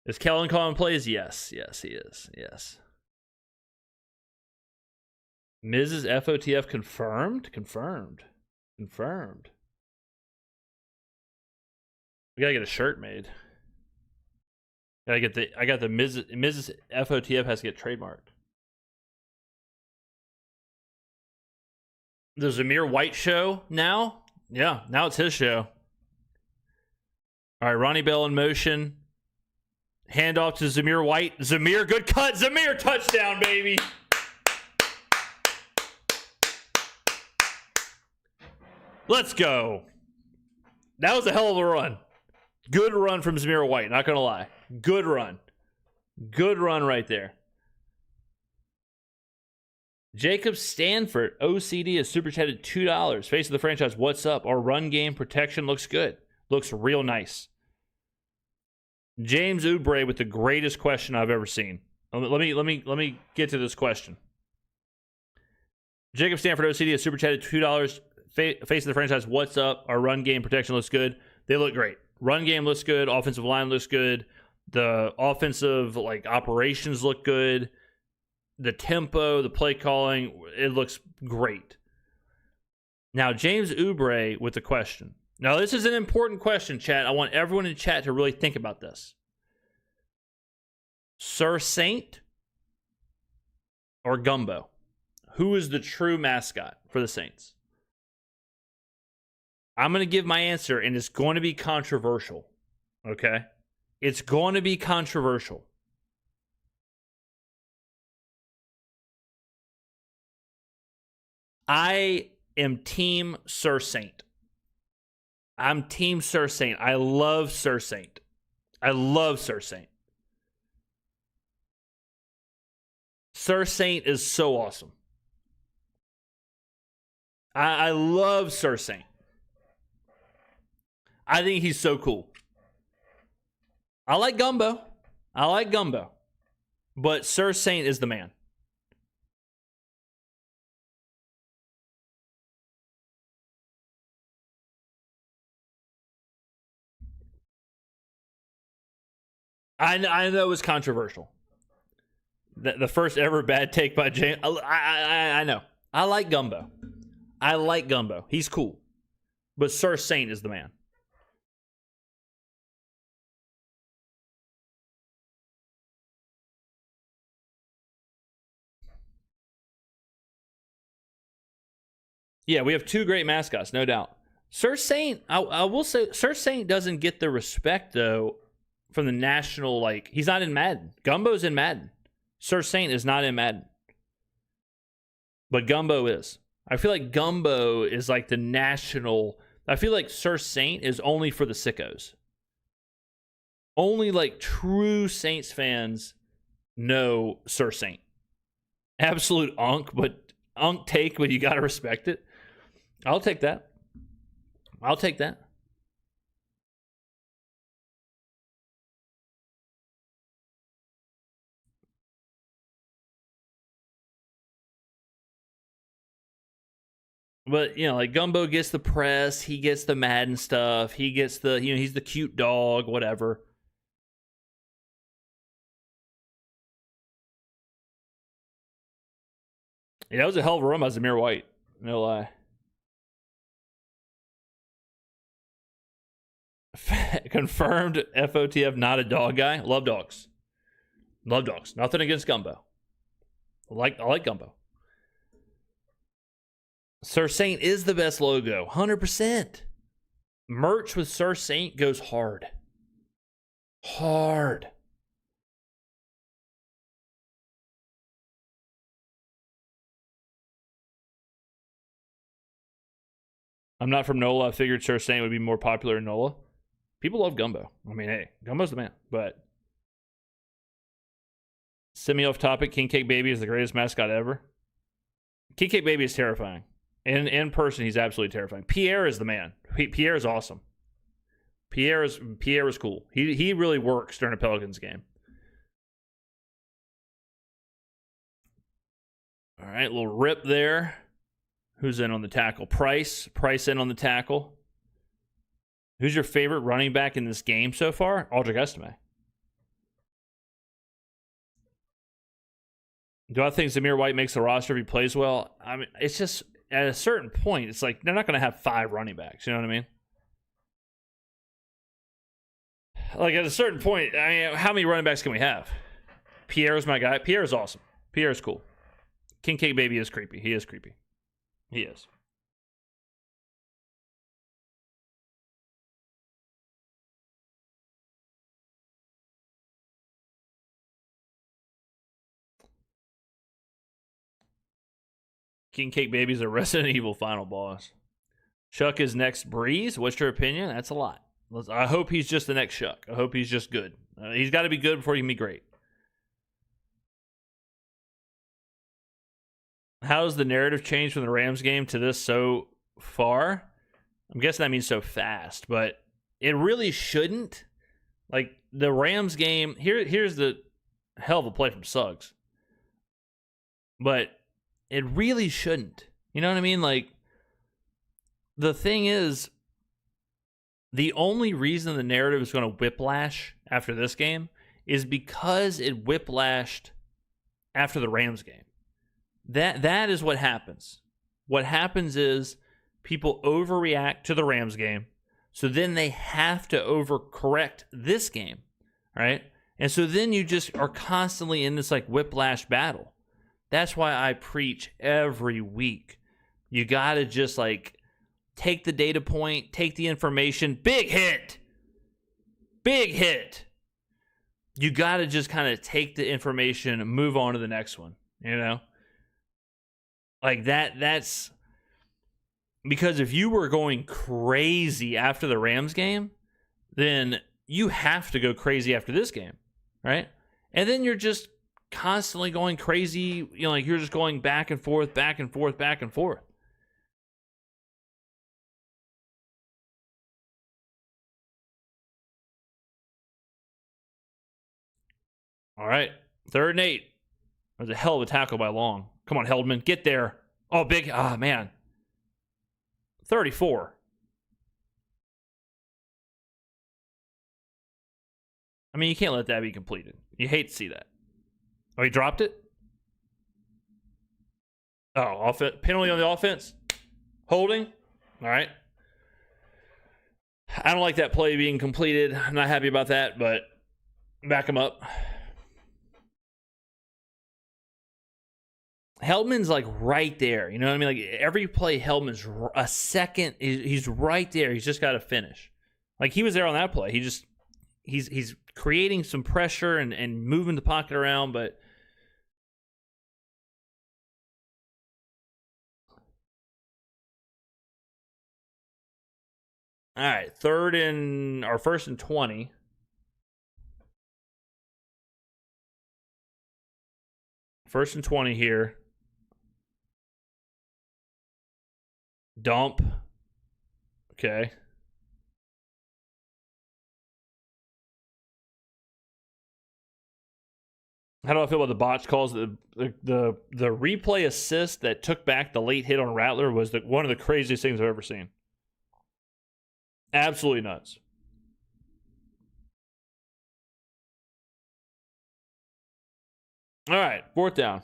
Is Kellen calling plays? Yes, he is. Yes. Mrs. FOTF confirmed? Confirmed. We gotta get a shirt made. I got the Mrs. FOTF has to get trademarked. The Zamir White show now? Yeah, now it's his show. All right, Ronnie Bell in motion. Hand off to Zamir White. Zamir, good cut. Zamir, touchdown, baby. Let's go. That was a hell of a run. Good run from Zamir White, not going to lie. Good run. Good run right there. Jacob Stanford, OCD, has super chatted $2. Face of the franchise, what's up? Our run game protection looks good. Looks real nice. James Oubre with the greatest question I've ever seen. Let me get to this question. Jacob Stanford, OCD, has super chatted $2. Face of the franchise, what's up? Our run game protection looks good. They look great. Run game looks good. Offensive line looks good. The offensive operations look good. The tempo, the play calling, it looks great. Now, James Oubre with the question. Now, this is an important question, chat. I want everyone in chat to really think about this. Sir Saint or Gumbo? Who is the true mascot for the Saints? I'm going to give my answer, and it's going to be controversial. Okay? It's going to be controversial. I am Team Sir Saint. I'm Team Sir Saint. I love Sir Saint. I love Sir Saint. Sir Saint is so awesome. I love Sir Saint. I think he's so cool. I like Gumbo. But Sir Saint is the man. I know it's controversial. The first ever bad take by James. I know. I like Gumbo. He's cool. But Sir Saint is the man. Yeah, we have 2 great mascots, no doubt. Sir Saint, I will say, Sir Saint doesn't get the respect, though, from the national, like, he's not in Madden. Gumbo's in Madden. Sir Saint is not in Madden. But Gumbo is. I feel like Gumbo is like the national. I feel like Sir Saint is only for the sickos. Only like true Saints fans know Sir Saint. Absolute unk take, but you got to respect it. I'll take that. I'll take that. But, you know, like Gumbo gets the press, he gets the Madden stuff, he gets the, you know, he's the cute dog, whatever. Yeah, that was a hell of a run by Zamir White. No lie. Confirmed FOTF, not a dog guy. Love dogs. Love dogs. Nothing against Gumbo. I like Gumbo. Sir Saint is the best logo. 100%. Merch with Sir Saint goes hard. Hard. I'm not from NOLA. I figured Sir Saint would be more popular in NOLA. People love Gumbo. I mean, hey, Gumbo's the man. But semi off topic, King Cake Baby is the greatest mascot ever. King Cake Baby is terrifying. In person, he's absolutely terrifying. Pierre is the man. Pierre is awesome. Pierre is cool. He really works during a Pelicans game. All right, little rip there. Who's in on the tackle? Price in on the tackle. Who's your favorite running back in this game so far? Aldrich Estime. Do I think Zamir White makes the roster if he plays well? I mean, it's just at a certain point, it's like they're not going to have 5 running backs. You know what I mean? Like at a certain point, I mean, how many running backs can we have? Pierre's my guy. Pierre's awesome. Pierre's cool. King Cake Baby is creepy. He is creepy. He is. King Cake Baby's a Resident Evil final boss. Chuck is next Breeze. What's your opinion? That's a lot. I hope he's just the next Chuck. I hope he's just good. He's got to be good before he can be great. How's the narrative changed from the Rams game to this so far? I'm guessing that means so fast, but it really shouldn't. Like the Rams game, here's the hell of a play from Suggs. But it really shouldn't. You know what I mean? Like, the thing is, the only reason the narrative is going to whiplash after this game is because it whiplashed after the Rams game. That is what happens. What happens is people overreact to the Rams game, so then they have to overcorrect this game, right? And so then you just are constantly in this like whiplash battle. That's why I preach every week. You got to just like take the data point, take the information, big hit. Big hit. You got to just kind of take the information and move on to the next one, you know? Like that's because if you were going crazy after the Rams game, then you have to go crazy after this game, right? And then you're just constantly going crazy, you know, like you're just going back and forth, back and forth, back and forth. All right, 3rd and 8. That was a hell of a tackle by Long. Come on, Heldman, get there. Oh, big, man. 34. I mean, you can't let that be completed. You hate to see that. Oh, he dropped it? Oh, penalty on the offense? Holding? All right. I don't like that play being completed. I'm not happy about that, but back him up. Heldman's like right there. You know what I mean? Like every play, Heldman's a second. He's right there. He's just got to finish. Like he was there on that play. He's creating some pressure and moving the pocket around, but all right, first and 20. First and 20 here. Dump. Okay. How do I feel about the botch calls? The replay assist that took back the late hit on Rattler was one of the craziest things I've ever seen. Absolutely nuts. All right, fourth down.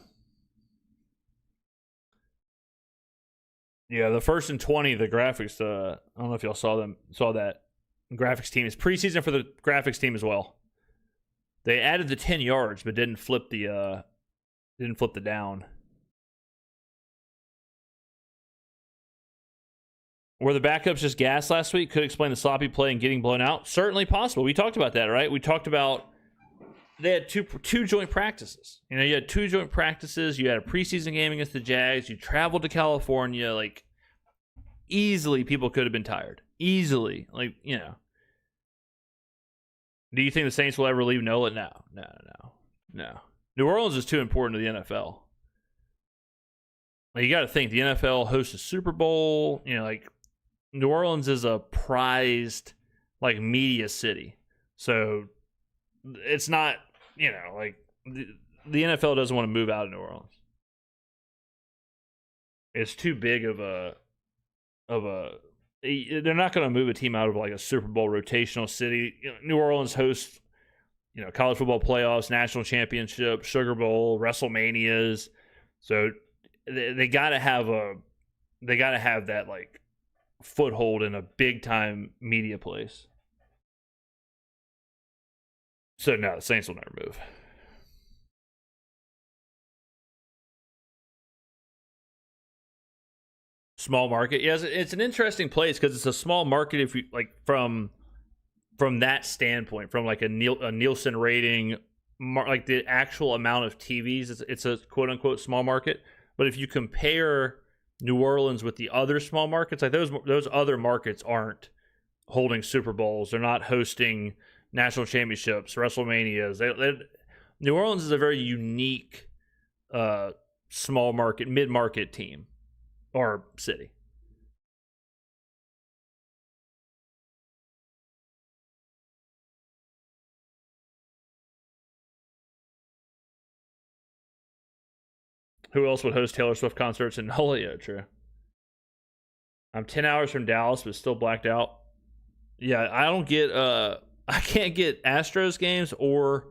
Yeah, the first and 20, the graphics, I don't know if y'all saw that graphics team. It's preseason for the graphics team as well. They added the 10 yards, but didn't flip the down. Were the backups just gas last week? Could explain the sloppy play and getting blown out? Certainly possible. We talked about that, right? We talked about they had two joint practices. You know, you had two joint practices. You had a preseason game against the Jags. You traveled to California. Like, easily people could have been tired. Easily. Like, you know. Do you think the Saints will ever leave Nola? No. New Orleans is too important to the NFL. Like, you got to think, the NFL hosts a Super Bowl. You know, like, New Orleans is a prized, like, media city. So, it's not, you know, like, the NFL doesn't want to move out of New Orleans. It's too big of a they're not going to move a team out of like a Super Bowl rotational city. You know, New Orleans hosts, you know, college football playoffs, national championship, Sugar Bowl, WrestleManias. So they got to have that like foothold in a big time media place. So no, the Saints will never move. Small market. Yes, it's an interesting place because it's a small market. If you like from that standpoint, from like a Nielsen rating, like the actual amount of TVs, it's a quote unquote small market. But if you compare New Orleans with the other small markets, like those other markets aren't holding Super Bowls. They're not hosting national championships, WrestleManias. New Orleans is a very unique small market, mid-market team. Or city. Who else would host Taylor Swift concerts in Nola? Yeah, true. I'm 10 hours from Dallas, but still blacked out. Yeah, I can't get Astros games or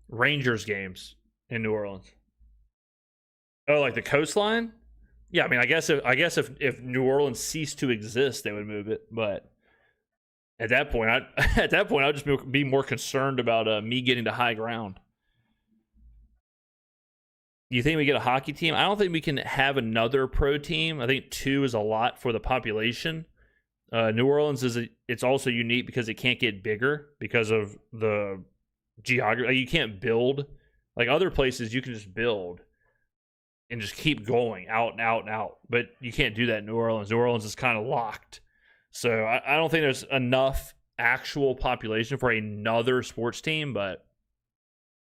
Rangers games in New Orleans. Oh, like the coastline? Yeah, I mean, I guess if New Orleans ceased to exist, they would move it. But at that point, I'd just be more concerned about me getting to high ground. You think we get a hockey team? I don't think we can have another pro team. I think 2 is a lot for the population. New Orleans it's also unique because it can't get bigger because of the geography. Like, you can't build like other places. You can just build and just keep going out and out and out. But you can't do that in New Orleans. New Orleans is kind of locked. So I don't think there's enough actual population for another sports team, but,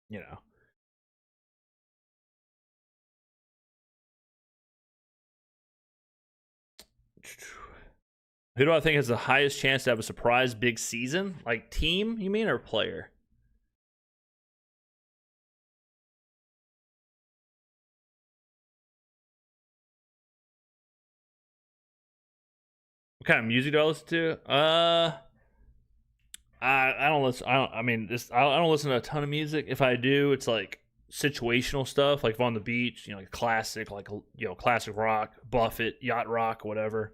you know. Who do I think has the highest chance to have a surprise big season? Like team, you mean, or player? What kind of music do I listen to? I don't listen. I don't listen to a ton of music. If I do, it's like situational stuff, like if I'm on the beach, you know, like classic, like, you know, classic rock, Buffett, yacht rock, whatever.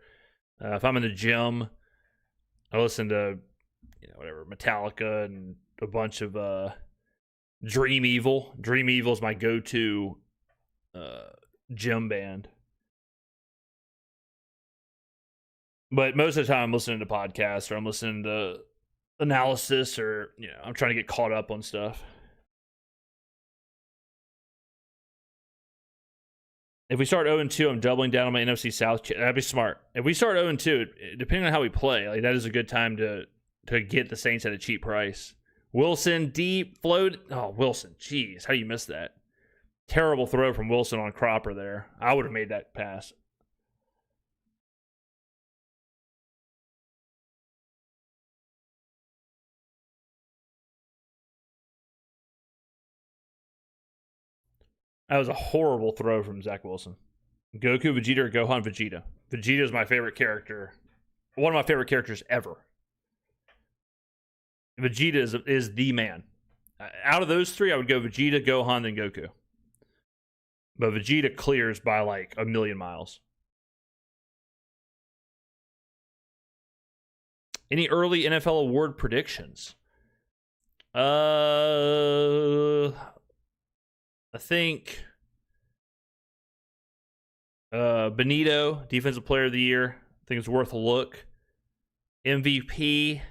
If I'm in the gym, I listen to, you know, whatever, Metallica and a bunch of Dream Evil. Dream Evil is my go-to gym band. But most of the time I'm listening to podcasts or I'm listening to analysis or, I'm trying to get caught up on stuff. If we start 0-2, I'm doubling down on my NFC South. That'd be smart. If we start 0-2, depending on how we play, like that is a good time to get the Saints at a cheap price. Wilson, deep, float. Oh, Wilson. Jeez, how do you miss that? Terrible throw from Wilson on Cropper there. I would have made that pass. That was a horrible throw from Zach Wilson. Goku, Vegeta, or Gohan, Vegeta. Vegeta is my favorite character. One of my favorite characters ever. Vegeta is the man. Out of those three, I would go Vegeta, Gohan, then Goku. But Vegeta clears by like a million miles. Any early NFL award predictions? I think Benito, Defensive Player of the Year. I think it's worth a look. MVP.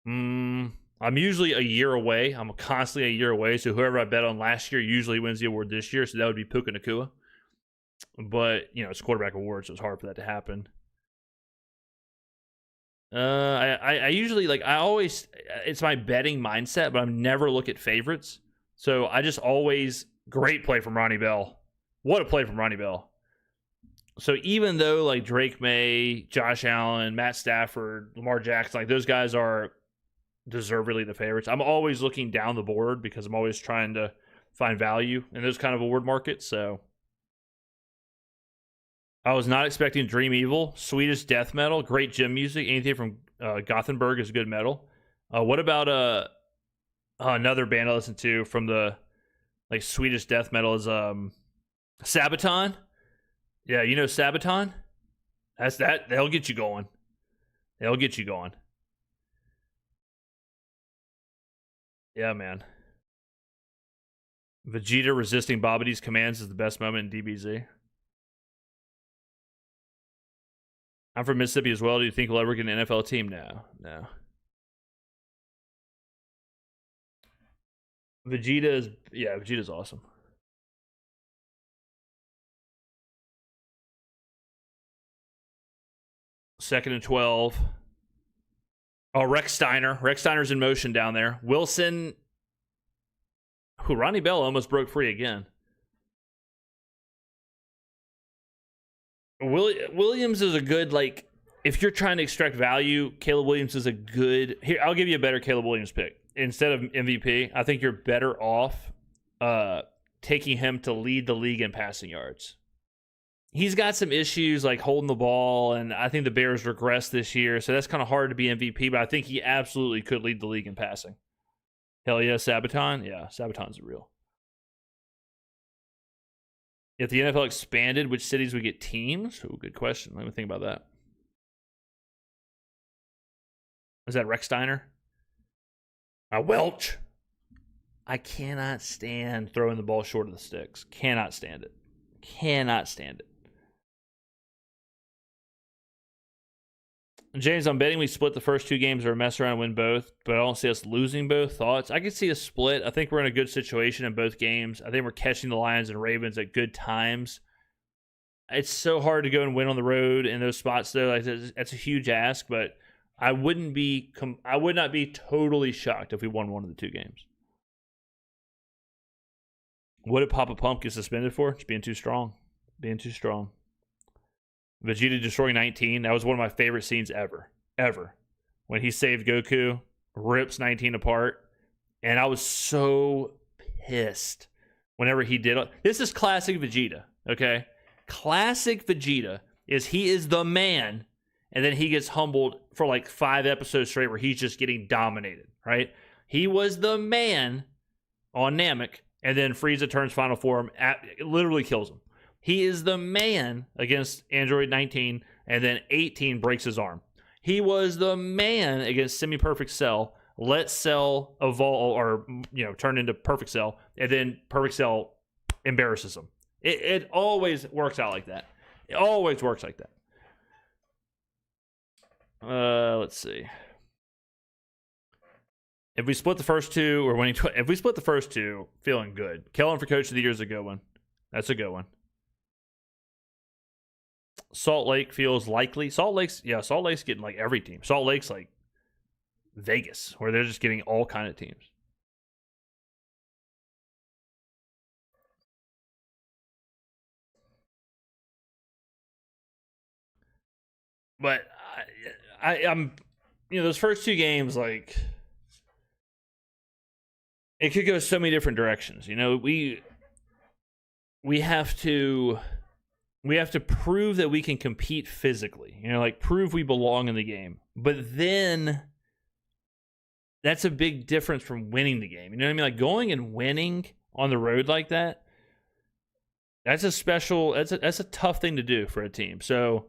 I'm usually a year away. I'm constantly a year away. So whoever I bet on last year usually wins the award this year. So that would be Puka Nacua. But, it's quarterback award, so it's hard for that to happen. I usually, it's my betting mindset, but I never look at favorites. So I just always, great play from Ronnie Bell. What a play from Ronnie Bell. So even though like Drake May, Josh Allen, Matt Stafford, Lamar Jackson, like those guys are deservedly the favorites, I'm always looking down the board because I'm always trying to find value in those kind of award markets. So I was not expecting Dream Evil, Swedish death metal, great gym music. Anything from Gothenburg is good metal. What about another band I listen to from the like Swedish death metal is Sabaton. Yeah, Sabaton? That's that. They'll get you going. They'll get you going. Yeah, man. Vegeta resisting Bobity's commands is the best moment in DBZ. I'm from Mississippi as well. Do you think we'll ever get an NFL team? No. Vegeta's awesome. Second and 12. Oh, Rex Steiner. Rex Steiner's in motion down there. Wilson. Ronnie Bell almost broke free again. Williams is a good, if you're trying to extract value, Caleb Williams is a good... Here, I'll give you a better Caleb Williams pick. Instead of MVP, I think you're better off taking him to lead the league in passing yards. He's got some issues like holding the ball, and I think the Bears regressed this year, so that's kind of hard to be MVP, but I think he absolutely could lead the league in passing. Hell yeah, Sabaton? Yeah, Sabaton's real. If the NFL expanded, which cities would get teams? Oh, good question. Let me think about that. Is that Rex Steiner? Welch. I cannot stand throwing the ball short of the sticks. Cannot stand it. Cannot stand it. James, I'm betting we split the first two games or mess around and win both, but I don't see us losing both. Thoughts? I can see a split. I think we're in a good situation in both games. I think we're catching the Lions and Ravens at good times. It's so hard to go and win on the road in those spots, though. That's a huge ask, but I would not be totally shocked if we won one of the two games. What did Papa Pump get suspended for? Just being too strong. Being too strong. Vegeta destroying 19. That was one of my favorite scenes ever. When he saved Goku, rips 19 apart. And I was so pissed whenever he did it. This is classic Vegeta, okay? Classic Vegeta is he is the man, and then he gets humbled for like 5 episodes straight where he's just getting dominated, right? He was the man on Namek, and then Frieza turns final form, literally kills him. He is the man against Android 19, and then 18 breaks his arm. He was the man against Semi-Perfect Cell, let Cell evolve or turn into Perfect Cell, and then Perfect Cell embarrasses him. It always works out like that. It always works like that. Let's see. If we split the first two, we're winning. If we split the first two, feeling good. Kellen for Coach of the Year is a good one. That's a good one. Salt Lake feels likely. Salt Lake's getting like every team. Salt Lake's like Vegas, where they're just getting all kind of teams. But I'm, those first two games, like, it could go so many different directions. We have to prove that we can compete physically. Like prove we belong in the game. But then that's a big difference from winning the game. You know what I mean? Like going and winning on the road like that. That's a tough thing to do for a team. So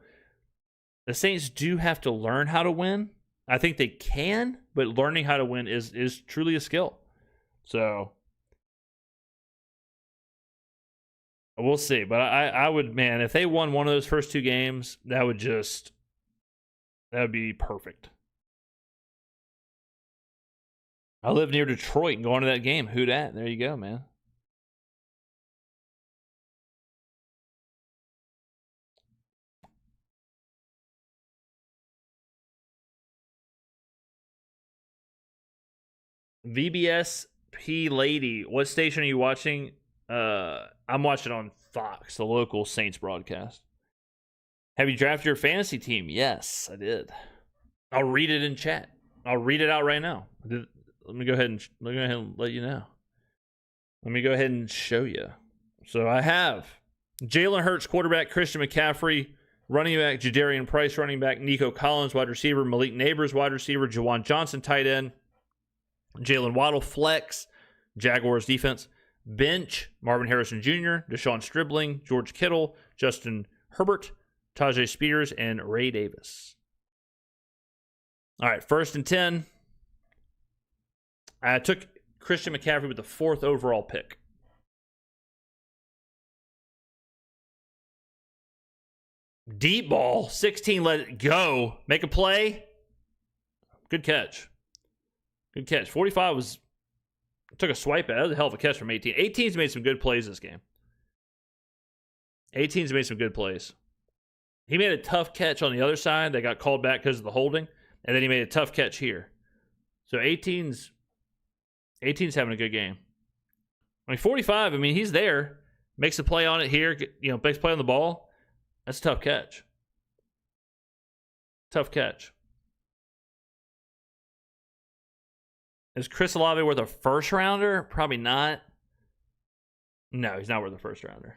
the Saints do have to learn how to win. I think they can, but learning how to win is truly a skill. So we'll see. But I would, man, if they won one of those first two games, that would be perfect. I live near Detroit and going to that game. Who dat? There you go, man. VBSP Lady, what station are you watching? I'm watching on Fox, the local Saints broadcast. Have you drafted your fantasy team? Yes, I did. I'll read it in chat. I'll read it out right now. Let me go ahead and let you know. Let me go ahead and show you. So I have Jalen Hurts, quarterback, Christian McCaffrey, running back, Jadarian Price, running back, Nico Collins, wide receiver, Malik Neighbors, wide receiver, Jawan Johnson, tight end, Jalen Waddle, flex, Jaguars defense, bench, Marvin Harrison Jr., Deshaun Stribling, George Kittle, Justin Herbert, Tajay Spears, and Ray Davis. All right, 1st and 10. I took Christian McCaffrey with the 4th overall pick. Deep ball, 16, let it go. Make a play. Good catch. Good catch. 45 took a swipe at it. That was a hell of a catch from 18. 18's made some good plays this game. 18's made some good plays. He made a tough catch on the other side that got called back because of the holding, and then he made a tough catch here. So 18's having a good game. I mean, 45, he's there. Makes a play on it here, makes a play on the ball. That's a tough catch. Tough catch. Is Chris Olave worth a first rounder? Probably not. No, he's not worth a first rounder.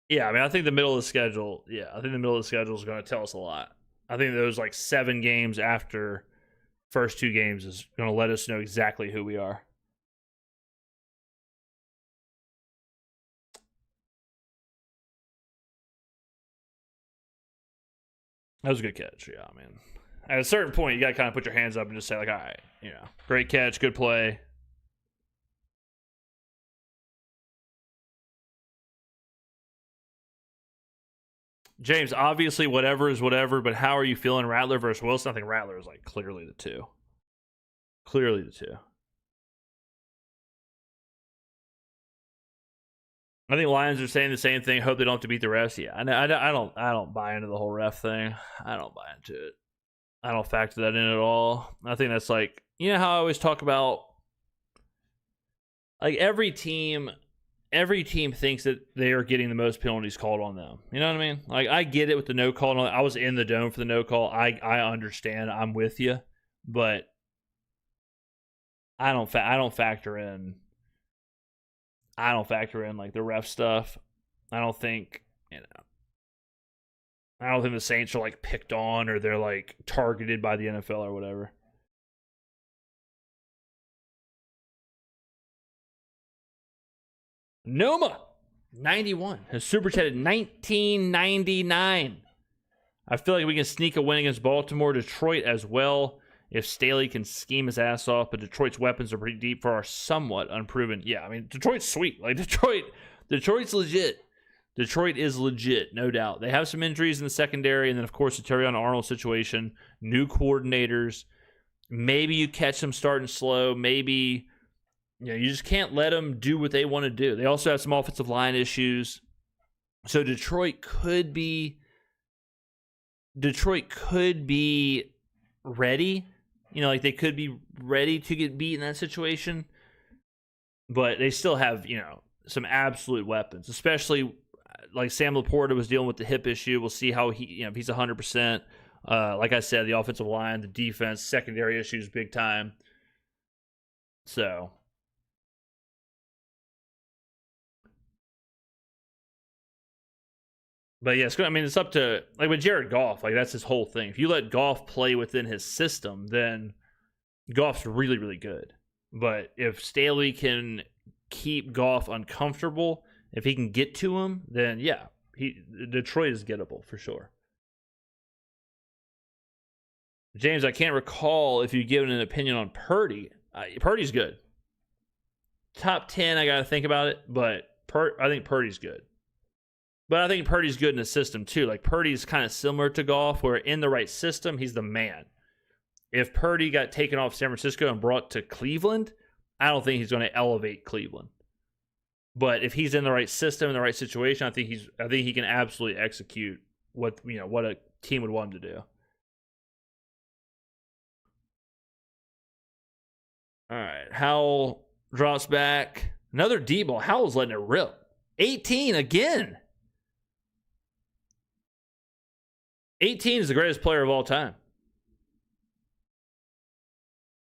Yeah, I think the middle of the schedule, is going to tell us a lot. I think those 7 games after first 2 games is going to let us know exactly who we are. That was a good catch. Yeah, at a certain point, you got to kind of put your hands up and just say, all right, great catch, good play. James, obviously whatever is whatever, but how are you feeling Rattler versus Wilson? I think Rattler is clearly the 2. Clearly the 2. I think Lions are saying the same thing. Hope they don't have to beat the refs. Yeah, I don't buy into the whole ref thing. I don't buy into it. I don't factor that in at all. I think that's how I always talk about every team thinks that they are getting the most penalties called on them. You know what I mean? I get it with the no call. I was in the dome for the no call. I understand. I'm with you, but I don't factor in. I don't factor in the ref stuff. I don't think the Saints are picked on or they're targeted by the NFL or whatever. Noma 91 has super chatted 1999. I feel like we can sneak a win against Baltimore, Detroit as well if Staley can scheme his ass off, but Detroit's weapons are pretty deep for our somewhat unproven. Yeah, Detroit's sweet. Detroit's legit. Detroit is legit, no doubt. They have some injuries in the secondary, and then, of course, the Terrion Arnold situation, new coordinators. Maybe you catch them starting slow. Maybe you just can't let them do what they want to do. They also have some offensive line issues. So Detroit could be ready. Like they could be ready to get beat in that situation. But they still have, some absolute weapons, especially like Sam Laporta was dealing with the hip issue. We'll see how if he's 100%. Like I said, the offensive line, the defense, secondary issues, big time. So, but yeah, it's up to like with Jared Goff. Like that's his whole thing. If you let Goff play within his system, then Goff's really, really good. But if Staley can keep Goff uncomfortable, if he can get to him, then yeah, Detroit is gettable for sure. James, I can't recall if you've given an opinion on Purdy. Purdy's good. Top 10, I got to think about it, but I think Purdy's good. But I think Purdy's good in the system too. Like Purdy's kind of similar to Goff, where in the right system, he's the man. If Purdy got taken off San Francisco and brought to Cleveland, I don't think he's going to elevate Cleveland. But if he's in the right system, in the right situation, I think he can absolutely execute what a team would want him to do. All right, Howell drops back. Another deep ball. Howell's letting it rip. 18 again. 18 is the greatest player of all time.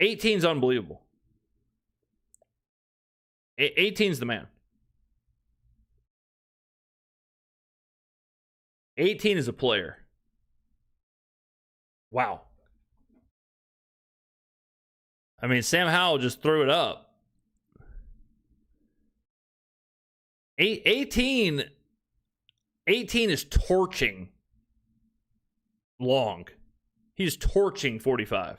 18 is unbelievable. 18 is the man. 18 is a player. Wow. Sam Howell just threw it up. 18 is torching Long. He's torching 45.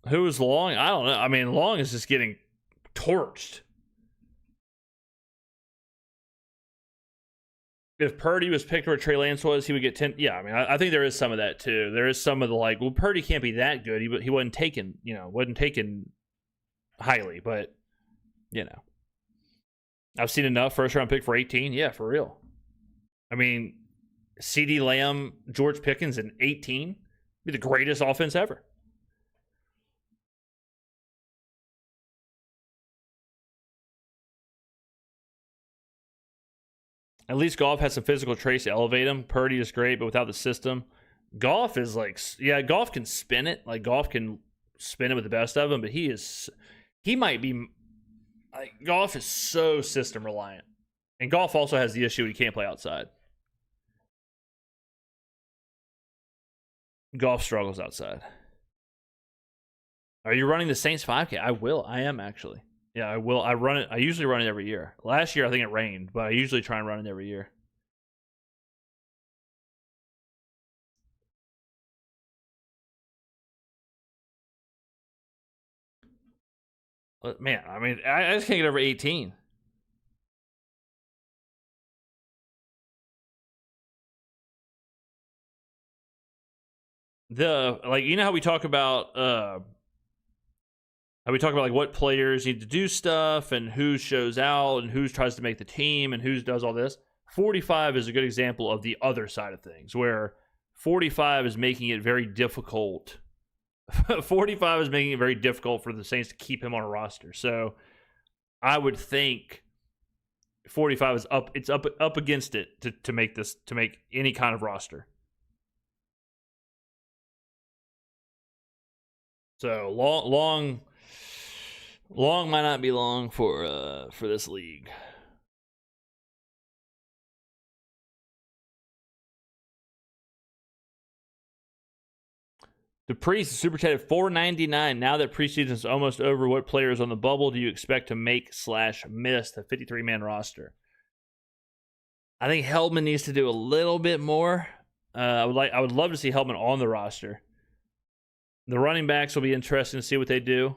Who is Long? I don't know. Long is just getting torched. If Purdy was picked where Trey Lance was, he would get 10. Yeah, I think there is some of that too. There is some of the Purdy can't be that good. He wasn't taken, highly, but I've seen enough first round pick for 18. Yeah, for real. CeeDee Lamb, George Pickens, and 18 be the greatest offense ever. At least Goff has some physical traits to elevate him. Purdy is great, but without the system, Goff is Goff can spin it. Goff can spin it with the best of them, but Goff is so system reliant. And Goff also has the issue he can't play outside. Goff struggles outside. Are you running the Saints 5K? I will. I am actually. Yeah, I will. I run it. I usually run it every year. Last year, I think it rained, but I usually try and run it every year. But man, I just can't get over 18. How we talk about what players need to do stuff and who shows out and who tries to make the team and who does all this. 45 is a good example of the other side of things, where 45 is making it very difficult. 45 is making it very difficult for the Saints to keep him on a roster. So I would think 45 is up. It's up against it to make any kind of roster. So long might not be long for this league. Dupree's super chat at $4.99. Now that preseason is almost over, what players on the bubble do you expect to make/miss the 53-man roster? I think Hellman needs to do a little bit more. I would love to see Hellman on the roster. The running backs will be interesting to see what they do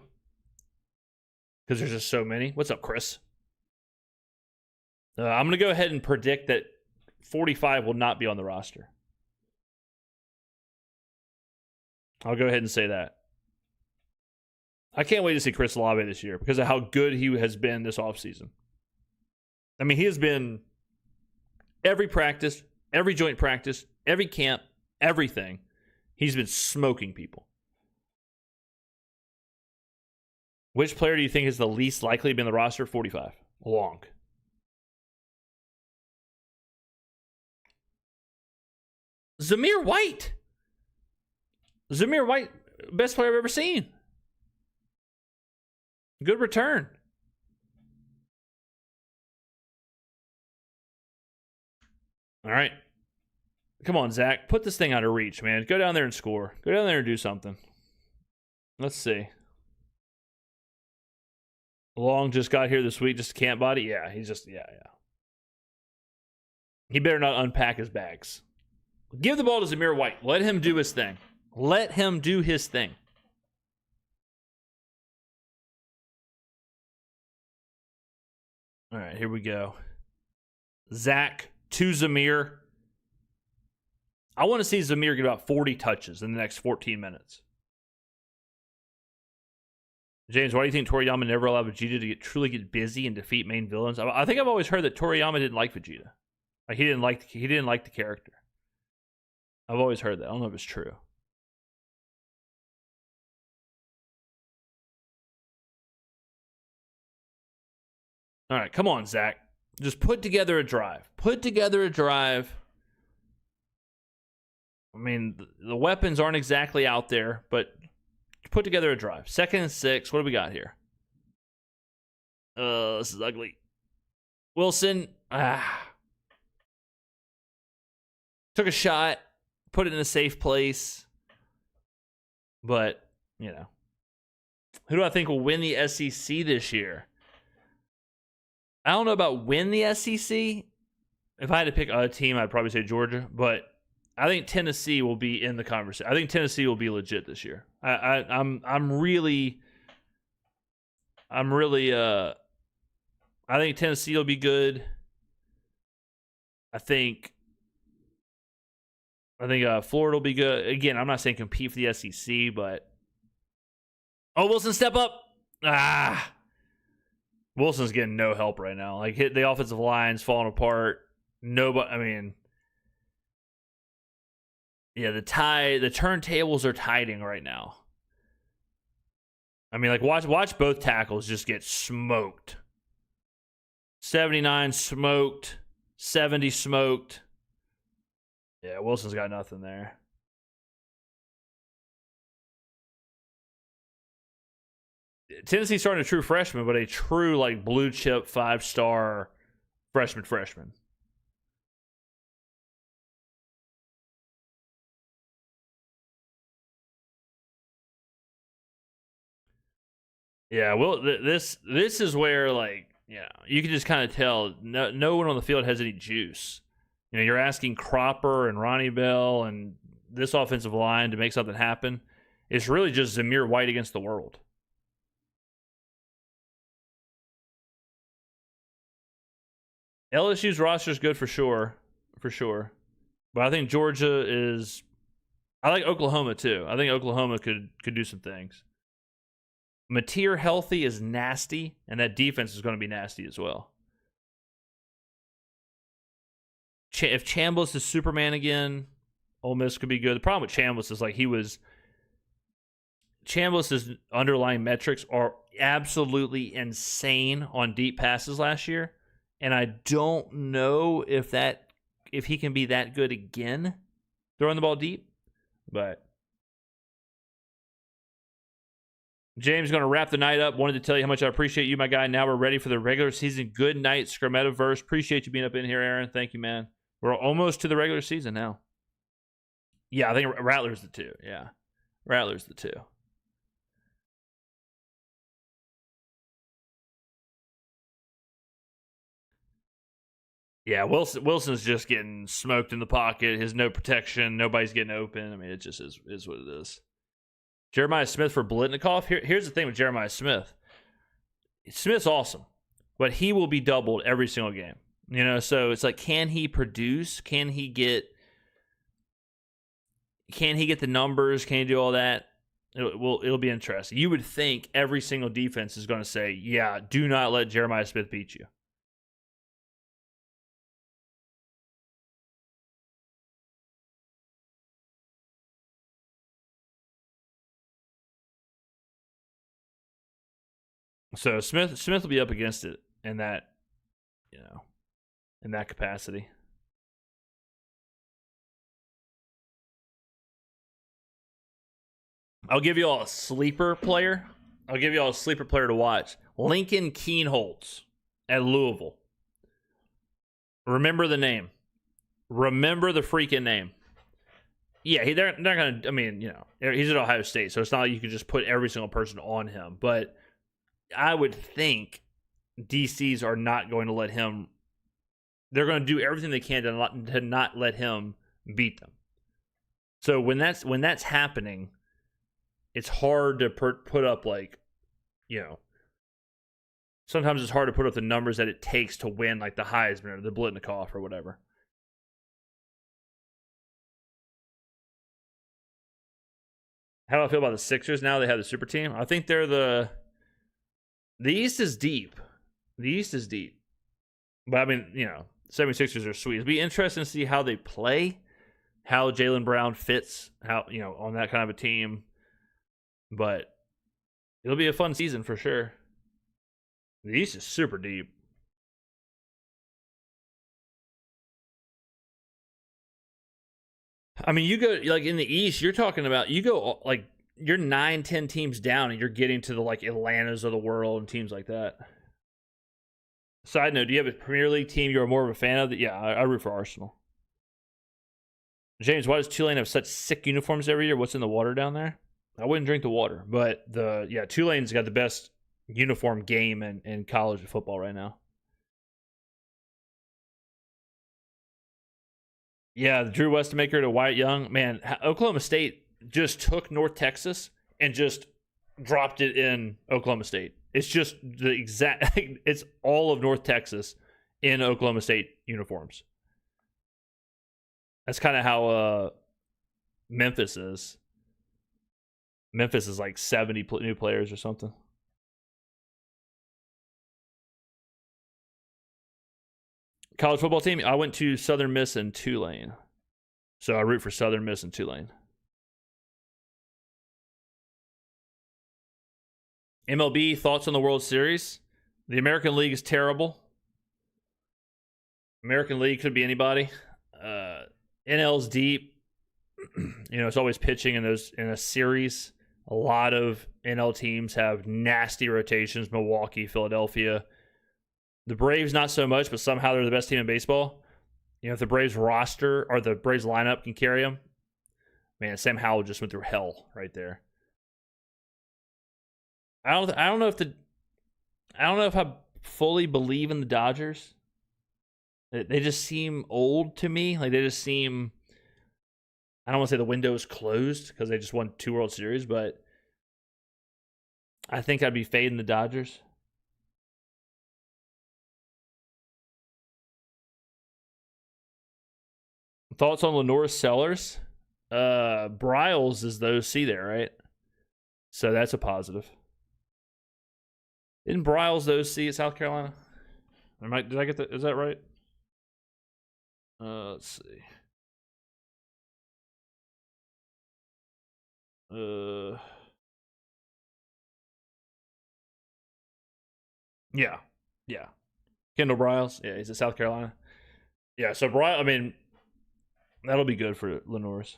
because there's just so many. What's up, Chris? I'm going to go ahead and predict that 45 will not be on the roster. I'll go ahead and say that. I can't wait to see Chris Olave this year because of how good he has been this offseason. I mean, he has been every practice, every joint practice, every camp, everything. He's been smoking people. Which player do you think is the least likely to be on the roster? 45. Long. Zamir White. Zamir White, best player I've ever seen. Good return. All right. Come on, Zach. Put this thing out of reach, man. Go down there and score. Go down there and do something. Let's see. Long just got here this week, just a camp body. Yeah, he's just, yeah. He better not unpack his bags. Give the ball to Zamir White. Let him do his thing. Let him do his thing. All right, here we go. Zach to Zamir. I want to see Zamir get about 40 touches in the next 14 minutes. James, why do you think Toriyama never allowed Vegeta to truly get busy and defeat main villains? I think I've always heard that Toriyama didn't like Vegeta. Like he didn't like the character. I've always heard that. I don't know if it's true. All right, come on, Zach. Just put together a drive. Put together a drive. I mean, the weapons aren't exactly out there, but put together a drive. 2nd and 6. What do we got here? This is ugly. Wilson. Took a shot. Put it in a safe place. But, you know. Who do I think will win the SEC this year? I don't know about win the SEC. If I had to pick a team, I'd probably say Georgia. But I think Tennessee will be in the conversation. I think Tennessee will be legit this year. I'm really I think Tennessee will be good. I think Florida will be good. Again, I'm not saying compete for the SEC, but Wilson, step up. Wilson's getting no help right now. Like, the offensive line's falling apart. Nobody, I mean, yeah, the turntables are tiding right now. I mean, like, watch both tackles just get smoked. 79 smoked, 70 smoked. Yeah, Wilson's got nothing there. Tennessee's starting a true freshman, but a true, like, blue chip 5-star freshman. Yeah, well, this is where, like, yeah, you can just kind of tell no one on the field has any juice. You know, you're asking Cropper and Ronnie Bell and this offensive line to make something happen. It's really just Zamir White against the world. LSU's roster is good for sure. But I think Georgia is. I like Oklahoma too. I think Oklahoma could do some things. Mateer healthy is nasty, and that defense is going to be nasty as well. If Chambliss is Superman again, Ole Miss could be good. The problem with Chambliss is, like, Chambliss's underlying metrics are absolutely insane on deep passes last year. And I don't know if he can be that good again throwing the ball deep. But James is going to wrap the night up. Wanted to tell you how much I appreciate you, my guy. Now we're ready for the regular season. Good night, Skrmetta-verse. Appreciate you being up in here, Aaron. Thank you, man. We're almost to the regular season now. Yeah, I think Rattler's the 2. Yeah. Rattler's the 2. Yeah, Wilson's just getting smoked in the pocket. His no protection. Nobody's getting open. I mean, it just is what it is. Jeremiah Smith for Blitnikoff. Here's the thing with Jeremiah Smith. Smith's awesome, but he will be doubled every single game. So it's like, can he produce? Can he get the numbers? Can he do all that? It'll be interesting. You would think every single defense is going to say, yeah, do not let Jeremiah Smith beat you. So Smith will be up against it in that, in that capacity. I'll give you all a sleeper player. To watch. Lincoln Keenholz at Louisville. Remember the name. Remember the freaking name. Yeah, they're not going to, I mean, he's at Ohio State, so it's not like you can just put every single person on him. But I would think DCs are not going to let him. They're going to do everything they can to not let him beat them. So when that's happening, it's hard to put up sometimes it's hard to put up the numbers that it takes to win, like the Heisman or the Blitnikoff or whatever. How do I feel about the Sixers now? They have the super team. I think they're the East is deep. But I mean, 76ers are sweet. It'll be interesting to see how they play, how Jaylen Brown fits, how, on that kind of a team. But it'll be a fun season for sure. The East is super deep. I mean, you go, in the East, you're talking about, you're 9-10 teams down and you're getting to the, Atlantas of the world and teams like that. Side note, do you have a Premier League team you're more of a fan of? Yeah, I root for Arsenal. James, why does Tulane have such sick uniforms every year? What's in the water down there? I wouldn't drink the water, but Tulane's got the best uniform game in college football right now. Yeah, Drew Westmaker to Wyatt Young. Man, Oklahoma State just took North Texas and just dropped it in Oklahoma State. It's just the exact, it's all of North Texas in Oklahoma State uniforms. That's kind of how Memphis is. Memphis is like 70 new players or something. College football team, I went to Southern Miss and Tulane. So I root for Southern Miss and Tulane. MLB, thoughts on the World Series? The American League is terrible. American League could be anybody. NL's deep. It's always pitching in a series. A lot of NL teams have nasty rotations. Milwaukee, Philadelphia. The Braves, not so much, but somehow they're the best team in baseball. If the Braves roster or the Braves lineup can carry them, man, Sam Howell just went through hell right there. I don't know if I fully believe in the Dodgers. They just seem old to me. They just seem, I don't want to say the window is closed because they just won 2 World Series, but I think I'd be fading the Dodgers. Thoughts on Lenore Sellers? Bryles is the OC there, right? So that's a positive. Isn't Bryles the OC at South Carolina? Did I get that? Is that right? Let's see. Yeah. Kendall Bryles. Yeah, he's at South Carolina. Yeah, so Bryles, I mean, that'll be good for Lenore's.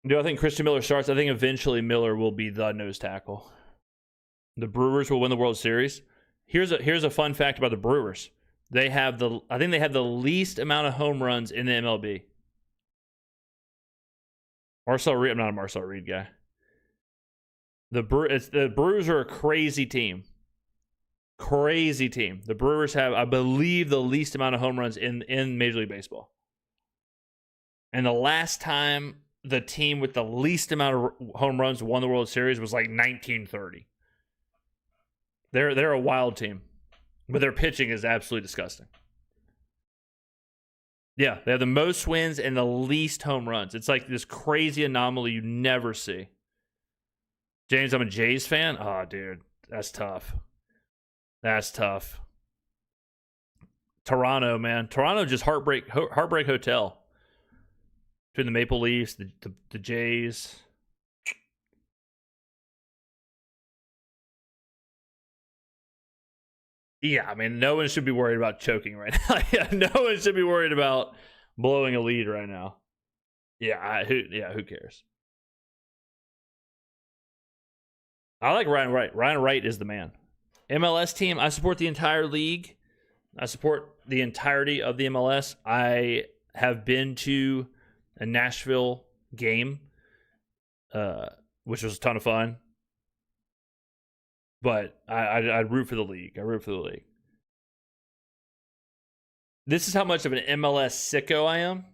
Do I think Christian Miller starts? I think eventually Miller will be the nose tackle. The Brewers will win the World Series. Here's a fun fact about the Brewers. I think they have the least amount of home runs in the MLB. Marcel Reed, I'm not a Marcel Reed guy. The Brewers are a crazy team. Crazy team. The Brewers have, I believe, the least amount of home runs in Major League Baseball. And the last time the team with the least amount of home runs won the World Series was like 1930. They're a wild team, but their pitching is absolutely disgusting. Yeah, they have the most wins and the least home runs. It's like this crazy anomaly you never see. James, I'm a Jays fan. Oh, dude, that's tough. That's tough. Toronto, man. Toronto just heartbreak hotel. Between the Maple Leafs, the Jays. Yeah, I mean, no one should be worried about choking right now. Yeah, no one should be worried about blowing a lead right now. Yeah, who cares? I like Ryan Wright. Ryan Wright is the man. MLS team, I support the entire league. I support the entirety of the MLS. I have been to a Nashville game, which was a ton of fun. But I root for the league. I root for the league. This is how much of an MLS sicko I am.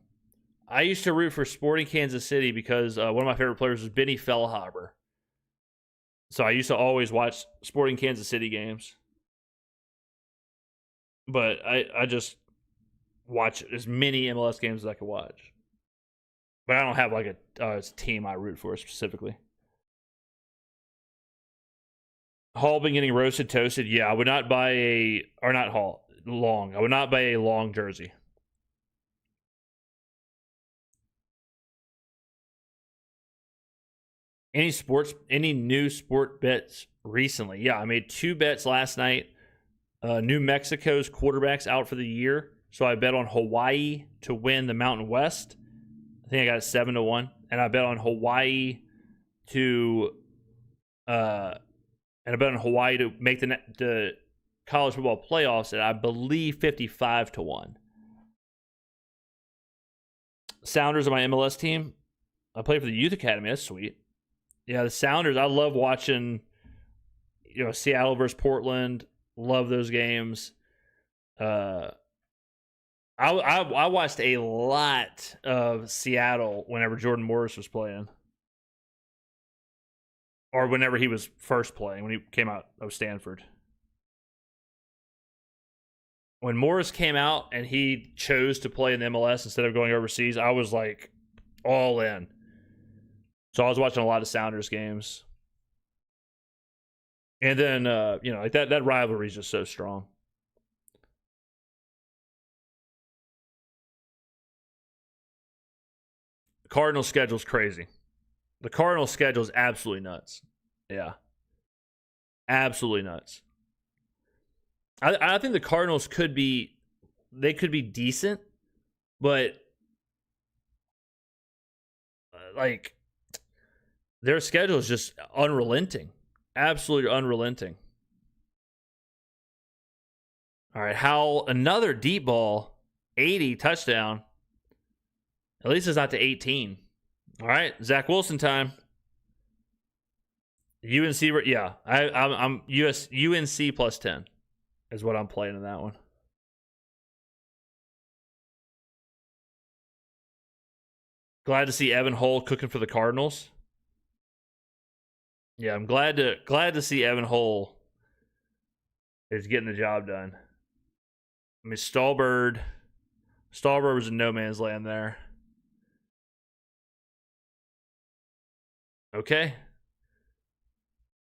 I used to root for Sporting Kansas City because one of my favorite players was Benny Feilhaber. So I used to always watch Sporting Kansas City games. But I just watch as many MLS games as I could watch. But I don't have like a team I root for specifically. Hall been getting roasted, toasted. Yeah, I would not buy Long. I would not buy a Long jersey. Any new sport bets recently? Yeah, I made 2 bets last night. New Mexico's quarterback's out for the year. So I bet on Hawaii to win the Mountain West. I think I got it 7-1. And I bet on Hawaii to make the college football playoffs at, I believe, 55-1. Sounders are my MLS team. I play for the youth academy. That's sweet. Yeah, the Sounders. I love watching. Seattle versus Portland. Love those games. I watched a lot of Seattle whenever Jordan Morris was playing. Or whenever he was first playing, when he came out of Stanford. When Morris came out and he chose to play in the MLS instead of going overseas, I was like all in. So I was watching a lot of Sounders games. And then, like that rivalry is just so strong. The Cardinals schedule's crazy. The Cardinals schedule is absolutely nuts. Yeah. Absolutely nuts. I think the Cardinals could be decent, but like their schedule is just unrelenting. Absolutely unrelenting. All right, Howell, another deep ball, 80 touchdown. At least it's not to 18. All right, Zach Wilson time. UNC, yeah, I'm UNC plus 10 is what I'm playing in that one. Glad to see Evan Hull cooking for the Cardinals. Yeah, I'm glad to see Evan Hull is getting the job done. I mean, Stallbird was in no man's land there. Okay.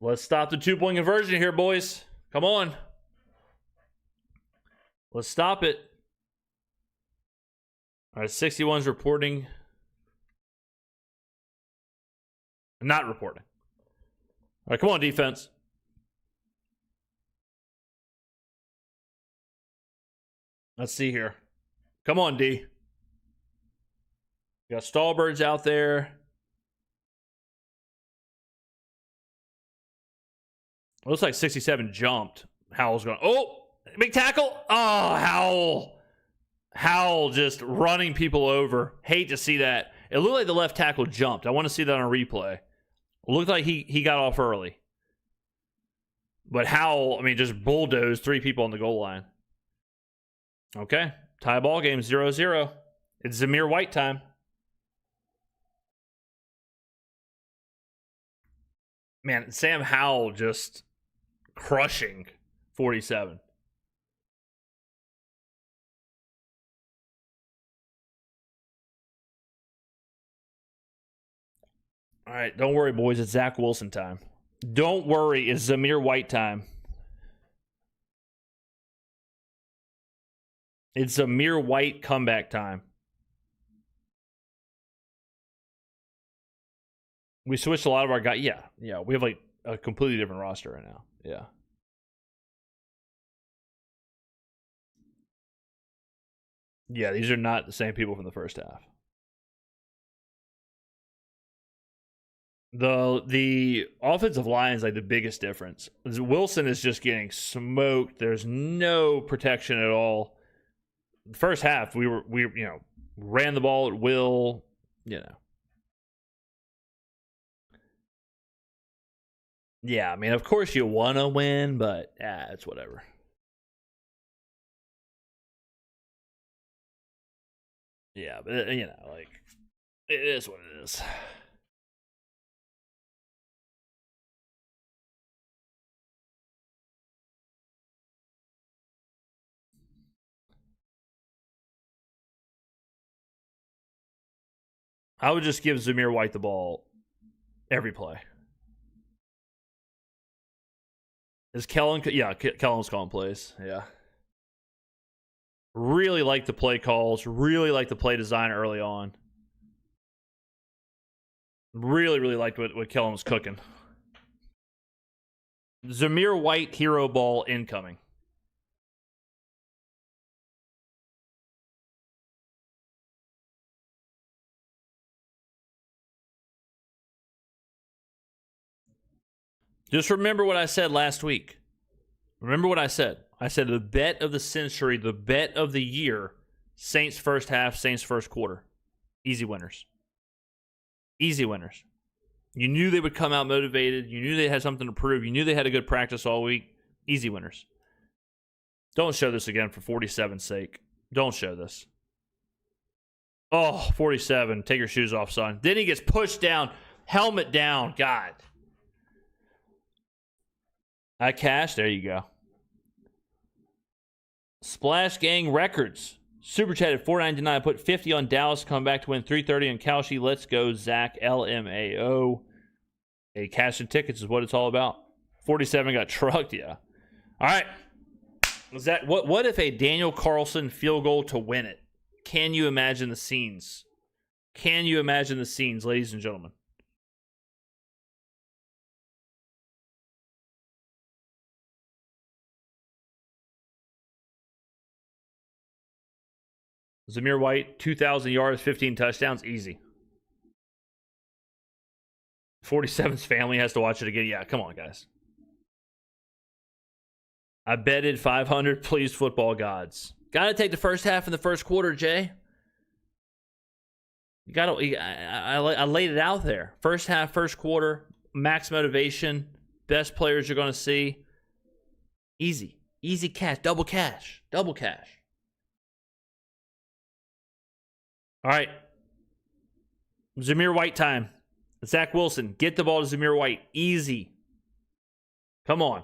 Let's stop the 2-point conversion here, boys. Come on. Let's stop it. All right, 61's reporting. Not reporting. All right, come on, defense. Let's see here. Come on, D. You got Stallbirds out there. Looks like 67 jumped. Howell's going, oh, Big tackle. Oh, Howell just running people over. Hate to see that. It looked like the left tackle jumped. I want to see that on a replay. It looked like he got off early. But Howell, I mean, just bulldozed 3 people on the goal line. Okay. Tie ball game, 0-0. It's Zamir White time. Man, Sam Howell just crushing 47. All right, don't worry, boys. It's Zach Wilson time. Don't worry, it's Zamir White time. It's Zamir White comeback time. We switched a lot of our guys. Yeah. We have like a completely different roster right now. Yeah. Yeah, these are not the same people from the first half. The offensive line is like the biggest difference. Wilson is just getting smoked. There's no protection at all. First half, we ran the ball at will, Yeah, I mean, of course you want to win, but it's whatever. Yeah, but like it is what it is. I would just give Zamir White the ball every play. Is Kellen? Yeah, Kellen's calling plays. Yeah. Really like the play calls. Really like the play design early on. Really liked what Kellen was cooking. Zamir White hero ball incoming. Just remember what I said last week. Remember what I said. I said the bet of the century, the bet of the year, Saints first half, Saints first quarter. Easy winners. Easy winners. You knew they would come out motivated. You knew they had something to prove. You knew they had a good practice all week. Easy winners. Don't show this again for 47's sake. Don't show this. Oh, 47. Take your shoes off, son. Then he gets pushed down. Helmet down. God. I cashed. There you go. Splash Gang Records. Super Chat at $4.99. Put 50 on Dallas. Come back to win 330 on Kalshi. Let's go, Zach. LMAO. Hey, cashing tickets is what it's all about. 47 got trucked. Yeah. All right. Was that what if a Daniel Carlson field goal to win it? Can you imagine the scenes? Can you imagine the scenes, ladies and gentlemen? Zamir White, 2,000 yards, 15 touchdowns, easy. 47's family has to watch it again. Yeah, come on, guys. I betted 500. Please, football gods. Got to take the first half in the first quarter, Jay. You got to. I laid it out there. First half, first quarter, max motivation, best players you're going to see. Easy cash, double cash. All right. Zamir White time. Zach Wilson, get the ball to Zamir White. Easy. Come on.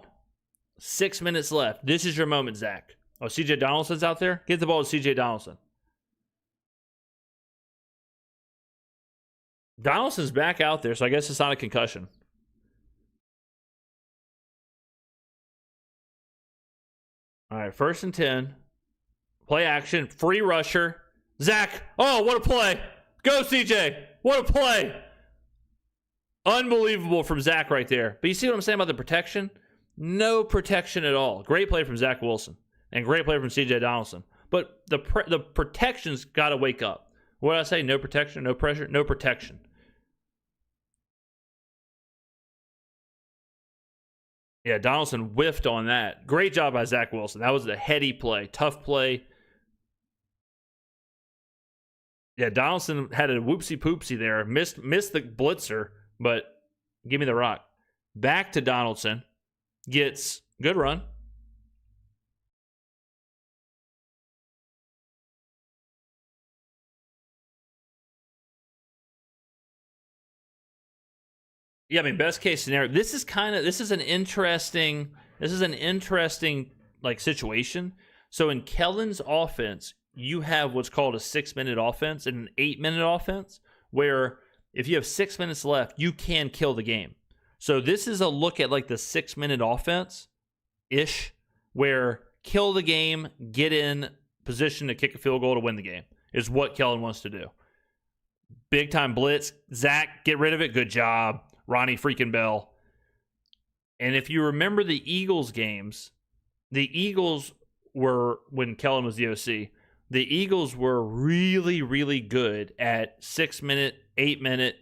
6 minutes left. This is your moment, Zach. Oh, C.J. Donaldson's out there? Get the ball to C.J. Donaldson. Donaldson's back out there, so I guess it's not a concussion. All right, 1st and 10. Play action. Free rusher. Zach. Oh, what a play. Go, CJ. What a play. Unbelievable from Zach right there. But you see what I'm saying about the protection? No protection at all. Great play from Zach Wilson. And great play from CJ Donaldson. But the protection's got to wake up. What did I say? No protection, no pressure, no protection. Yeah, Donaldson whiffed on that. Great job by Zach Wilson. That was a heady play, tough play. Yeah, Donaldson had a whoopsie poopsie there. Missed the blitzer, but give me the rock. Back to Donaldson. Gets good run. Yeah, I mean, best case scenario. This is an interesting like situation. So in Kellen's offense, you have what's called a 6-minute offense and an 8-minute offense, where if you have 6 minutes left, you can kill the game. So this is a look at like the 6-minute offense ish, where kill the game, get in position to kick a field goal to win the game is what Kellen wants to do. Big time blitz. Zach, get rid of it. Good job. Ronnie freaking Bell. And if you remember the Eagles games, the Eagles were, when Kellen was the OC, the Eagles were really, really good at 6-minute, 8-minute,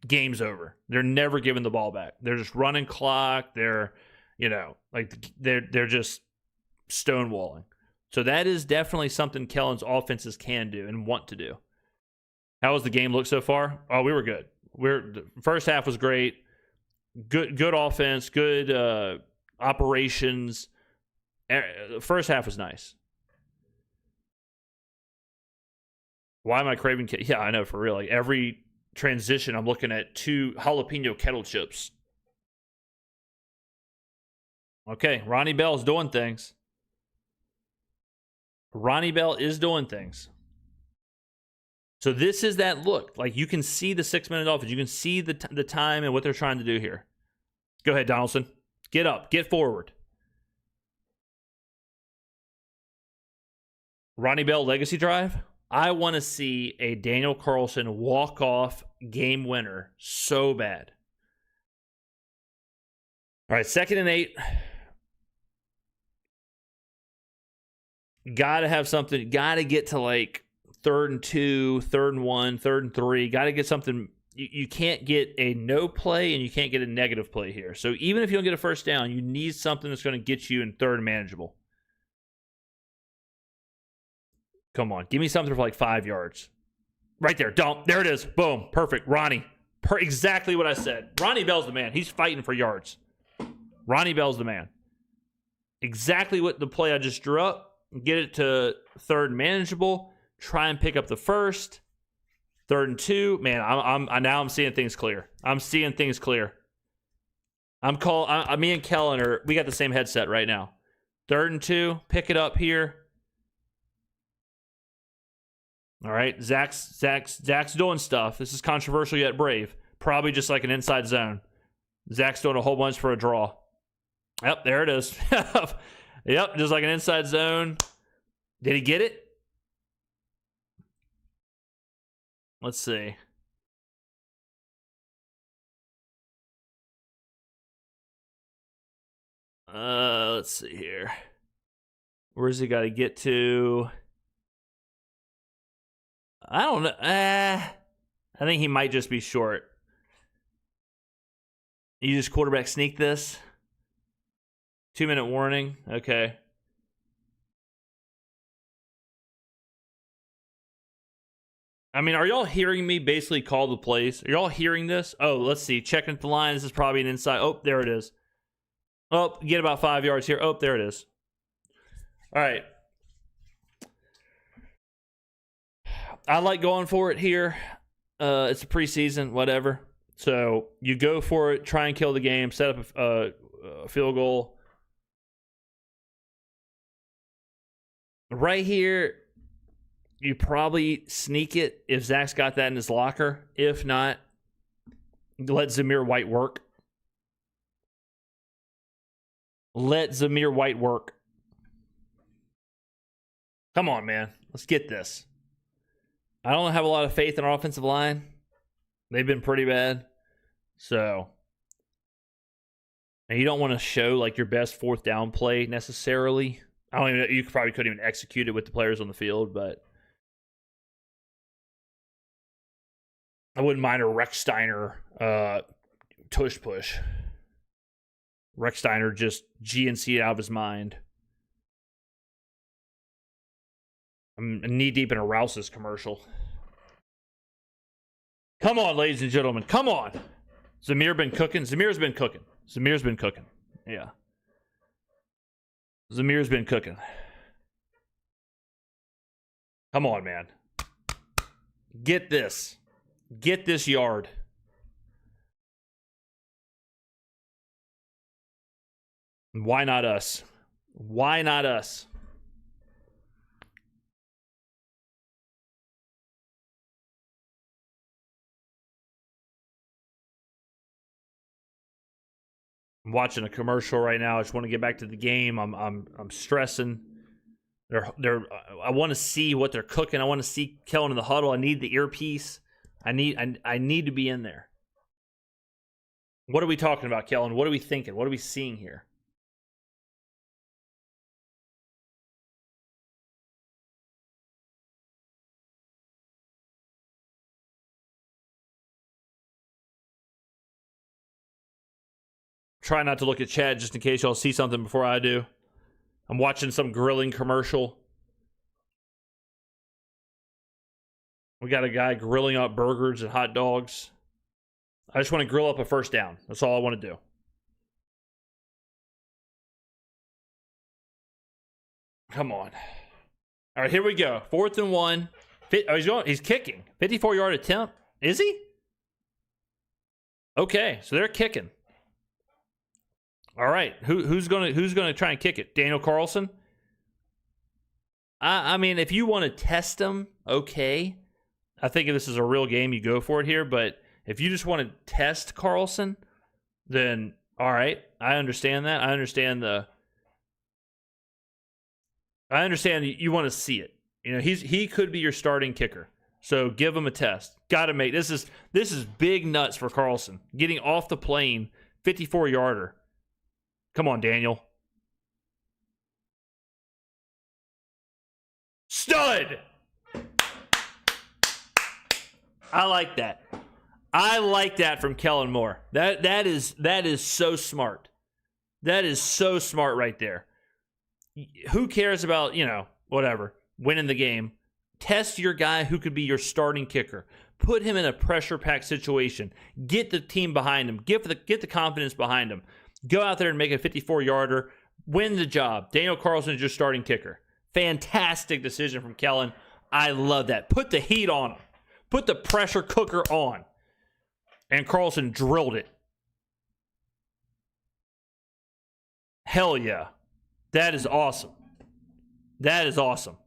games over. They're never giving the ball back. They're just running clock. They're, they're just stonewalling. So that is definitely something Kellen's offenses can do and want to do. How was the game look so far? Oh, we were good. The first half was great. Good offense, good operations. The first half was nice. Why am I craving? Yeah, I know, for real. Like every transition, I'm looking at 2 jalapeno kettle chips. Okay, Ronnie Bell's doing things. Ronnie Bell is doing things. So this is that look. Like you can see the 6-minute offense. You can see the time and what they're trying to do here. Go ahead, Donaldson. Get up. Get forward. Ronnie Bell legacy drive. I want to see a Daniel Carlson walk-off game winner so bad. All right, 2nd and 8. Got to have something. Got to get to like 3rd and 2, 3rd and 1, 3rd and 3. Got to get something. You can't get a no play and you can't get a negative play here. So even if you don't get a first down, you need something that's going to get you in 3rd and manageable. Come on. Give me something for like 5 yards. Right there. Dump. There it is. Boom. Perfect. Ronnie. Exactly what I said. Ronnie Bell's the man. He's fighting for yards. Ronnie Bell's the man. Exactly what the play I just drew up. Get it to 3rd manageable. Try and pick up the 1st. 3rd and 2. Man, I'm seeing things clear. I'm seeing things clear. Me and Kellen we got the same headset right now. 3rd and 2. Pick it up here. All right, Zach's doing stuff. This is controversial yet brave. Probably just like an inside zone. Zach's doing a whole bunch for a draw. Yep, there it is. Yep, just like an inside zone. Did he get it? Let's see. Let's see here. Where's he got to get to? I don't know. I think he might just be short. You just quarterback sneak this? 2-minute warning. Okay. I mean, are y'all hearing me basically call the plays? Are y'all hearing this? Oh, let's see. Checking the line. This is probably an inside. Oh, there it is. Oh, get about 5 yards here. Oh, there it is. All right. I like going for it here. It's a preseason, whatever. So you go for it, try and kill the game, set up a field goal. Right here, you probably sneak it if Zach's got that in his locker. If not, let Zamir White work. Let Zamir White work. Come on, man. Let's get this. I don't have a lot of faith in our offensive line. They've been pretty bad. So, and you don't want to show like your best 4th down play necessarily. I don't even. You probably couldn't even execute it with the players on the field, but I wouldn't mind a Rex Steiner tush push. Rex Steiner just GNC'd out of his mind. I'm knee deep in a Rouse's commercial. Come on, ladies and gentlemen. Come on. Zamir's been cooking. Zamir's been cooking. Yeah. Zamir's been cooking. Come on, man. Get this. Get this yard. Why not us? Why not us? I'm watching a commercial right now. I just want to get back to the game. I'm stressing. I want to see what they're cooking. I want to see Kellen in the huddle. I need the earpiece. I need to be in there. What are we talking about, Kellen? What are we thinking? What are we seeing here? Try not to look at chat just in case y'all see something before I do. I'm watching some grilling commercial. We got a guy grilling up burgers and hot dogs. I just want to grill up a first down. That's all I want to do. Come on. All right, here we go. 4th and 1. He's kicking. 54-yard attempt. Is he? Okay, so they're kicking. All right, who's gonna try and kick it? Daniel Carlson. I mean, if you want to test him, okay. I think if this is a real game, you go for it here. But if you just want to test Carlson, then all right, I understand that. I understand you want to see it. You know, he could be your starting kicker. So give him a test. Got to make this is big nuts for Carlson. Getting off the plane, 54-yarder. Come on, Daniel. Stud! I like that. I like that from Kellen Moore. That is so smart. That is so smart right there. Who cares about, whatever, winning the game? Test your guy who could be your starting kicker. Put him in a pressure-packed situation. Get the team behind him. Get the confidence behind him. Go out there and make a 54-yarder. Win the job. Daniel Carlson is your starting kicker. Fantastic decision from Kellen. I love that. Put the heat on him. Put the pressure cooker on. And Carlson drilled it. Hell yeah. That is awesome. That is awesome.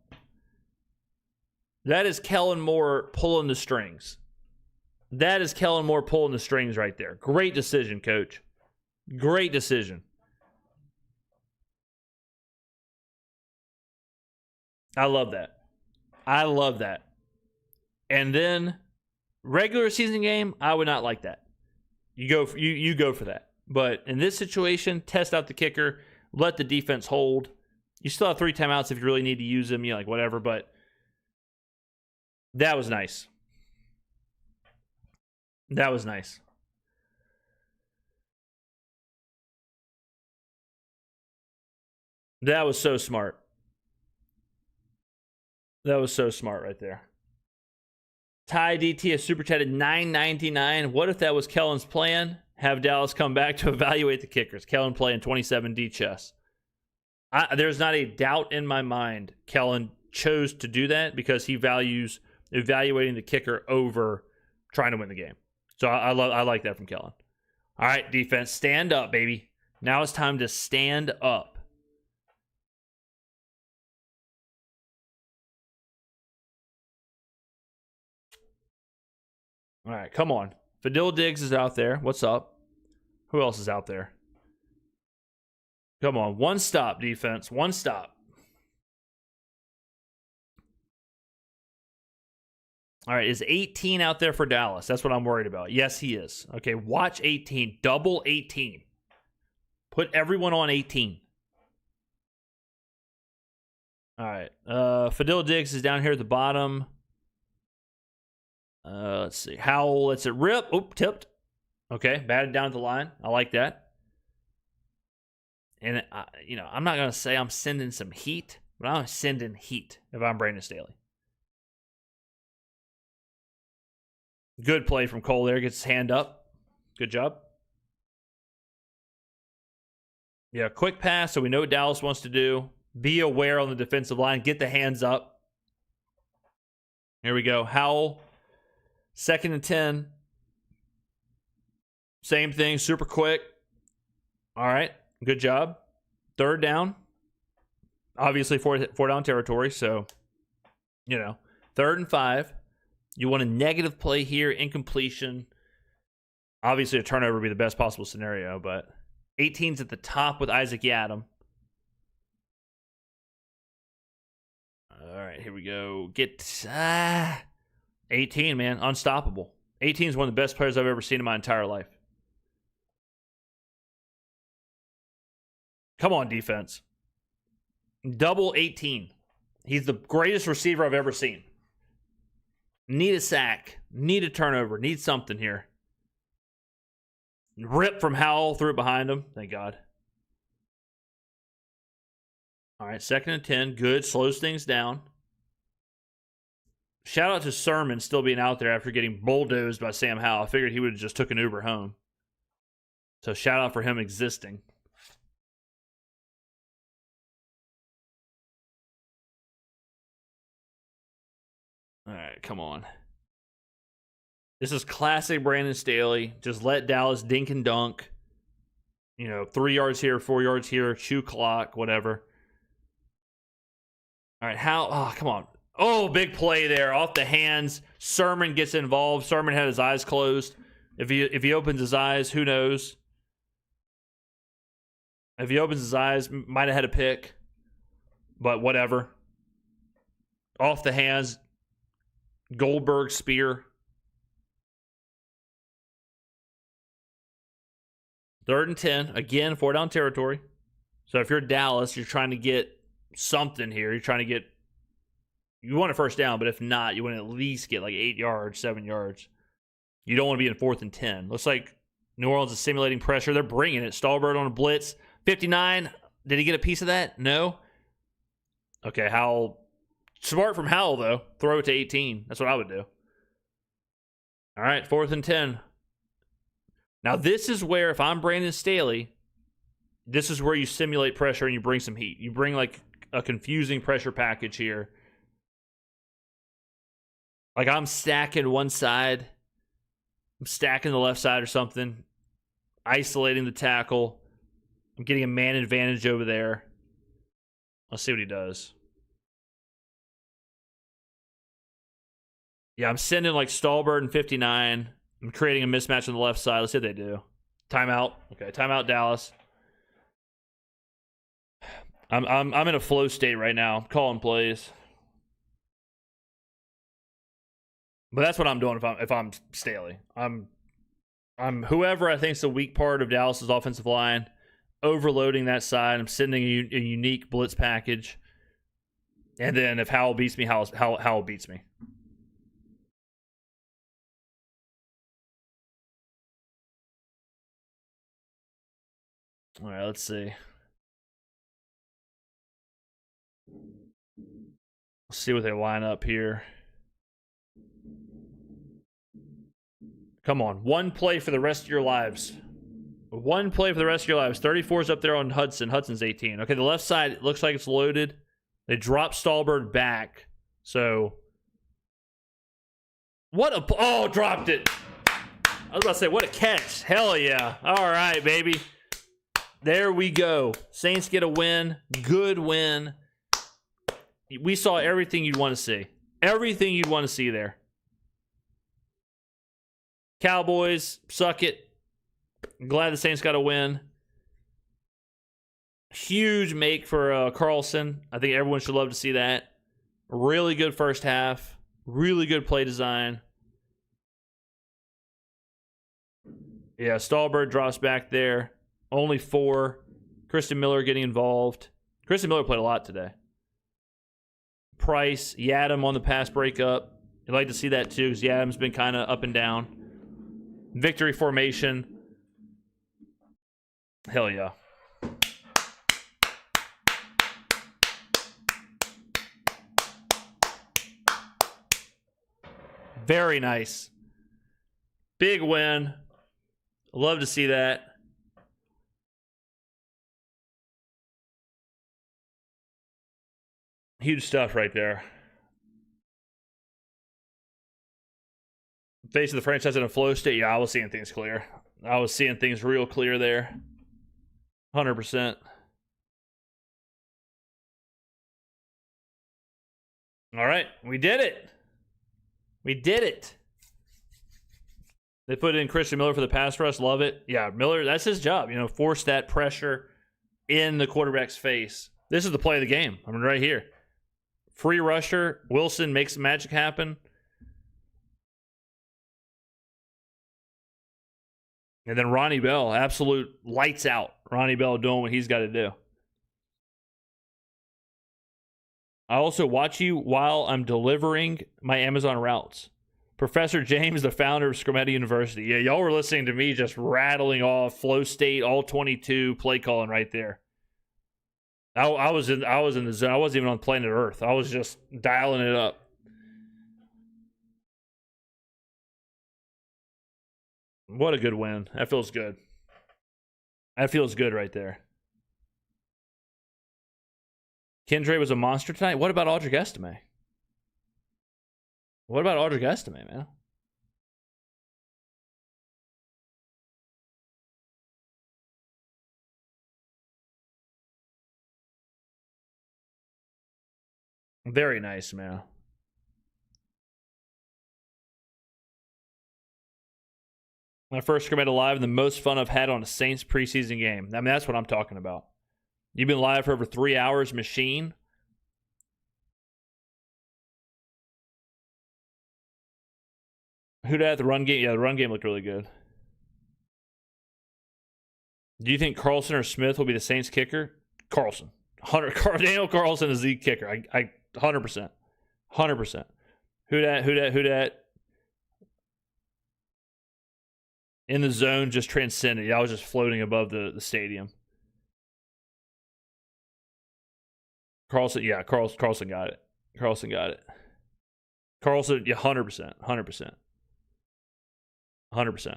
That is Kellen Moore pulling the strings. That is Kellen Moore pulling the strings right there. Great decision, coach. Great decision. I love that. I love that. And then regular season game, I would not like that. You go for that. But in this situation, test out the kicker, let the defense hold. You still have 3 timeouts if you really need to use them, whatever, but that was nice. That was nice. That was so smart. That was so smart right there. Ty DT has super chatted $9.99. What if that was Kellen's plan? Have Dallas come back to evaluate the kickers. Kellen playing 27D chess. There's not a doubt in my mind Kellen chose to do that because he values evaluating the kicker over trying to win the game. So I like that from Kellen. All right, defense, stand up, baby. Now it's time to stand up. All right, come on. Fadil Diggs is out there. What's up? Who else is out there? Come on. One stop, defense. One stop. All right, is 18 out there for Dallas? That's what I'm worried about. Yes, he is. Okay, watch 18. Double 18. Put everyone on 18. All right. Fadil Diggs is down here at the bottom. Let's see. Howell lets it rip. Oop, tipped. Okay, batted down at the line. I like that. And, I'm not going to say I'm sending some heat, but I'm sending heat if I'm Brandon Staley. Good play from Cole there. Gets his hand up. Good job. Yeah, quick pass, so we know what Dallas wants to do. Be aware on the defensive line. Get the hands up. Here we go. Howell, 2nd and 10. Same thing, super quick. All right, good job. 3rd down. Obviously, four down territory, so, 3rd and 5. You want a negative play here, incompletion. Obviously, a turnover would be the best possible scenario, but 18's at the top with Isaac Yiadom. All right, here we go. Get 18, man. Unstoppable. 18 is one of the best players I've ever seen in my entire life. Come on, defense. Double 18. He's the greatest receiver I've ever seen. Need a sack. Need a turnover. Need something here. Rip from Howell. Threw it behind him. Thank God. All right, 2nd and 10. Good. Slows things down. Shout out to Sermon still being out there after getting bulldozed by Sam Howell. I figured he would have just took an Uber home. So shout out for him existing. All right, come on. This is classic Brandon Staley. Just let Dallas dink and dunk. 3 yards here, 4 yards here, chew clock, whatever. All right, come on. Oh, big play there. Off the hands. Sermon gets involved. Sermon had his eyes closed. If he opens his eyes, who knows? If he opens his eyes, might have had a pick. But whatever. Off the hands. Goldberg spear. 3rd and 10. Again, 4 down territory. So if you're Dallas, you're trying to get something here. You want a first down, but if not, you want to at least get like 8 yards, 7 yards. You don't want to be in 4th and 10. Looks like New Orleans is simulating pressure. They're bringing it. Stallbird on a blitz. 59. Did he get a piece of that? No. Okay, Howell. Smart from Howell, though. Throw it to 18. That's what I would do. All right, 4th and 10. Now, this is where, if I'm Brandon Staley, this is where you simulate pressure and you bring some heat. You bring, like, a confusing pressure package here. Like, I'm stacking one side. I'm stacking the left side or something. Isolating the tackle. I'm getting a man advantage over there. Let's see what he does. Yeah, I'm sending like Stallbird and 59. I'm creating a mismatch on the left side. Let's see what they do. Timeout. Okay, timeout, Dallas. I'm in a flow state right now. I'm calling plays. But that's what I'm doing if I'm Staley. I'm whoever I think's the weak part of Dallas's offensive line, overloading that side. I'm sending a unique blitz package. And then if Howell beats me, Howell beats me. All right, let's see. Let's see what they line up here. Come on. One play for the rest of your lives. One play for the rest of your lives. 34's up there on Hudson. Hudson's 18. Okay, the left side looks like it's loaded. They drop Stallbird back. So, dropped it. I was about to say, what a catch. Hell yeah. All right, baby. There we go. Saints get a win. Good win. We saw everything you'd want to see. Everything you'd want to see there. Cowboys, suck it. I'm glad the Saints got a win. Huge make for Carlson. I think everyone should love to see that. Really good first half. Really good play design. Yeah, Stallbird drops back there. Only 4. Kristen Miller getting involved. Kristen Miller played a lot today. Price, Yiadom on the pass breakup. You'd like to see that too, because Yiadom's been kind of up and down. Victory formation. Hell yeah. Very nice. Big win. Love to see that. Huge stuff right there. Facing the franchise in a flow state, yeah, I was seeing things clear. I was seeing things real clear there. 100%. All right, we did it. We did it. They put in Christian Miller for the pass rush. Love it. Yeah, Miller, that's his job. You know, force that pressure in the quarterback's face. This is the play of the game. I mean, right here. Free rusher. Wilson makes the magic happen. And then Ronnie Bell, absolute lights out. Ronnie Bell doing what he's got to do. I also watch you while I'm delivering my Amazon routes. Professor James, the founder of Skrmetta University. Yeah, y'all were listening to me just rattling off flow state, all 22 play calling right there. I was in the zone. I wasn't even on planet Earth. I was just dialing it up. What a good win. That feels good. That feels good right there. Kendra was a monster tonight. What about Audric Estime? What about Audric Estime, man? Very nice, man. My first Skrmetta live and the most fun I've had on a Saints preseason game. I mean, that's what I'm talking about. You've been live for over 3 hours, machine. Who had the run game? Yeah, the run game looked really good. Do you think Carlson or Smith will be the Saints kicker? Carlson. Daniel Carlson is the kicker. I 100%. 100%. Who dat? In the zone, just transcended. I was just floating above the stadium. Carlson, yeah, Carlson got it. Carlson, yeah, 100%. 100%. 100%.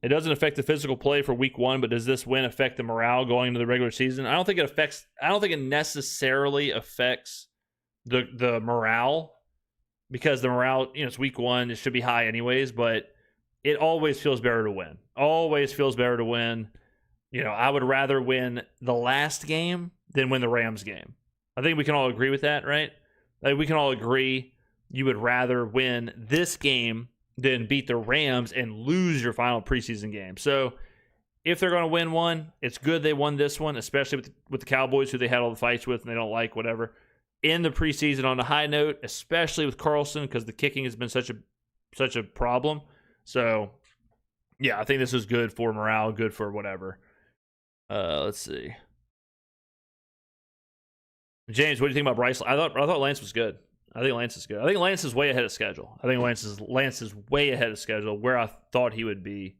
It doesn't affect the physical play for week 1, but does this win affect the morale going into the regular season? I don't think it necessarily affects the morale, because the morale, you know, it's week 1, it should be high anyways, but it always feels better to win. Always feels better to win. You know, I would rather win the last game than win the Rams game. I think we can all agree with that, right? Like, we can all agree you would rather win this game than beat the Rams and lose your final preseason game. So if they're going to win one, it's good they won this one, especially with the Cowboys, who they had all the fights with and they don't like, whatever. In the preseason on a high note, especially with Carlson, because the kicking has been such a problem. So, yeah, I think this is good for morale, good for whatever. Let's see. James, what do you think about Bryce? I thought Lance was good. I think Lance is good. I think Lance is way ahead of schedule. I think Lance is way ahead of schedule, where I thought he would be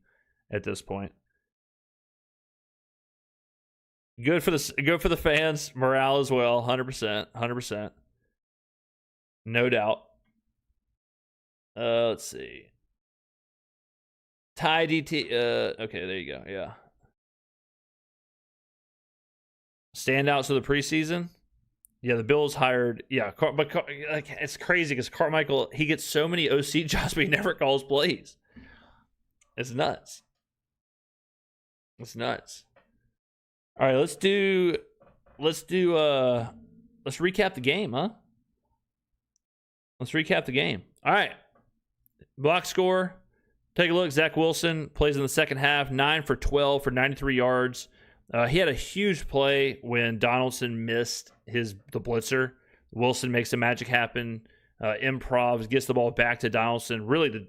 at this point. Good for the fans, morale as well. 100%, 100%, no doubt. Let's see. Ty DT. Okay, there you go. Yeah. Standouts of the preseason. Yeah, the Bills hired. Yeah, but like, it's crazy because Carmichael, he gets so many OC jobs, but he never calls plays. It's nuts. It's nuts. All right, let's recap the game, huh? Let's recap the game. All right. Box score. Take a look. Zach Wilson plays in the second half, 9 for 12 for 93 yards. He had a huge play when Donaldson missed the blitzer. Wilson makes the magic happen. Improv, gets the ball back to Donaldson. Really,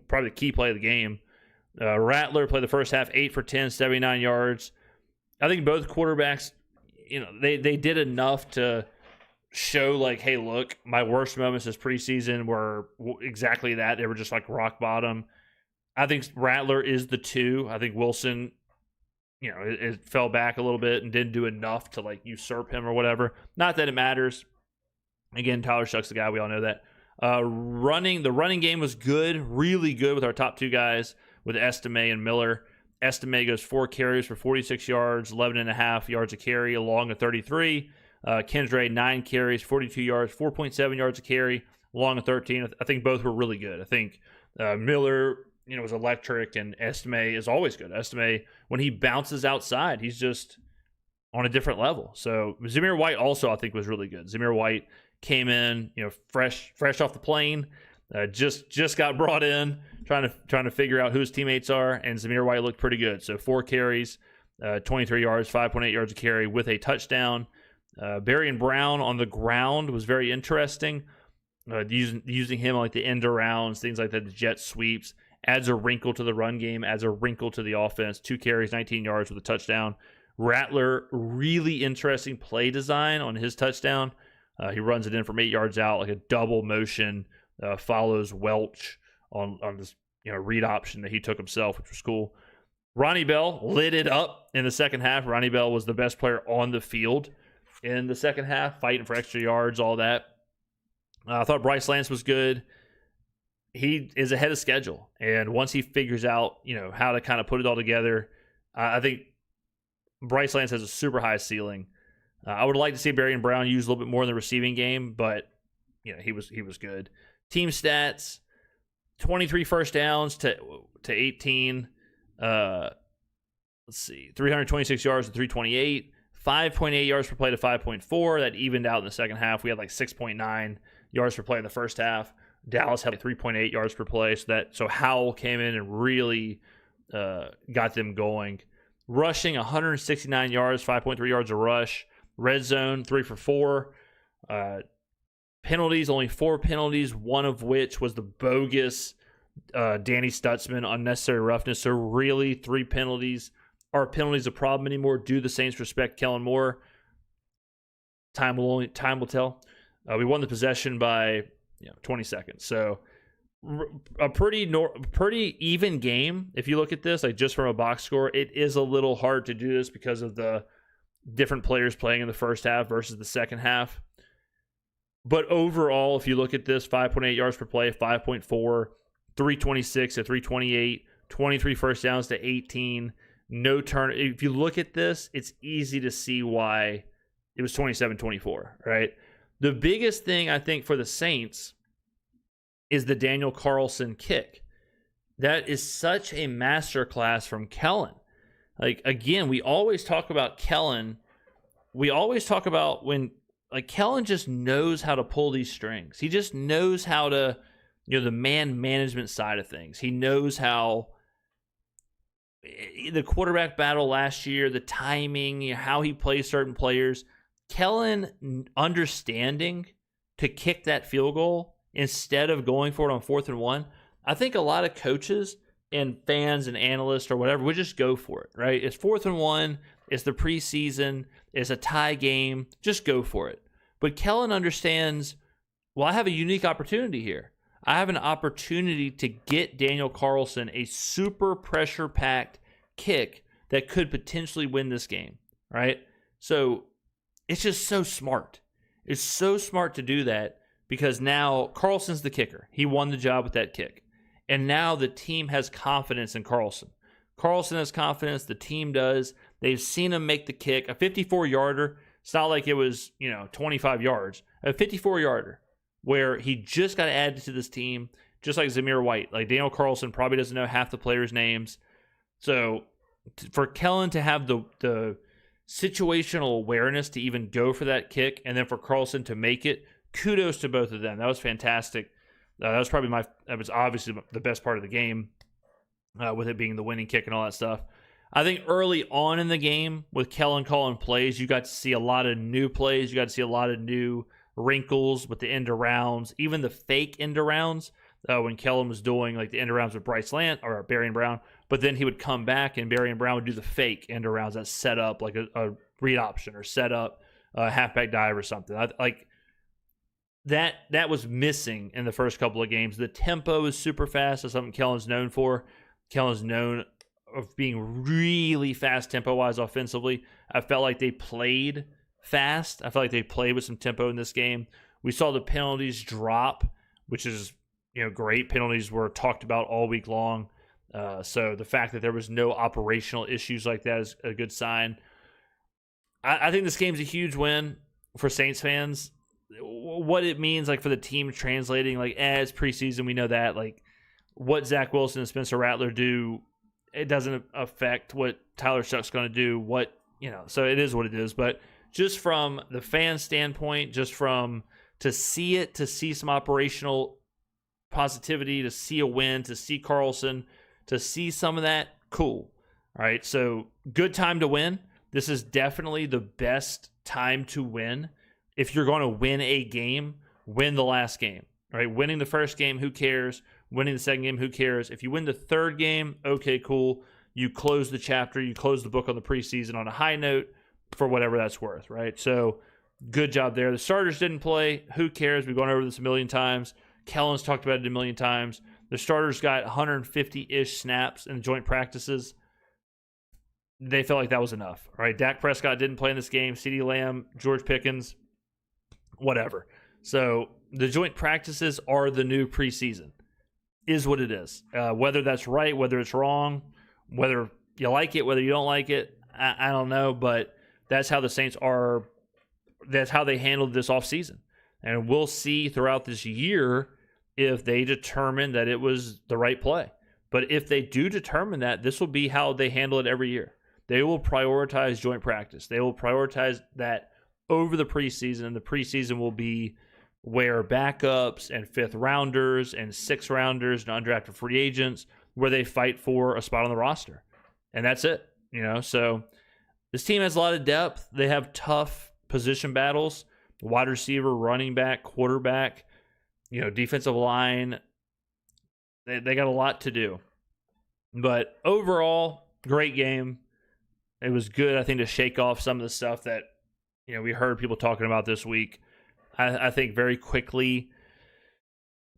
probably the key play of the game. Rattler played the first half, 8 for 10, 79 yards. I think both quarterbacks, you know, they did enough to show, like, hey, look, my worst moments this preseason were exactly that. They were just like rock bottom. I think Rattler is the 2. I think Wilson, it fell back a little bit and didn't do enough to like usurp him or whatever. Not that it matters. Again, Tyler Shuck's the guy. We all know that. The running game was good, really good with our top two guys, with Estime and Miller. Estime goes 4 carries for 46 yards, 11.5 yards a carry, along a 33. Kendra, 9 carries, 42 yards, 4.7 yards a carry, along a 13. I think both were really good. I think Miller, was electric, and Estime is always good. Estime, when he bounces outside, he's just on a different level. So Zamir White also, I think, was really good. Zamir White came in, fresh off the plane, just got brought in, trying to figure out who his teammates are, and Zamir White looked pretty good. So 4 carries, 23 yards, 5.8 yards a carry with a touchdown. Barry Brown on the ground was very interesting. Using him on like the end arounds, things like that, the jet sweeps, adds a wrinkle to the run game, adds a wrinkle to the offense. 2 carries, 19 yards with a touchdown. Rattler, really interesting play design on his touchdown. He runs it in from 8 yards out, like a double motion, follows Welch on this read option that he took himself, which was cool. Ronnie Bell lit it up in the second half. Ronnie Bell was the best player on the field in the second half, fighting for extra yards, all that. I thought Bryce Lance was good. He is ahead of schedule, and once he figures out how to kind of put it all together, I think Bryce Lance has a super high ceiling. I would like to see Barry Brown use a little bit more in the receiving game, but he was good. Team stats: 23 first downs to 18. Let's see, 326 yards to 328, 5.8 yards per play to 5.4. That evened out in the second half. We had like 6.9 yards per play in the first half. Dallas had like 3.8 yards per play. So Howell came in and really got them going. Rushing 169 yards, 5.3 yards a rush. Red zone 3 for 4. Penalties, only 4 penalties, one of which was the bogus Danny Stutzman unnecessary roughness. So really, 3 penalties. Are penalties a problem anymore? Do the Saints respect Kellen Moore? Time will tell. We won the possession by 20 seconds. So a pretty even game. If you look at this, like just from a box score, it is a little hard to do this because of the different players playing in the first half versus the second half. But overall, if you look at this, 5.8 yards per play, 5.4, 326 to 328, 23 first downs to 18, no turn. If you look at this, it's easy to see why it was 27-24, right? The biggest thing I think for the Saints is the Daniel Carlson kick. That is such a masterclass from Kellen. Like, again, we always talk about Kellen. We always talk about when, like, Kellen just knows how to pull these strings. He just knows how to, the man management side of things. He knows how the quarterback battle last year, the timing, how he plays certain players. Kellen understanding to kick that field goal instead of going for it on 4th and 1. I think a lot of coaches and fans and analysts or whatever would just go for it, right? It's 4th and 1. It's the preseason. It's a tie game. Just go for it. But Kellen understands, well, I have a unique opportunity here. I have an opportunity to get Daniel Carlson a super pressure-packed kick that could potentially win this game, right? So it's just so smart. It's so smart to do that because now Carlson's the kicker. He won the job with that kick. And now the team has confidence in Carlson. Carlson has confidence. The team does. They've seen him make the kick. A 54-yarder. It's not like it was, 25 yards. A 54-yarder where he just got added to this team, just like Zamir White. Like Daniel Carlson probably doesn't know half the players' names. So for Kellen to have the situational awareness to even go for that kick, and then for Carlson to make it, kudos to both of them. That was fantastic. That was obviously the best part of the game, with it being the winning kick and all that stuff. I think early on in the game, with Kellen calling plays, you got to see a lot of new plays. You got to see a lot of new wrinkles with the end arounds, even the fake end arounds. When Kellen was doing like the end arounds with Bryce Lance or Barry Brown, but then he would come back and Barry Brown would do the fake end arounds that set up like a read option or set up a halfback dive or something. That was missing in the first couple of games. The tempo is super fast. That's something Kellen's known for. Kellen's known of being really fast tempo-wise offensively. I felt like they played fast. I felt like they played with some tempo in this game. We saw the penalties drop, which is great. Penalties were talked about all week long. So the fact that there was no operational issues like that is a good sign. I think this game's a huge win for Saints fans. What it means, like, for the team translating, like, it's preseason, we know that. Like, what Zach Wilson and Spencer Rattler do, it doesn't affect what Tyler Shuck's going to do. So it is what it is. But just from the fan standpoint, to see some operational positivity, to see a win, to see Carlson, to see some of that, cool. All right, so good time to win. This is definitely the best time to win. If you're going to win a game, win the last game. All right, winning the first game, who cares? Winning the second game, who cares? If you win the third game, okay, cool. You close the chapter, you close the book on the preseason on a high note for whatever that's worth, right? So good job there. The starters didn't play. Who cares? We've gone over this a million times. Kellen's talked about it a million times. The starters got 150-ish snaps in joint practices. They felt like that was enough. All right, Dak Prescott didn't play in this game. CeeDee Lamb, George Pickens, whatever. So the joint practices are the new preseason, is what it is. Whether that's right, whether it's wrong, whether you like it, whether you don't like it, I don't know. But that's how the Saints are. That's how they handled this offseason. And we'll see throughout this year if they determine that it was the right play. But if they do determine that, this will be how they handle it every year. They will prioritize joint practice. They will prioritize that over the preseason. The preseason will be where backups and fifth rounders and sixth rounders and undrafted free agents, where they fight for a spot on the roster. And that's it. So this team has a lot of depth. They have tough position battles, wide receiver, running back, quarterback, defensive line. They got a lot to do. But overall, great game. It was good, I think, to shake off some of the stuff that we heard people talking about this week. I think very quickly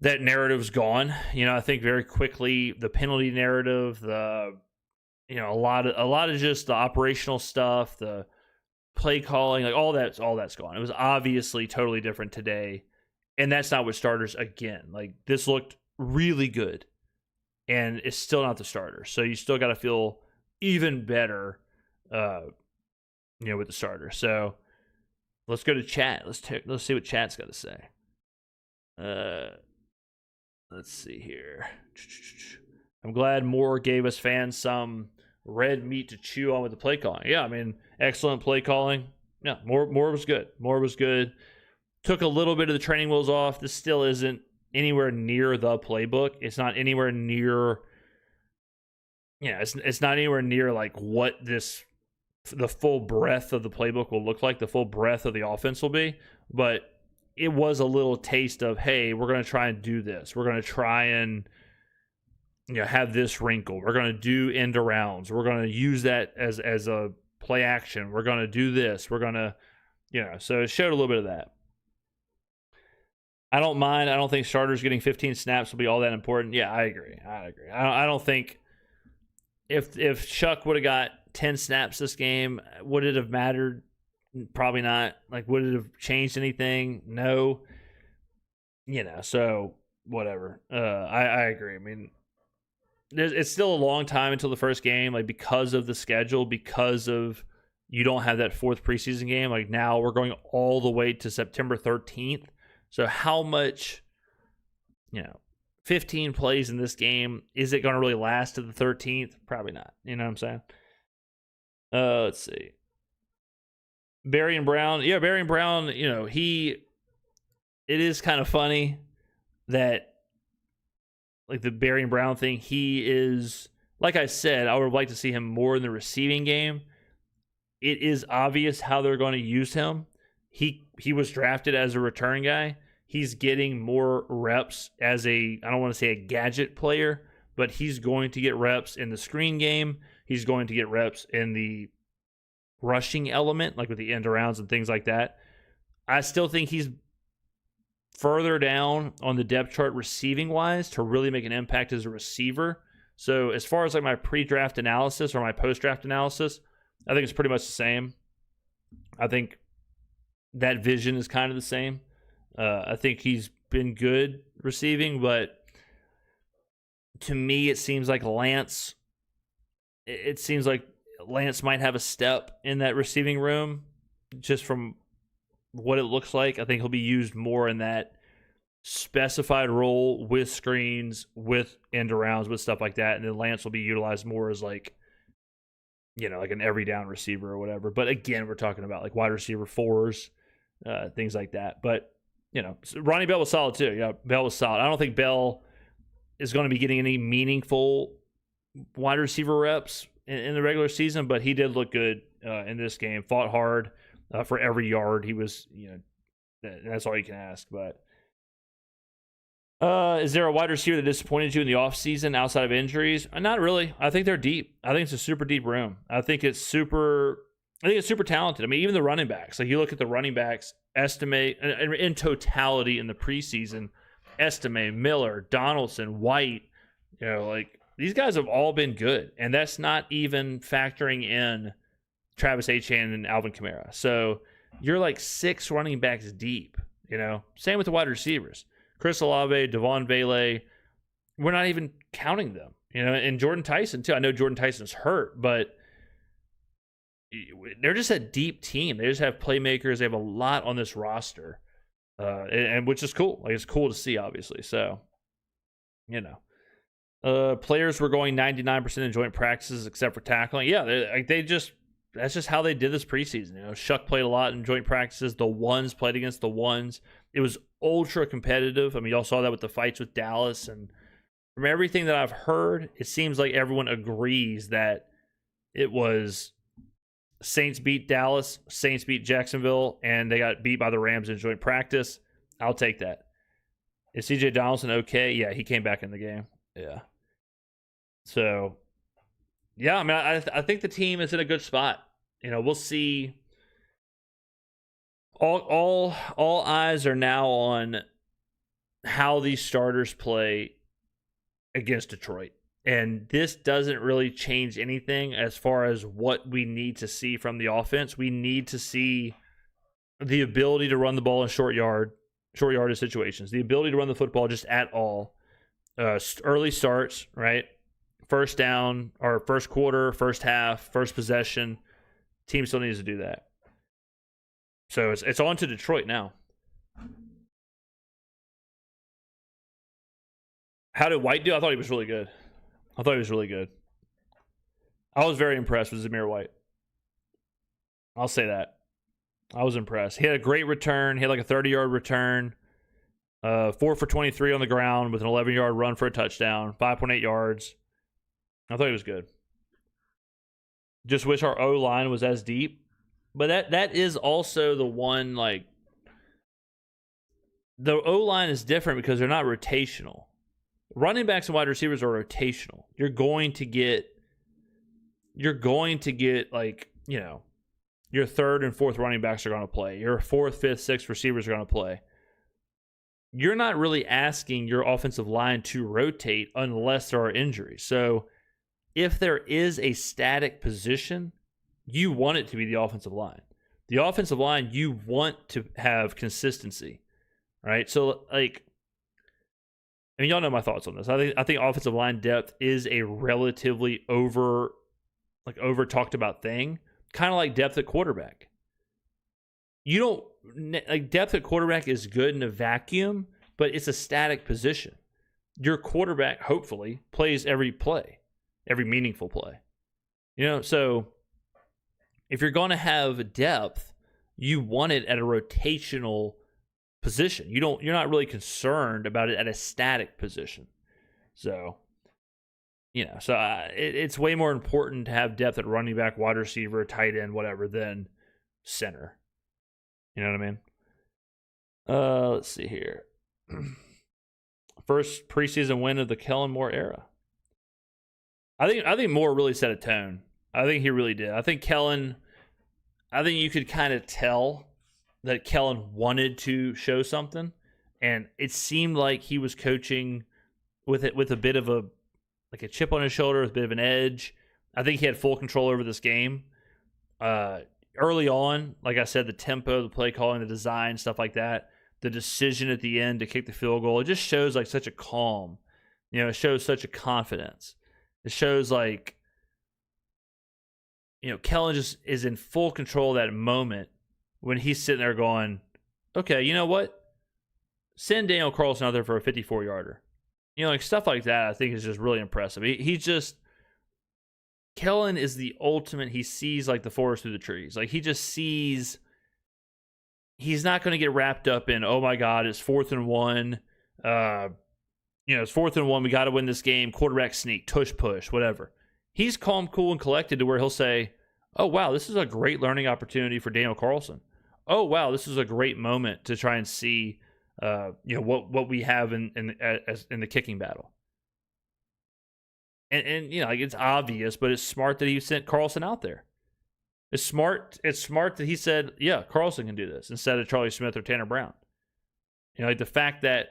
that narrative's gone. I think very quickly the penalty narrative, a lot of just the operational stuff, the play calling, like all that's gone. It was obviously totally different today, and that's not what starters again. Like, this looked really good, and it's still not the starter. So you still got to feel even better, with the starter. So let's go to chat. Let's see what chat's got to say. Let's see here. I'm glad Moore gave us fans some red meat to chew on with the play calling. Yeah, I mean, excellent play calling. Yeah, Moore was good. Moore was good. Took a little bit of the training wheels off. This still isn't anywhere near the playbook. It's not anywhere near. It's not anywhere near like what the full breadth of the playbook will look like, the full breadth of the offense will be. But it was a little taste of, hey, we're going to try and do this. We're going to try and have this wrinkle. We're going to do end arounds. We're going to use that as a play action. We're going to do this. We're going to, so it showed a little bit of that. I don't mind. I don't think starters getting 15 snaps will be all that important. Yeah, I agree. I don't think if Shuck would have got 10 snaps this game, would it have mattered? Probably not. Like, would it have changed anything? No. So whatever. I agree. I mean, it's still a long time until the first game, like, because of the schedule, because of you don't have that fourth preseason game. Like, now we're going all the way to September 13th. So how much, 15 plays in this game, is it going to really last to the 13th? Probably not. You know what I'm saying? Let's see. Barry and Brown. Yeah, Barry and Brown, it is kind of funny that, like, the Barry and Brown thing, he is, like I said, I would like to see him more in the receiving game. It is obvious how they're going to use him. He was drafted as a return guy. He's getting more reps as I don't want to say a gadget player, but he's going to get reps in the screen game. He's going to get reps in the rushing element, like with the end arounds and things like that. I still think he's further down on the depth chart receiving wise to really make an impact as a receiver. So as far as like my pre-draft analysis or my post-draft analysis, I think it's pretty much the same. I think that vision is kind of the same. I think he's been good receiving, but to me, it seems like Lance might have a step in that receiving room just from what it looks like. I think he'll be used more in that specified role with screens, with end arounds, with stuff like that. And then Lance will be utilized more as like an every down receiver or whatever. But again, we're talking about like wide receiver fours, things like that. But, Ronnie Bell was solid too. Yeah, Bell was solid. I don't think Bell is going to be getting any meaningful wide receiver reps in the regular season, but he did look good in this game. Fought hard for every yard. He was, that's all you can ask. But is there a wide receiver that disappointed you in the offseason outside of injuries? Not really. I think they're deep. I think it's a super deep room. I think it's super talented. I mean, even the running backs. Like you look at the running backs, estimate in totality in the preseason, Estime, Miller, Donaldson, White, like these guys have all been good. And that's not even factoring in Travis Etienne and Alvin Kamara. So you're like 6 running backs deep, Same with the wide receivers. Chris Olave, Devon Vele, we're not even counting them, and Jordan Tyson too. I know Jordan Tyson's hurt, but they're just a deep team. They just have playmakers. They have a lot on this roster, and which is cool. Like it's cool to see, obviously. So, players were going 99% in joint practices except for tackling. Yeah, that's just how they did this preseason. Shuck played a lot in joint practices. The ones played against the ones. It was ultra competitive. I mean, y'all saw that with the fights with Dallas. And from everything that I've heard, it seems like everyone agrees that it was Saints beat Dallas, Saints beat Jacksonville, and they got beat by the Rams in joint practice. I'll take that. Is CJ Donaldson okay? Yeah, he came back in the game. Yeah. So, yeah, I mean, I think the team is in a good spot. We'll see. All eyes are now on how these starters play against Detroit. And this doesn't really change anything as far as what we need to see from the offense. We need to see the ability to run the ball in short yardage situations, the ability to run the football just at all. Early starts, right? First down or first quarter, first half, first possession. Team still needs to do that. So it's on to Detroit now. How did White do? I thought he was really good. I was very impressed with Zamir White. I'll say that. I was impressed. He had a great return. He had like a 30-yard return. 4 for 23 on the ground with an 11-yard run for a touchdown. 5.8 yards. I thought he was good. Just wish our O-line was as deep. But that is also the one, like, the O-line is different because they're not rotational. Running backs and wide receivers are rotational. You're going to get like, your third and fourth running backs are going to play. Your fourth, fifth, sixth receivers are going to play. You're not really asking your offensive line to rotate unless there are injuries. So if there is a static position, you want it to be the offensive line. The offensive line, you want to have consistency, right? So, like, I mean, y'all know my thoughts on this. I think offensive line depth is a relatively over talked about thing, kind of like depth at quarterback. Depth at quarterback is good in a vacuum, but it's a static position. Your quarterback, hopefully, plays every play, every meaningful play. So if you're going to have depth, you want it at a rotational position. You're not really concerned about it at a static position. So, it's way more important to have depth at running back, wide receiver, tight end, whatever, than center. You know what I mean? Let's see here. First preseason win of the Kellen Moore era. I think Moore really set a tone. I think he really did. I think you could kind of tell that Kellen wanted to show something, and it seemed like he was coaching with a bit of a like a chip on his shoulder with a bit of an edge. I think he had full control over this game. Early on, like I said, the tempo, the play calling, the design, stuff like that, the decision at the end to kick the field goal, it just shows like such a calm. It shows such a confidence. It shows like, Kellen just is in full control of that moment when he's sitting there going, okay, you know what? Send Daniel Carlson out there for a 54-yarder. Like stuff like that I think is just really impressive. Kellen is the ultimate. He sees like the forest through the trees. Like he just sees, he's not going to get wrapped up in, oh my God, it's 4th and 1. It's 4th and 1. We got to win this game. Quarterback sneak, tush push, whatever. He's calm, cool, and collected to where he'll say, oh wow, this is a great learning opportunity for Daniel Carlson. Oh wow, this is a great moment to try and see, what we have in the kicking battle. And like it's obvious, but it's smart that he sent Carlson out there. It's smart that he said, yeah, Carlson can do this instead of Charlie Smith or Tanner Brown. Like the fact that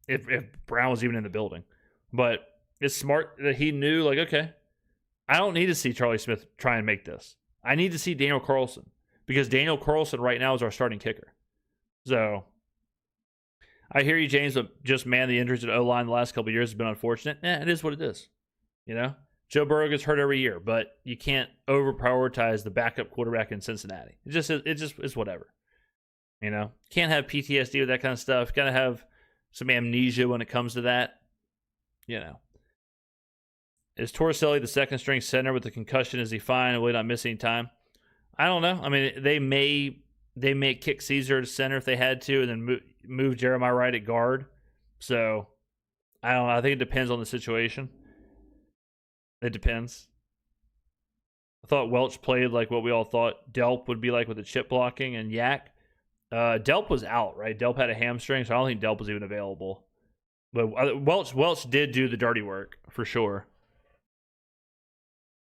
if Brown was even in the building, but it's smart that he knew, like, okay, I don't need to see Charlie Smith try and make this. I need to see Daniel Carlson because Daniel Carlson right now is our starting kicker. So I hear you, James, but just man, the injuries at O-line the last couple of years has been unfortunate. It is what it is. Joe Burrow gets hurt every year, but you can't over prioritize the backup quarterback in Cincinnati. It just is whatever. Can't have PTSD with that kind of stuff. Got to have some amnesia when it comes to that. Is Torricelli the second string center with the concussion? Is he fine and will he not miss any time? I don't know. I mean, they may kick Caesar to center if they had to, and then move Jeremiah Wright at guard. So I don't know. I think it depends on the situation. It depends. I thought Welch played like what we all thought Delp would be like with the chip blocking and Yak. Delp was out, right? Delp had a hamstring, so I don't think Delp was even available. But Welch did do the dirty work for sure.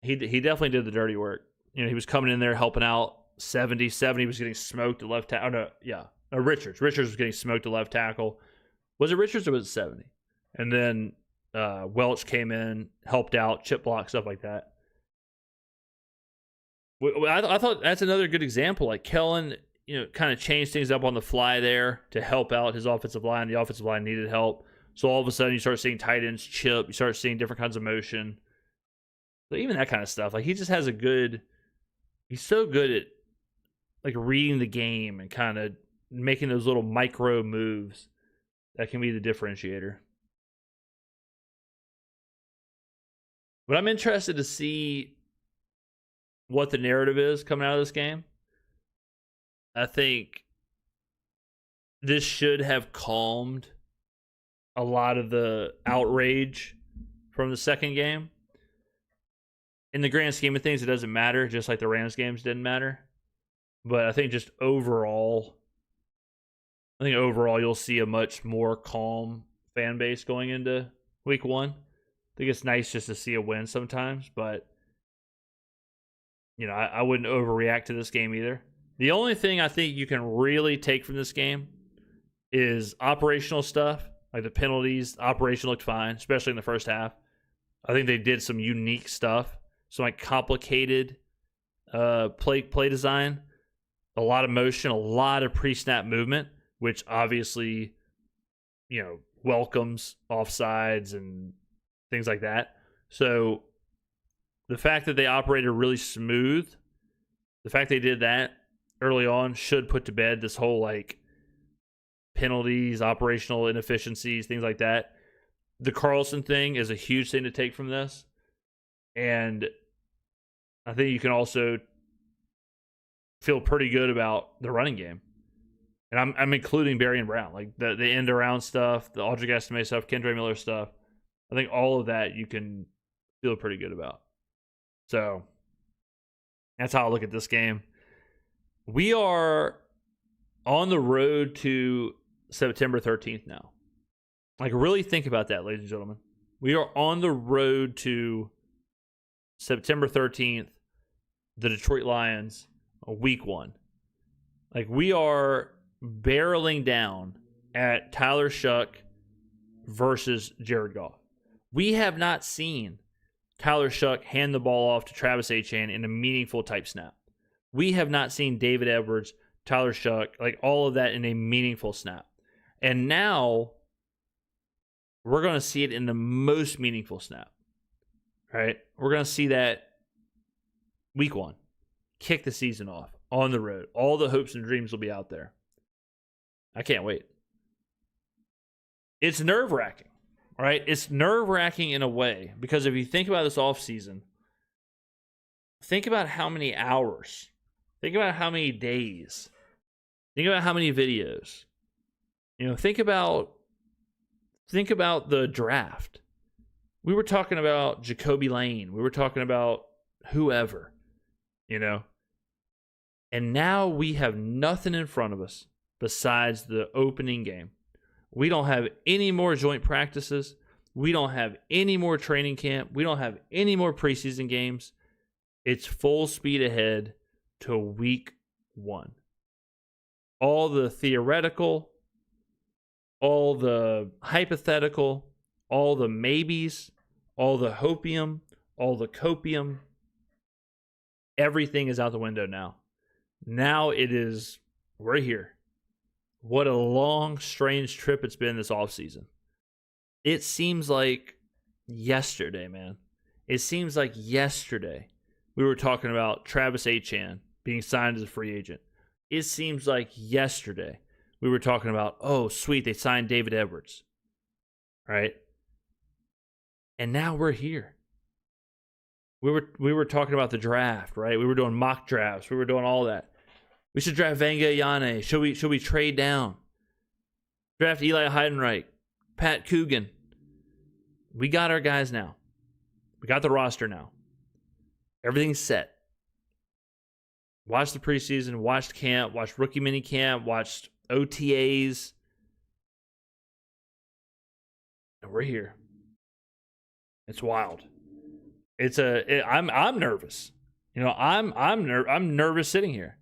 He definitely did the dirty work. He was coming in there helping out. 70 was getting smoked at left tackle. No, Richards was getting smoked at left tackle. Was it Richards or was it 70? And then Welch came in, helped out, chip block, stuff like that. I thought that's another good example. Like Kellen, kind of changed things up on the fly there to help out his offensive line. The offensive line needed help. So all of a sudden you start seeing tight ends chip. You start seeing different kinds of motion. So even that kind of stuff. Like he just has he's so good at like reading the game and kind of making those little micro moves that can be the differentiator. But I'm interested to see what the narrative is coming out of this game. I think this should have calmed a lot of the outrage from the second game. In the grand scheme of things, it doesn't matter, just like the Rams games didn't matter. But I think just overall, you'll see a much more calm fan base going into week 1. I think it's nice just to see a win sometimes, but I wouldn't overreact to this game either. The only thing I think you can really take from this game is operational stuff, like the penalties. Operation looked fine, especially in the first half. I think they did some unique stuff, some like complicated play design, a lot of motion, a lot of pre-snap movement, which obviously, welcomes offsides and things like that. So the fact that they operated really smooth, the fact they did that early on should put to bed this whole like penalties, operational inefficiencies, things like that. The Carlson thing is a huge thing to take from this. And I think you can also feel pretty good about the running game. And I'm including Barry and Brown, like the end around stuff, the Audric Estime stuff, Kendre Miller stuff. I think all of that you can feel pretty good about. So that's how I look at this game. We are on the road to September 13th now. Like, really think about that, ladies and gentlemen. We are on the road to September 13th, the Detroit Lions, week 1. Like, we are barreling down at Tyler Shuck versus Jared Goff. We have not seen Tyler Shuck hand the ball off to Travis Etienne in a meaningful type snap. We have not seen David Edwards, Tyler Shuck, like all of that in a meaningful snap. And now we're going to see it in the most meaningful snap, right? We're going to see that week 1, kick the season off on the road. All the hopes and dreams will be out there. I can't wait. It's nerve-wracking, right? It's nerve-wracking in a way because if you think about this offseason, think about how many hours, think about how many days, think about how many videos. Think about the draft. We were talking about Jacoby Lane. We were talking about whoever, And now we have nothing in front of us besides the opening game. We don't have any more joint practices. We don't have any more training camp. We don't have any more preseason games. It's full speed ahead to week 1. All the theoretical, all the hypothetical, all the maybes, all the hopium, all the copium, everything is out the window now. Now we're here. What a long, strange trip it's been this offseason. It seems like yesterday, man. It seems like yesterday we were talking about Travis Etienne being signed as a free agent. It seems like yesterday we were talking about, oh, sweet, they signed David Edwards, right? And now we're here. We were talking about the draft, right? We were doing mock drafts. We were doing all that. We should draft Vanga Yane. Should we trade down? Draft Eli Heidenreich, Pat Coogan. We got our guys now. We got the roster now. Everything's set. Watched the preseason, watched camp, watched rookie mini camp, watched OTAs. And we're here. It's wild. I'm nervous. I'm nervous sitting here.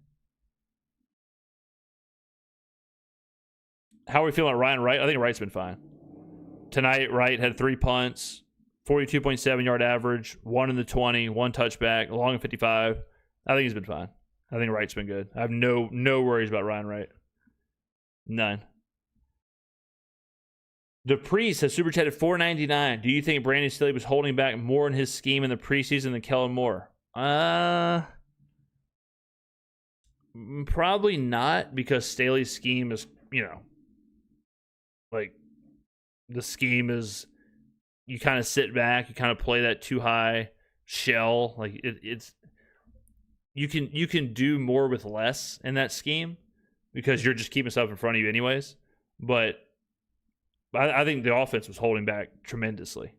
How are we feeling about Ryan Wright? I think Wright's been fine. Tonight, Wright had 3 punts, 42.7 yard average, 1 in the 20, 1 touchback, long and 55. I think he's been fine. I think Wright's been good. I have no worries about Ryan Wright. None. Dupree says super chatted $4.99. Do you think Brandon Staley was holding back more in his scheme in the preseason than Kellen Moore? Probably not, because Staley's scheme is, like the scheme is you kind of sit back, you kind of play that too high shell. Like it's you can do more with less in that scheme because you're just keeping stuff in front of you anyways. But I think the offense was holding back tremendously.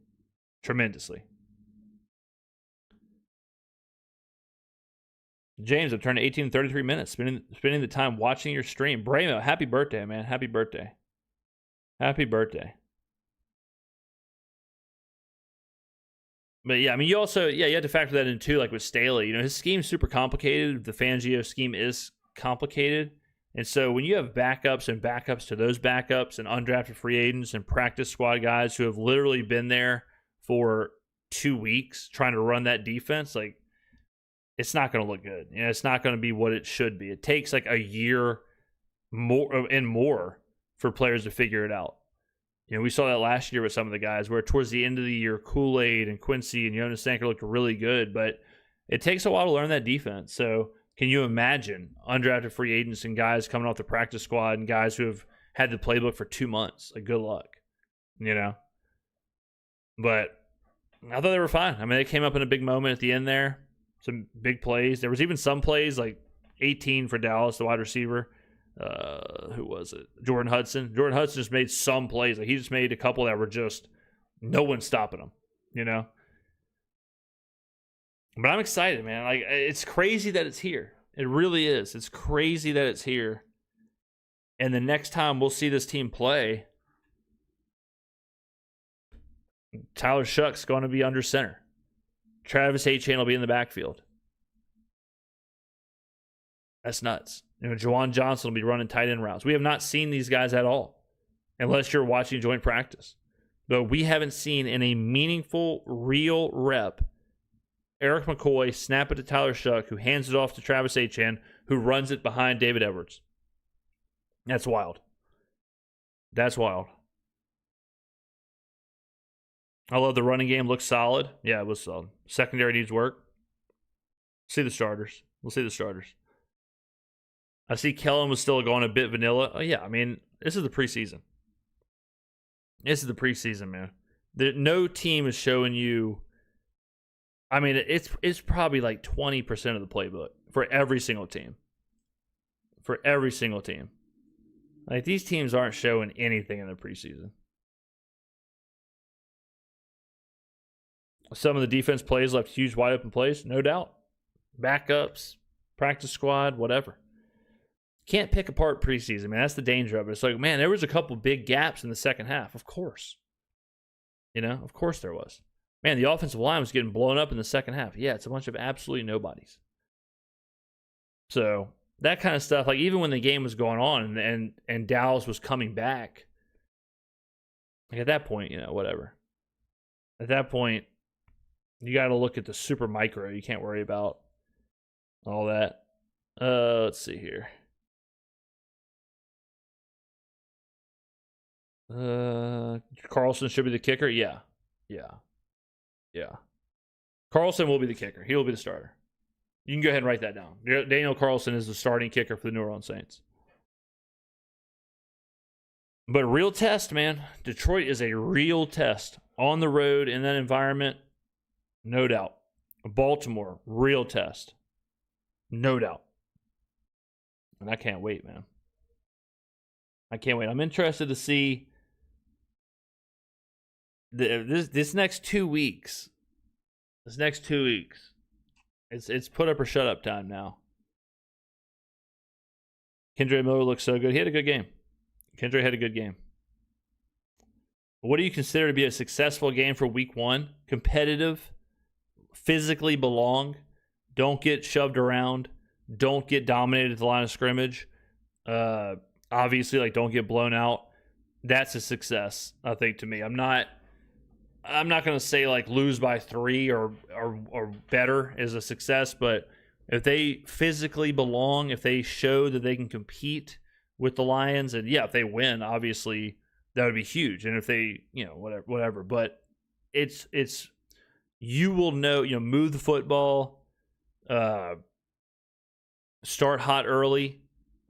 James, I'm turning 18 in 33 minutes, spending the time watching your stream. Bramo, happy birthday, man. Happy birthday. Happy birthday. But yeah, I mean, you have to factor that in too, like with Staley. His scheme's super complicated. The Fangio scheme is complicated. And so when you have backups and backups to those backups and undrafted free agents and practice squad guys who have literally been there for 2 weeks trying to run that defense, like, it's not going to look good. It's not going to be what it should be. It takes like a year more for players to figure it out. We saw that last year with some of the guys where towards the end of the year, Kool-Aid and Quincy and Jonas Sanker looked really good, but it takes a while to learn that defense. So can you imagine undrafted free agents and guys coming off the practice squad and guys who have had the playbook for 2 months? Like, good luck, But I thought they were fine. I mean, they came up in a big moment at the end there. Some big plays. There was even some plays like 18 for Dallas, the wide receiver. Who was it? Jordan Hudson. Jordan Hudson just made some plays. Like, he just made a couple that were just no one stopping him, But I'm excited, man. Like, it's crazy that it's here. It really is. It's crazy that it's here. And the next time we'll see this team play, Tyler Shuck's going to be under center. Travis Etienne will be in the backfield. That's nuts. Juwan Johnson will be running tight end routes. We have not seen these guys at all, unless you're watching joint practice. But we haven't seen in a meaningful, real rep Eric McCoy snap it to Tyler Shuck, who hands it off to Travis Etienne, who runs it behind David Edwards. That's wild. That's wild. I love the running game. Looks solid. Yeah, it was solid. Secondary needs work. See the starters. We'll see the starters. I see Kellen was still going a bit vanilla. Oh, yeah. I mean, this is the preseason. This is the preseason, man. No team is showing you. I mean, it's probably like 20% of the playbook for every single team. For every single team. Like, these teams aren't showing anything in the preseason. Some of the defense plays left huge wide open plays, no doubt. Backups, practice squad, whatever. Can't pick apart preseason, man. That's the danger of it. It's like, man, there was a couple big gaps in the second half. Of course. You know, of course there was. Man, the offensive line was getting blown up in the second half. Yeah, it's a bunch of absolutely nobodies. So, that kind of stuff, like even when the game was going on and Dallas was coming back, like at that point, you know, whatever. At that point, you got to look at the super micro. You can't worry about all that. Let's see here. Carlson should be the kicker. Yeah. Carlson will be the kicker. He will be the starter. You can go ahead and write that down. Daniel Carlson is the starting kicker for the New Orleans Saints. But a real test, man. Detroit is a real test. On the road, in that environment, no doubt. Baltimore, real test. No doubt. And I can't wait, man. I can't wait. I'm interested to see this next 2 weeks. This next 2 weeks. It's put up or shut up time now. Kendre Miller looks so good. He had a good game. Kendre had a good game. What do you consider to be a successful game for week one? Competitive, physically belong, don't get shoved around, don't get dominated at the line of scrimmage. Obviously, like, don't get blown out. That's a success, I think, to me. I'm not going to say like lose by 3 or better is a success, but if they physically belong, if they show that they can compete with the Lions, and yeah, if they win, obviously that would be huge. And if they, you know, whatever, but it's you will know, you know, move the football, start hot early,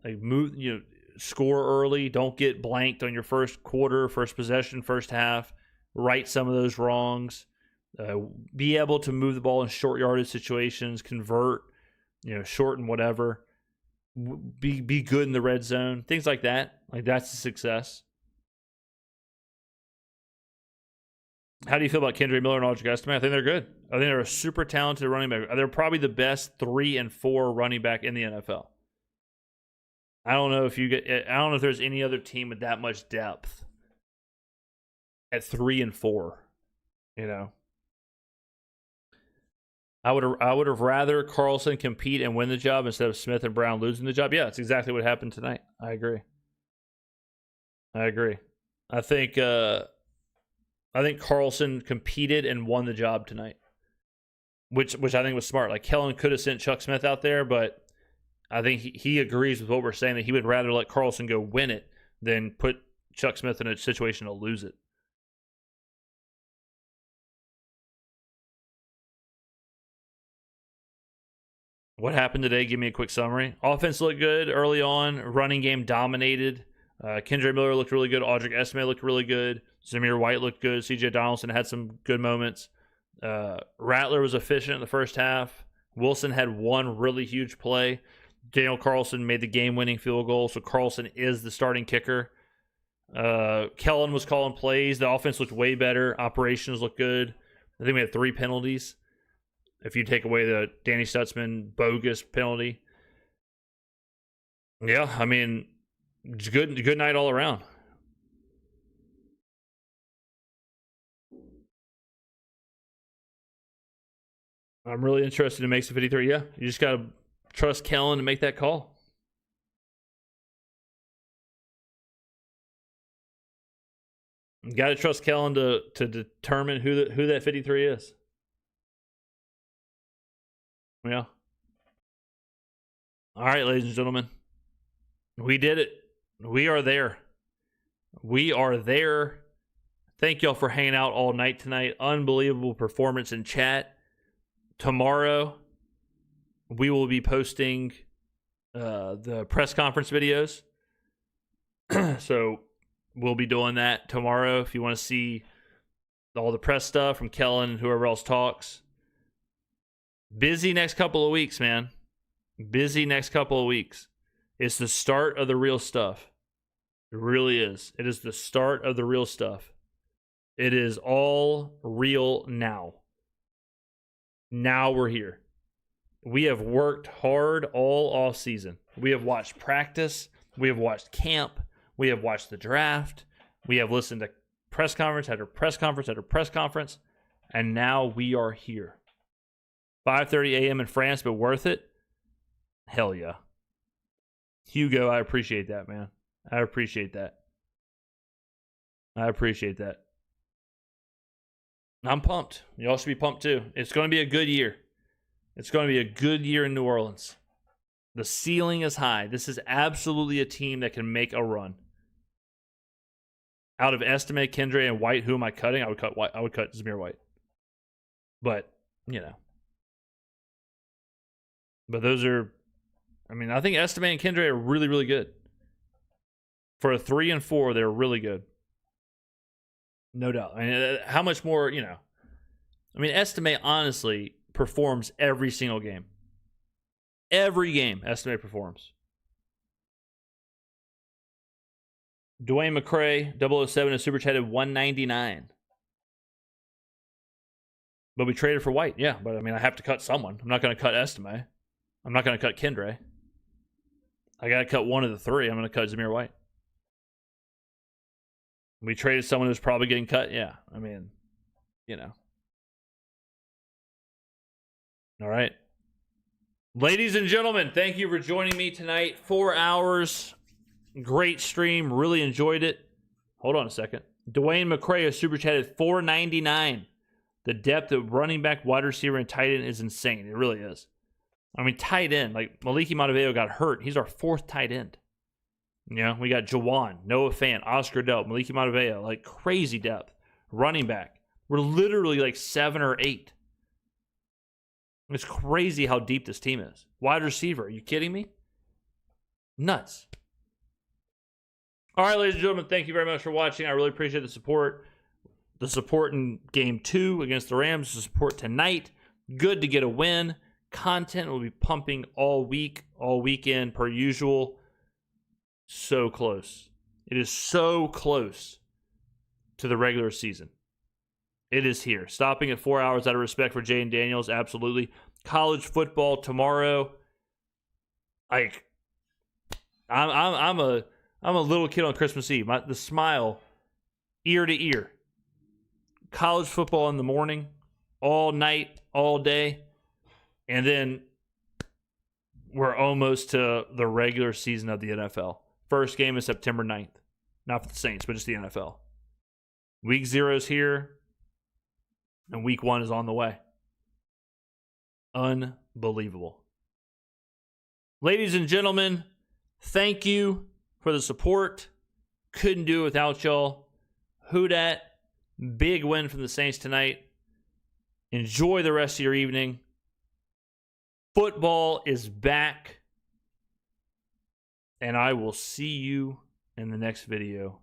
like move, you know, score early, don't get blanked on your first quarter, first possession, first half. Right some of those wrongs, be able to move the ball in short yardage situations, convert, you know, short and whatever, be good in the red zone, things like that. Like, that's a success. How do you feel about Kendre Miller and Audric Estime? I think they're good. I think they're a super talented running back. They're probably the best 3 and 4 running back in the NFL. I don't know if there's any other team with that much depth at 3 and 4, you know. I would have rather Carlson compete and win the job instead of Smith and Brown losing the job. Yeah, that's exactly what happened tonight. I agree. I think Carlson competed and won the job tonight, which I think was smart. Like, Kellen could have sent Chuck Smith out there, but I think he agrees with what we're saying, that he would rather let Carlson go win it than put Chuck Smith in a situation to lose it. What happened today? Give me a quick summary. Offense looked good early on. Running game dominated. Kendre Miller looked really good. Audric Estime looked really good. Zamir White looked good. C.J. Donaldson had some good moments. Rattler was efficient in the first half. Wilson had one really huge play. Daniel Carlson made the game-winning field goal, so Carlson is the starting kicker. Kellen was calling plays. The offense looked way better. Operations looked good. I think we had 3 penalties, if you take away the Danny Stutzman bogus penalty. Yeah, I mean, it's good night all around. I'm really interested in Makes It 53. Yeah, you just got to trust Kellen to make that call. You got to trust Kellen to determine who that 53 is. Yeah. All right, ladies and gentlemen. We did it. We are there. We are there. Thank y'all for hanging out all night tonight. Unbelievable performance in chat. Tomorrow, we will be posting the press conference videos. So we'll be doing that tomorrow if you want to see all the press stuff from Kellen and whoever else talks. Busy next couple of weeks, man. Busy next couple of weeks. It's the start of the real stuff. It really is. It is the start of the real stuff. It is all real now. Now we're here. We have worked hard all off season. We have watched practice. We have watched camp. We have watched the draft. We have listened to press conference after press conference after press conference. And now we are here. 5:30 a.m. in France, but worth it? Hell yeah. Hugo, I appreciate that, man. I appreciate that. I appreciate that. I'm pumped. Y'all should be pumped too. It's going to be a good year. It's going to be a good year in New Orleans. The ceiling is high. This is absolutely a team that can make a run. Out of Estime, Kendre, and White, who am I cutting? I would cut White. I would cut Zamir White. But, you know. But those are, I mean, I think Estime and Kendre are really, really good. For a 3 and 4, they're really good. No doubt. I mean, how much more, you know. I mean, Estime honestly performs every single game. Every game, Estime performs. Dwayne McCray, 007, is super chatted 199. But we traded for White. Yeah, but I mean, I have to cut someone. I'm not going to cut Estime. I'm not going to cut Kendre. I got to cut one of the three. I'm going to cut Zamir White. We traded someone who's probably getting cut. Yeah, I mean, you know. All right. Ladies and gentlemen, thank you for joining me tonight. 4 hours. Great stream. Really enjoyed it. Hold on a second. Dwayne McCray has super chatted $4.99. The depth of running back, wide receiver, and tight end is insane. It really is. I mean, tight end. Like, Maliki Monteveo got hurt. He's our 4th tight end. You know, we got Jawan, Noah Fant, Oscar Dell, Maliki Monteveo. Like, crazy depth. Running back. We're literally like 7 or 8. It's crazy how deep this team is. Wide receiver. Are you kidding me? Nuts. All right, ladies and gentlemen, thank you very much for watching. I really appreciate the support. The support in Game 2 against the Rams. The support tonight. Good to get a win. Content will be pumping all week, all weekend, per usual. So close. It is so close to the regular season. It is here. Stopping at 4 hours out of respect for Jay and Daniels, absolutely. College football tomorrow. Like, I'm a little kid on Christmas Eve. The smile, ear to ear. College football in the morning, all night, all day, and then we're almost to the regular season of the NFL. First game is September 9th. Not for the Saints, but just the NFL. Week 0 is here. And week 1 is on the way. Unbelievable. Ladies and gentlemen, thank you for the support. Couldn't do it without y'all. Who dat? Big win from the Saints tonight. Enjoy the rest of your evening. Football is back. And I will see you in the next video.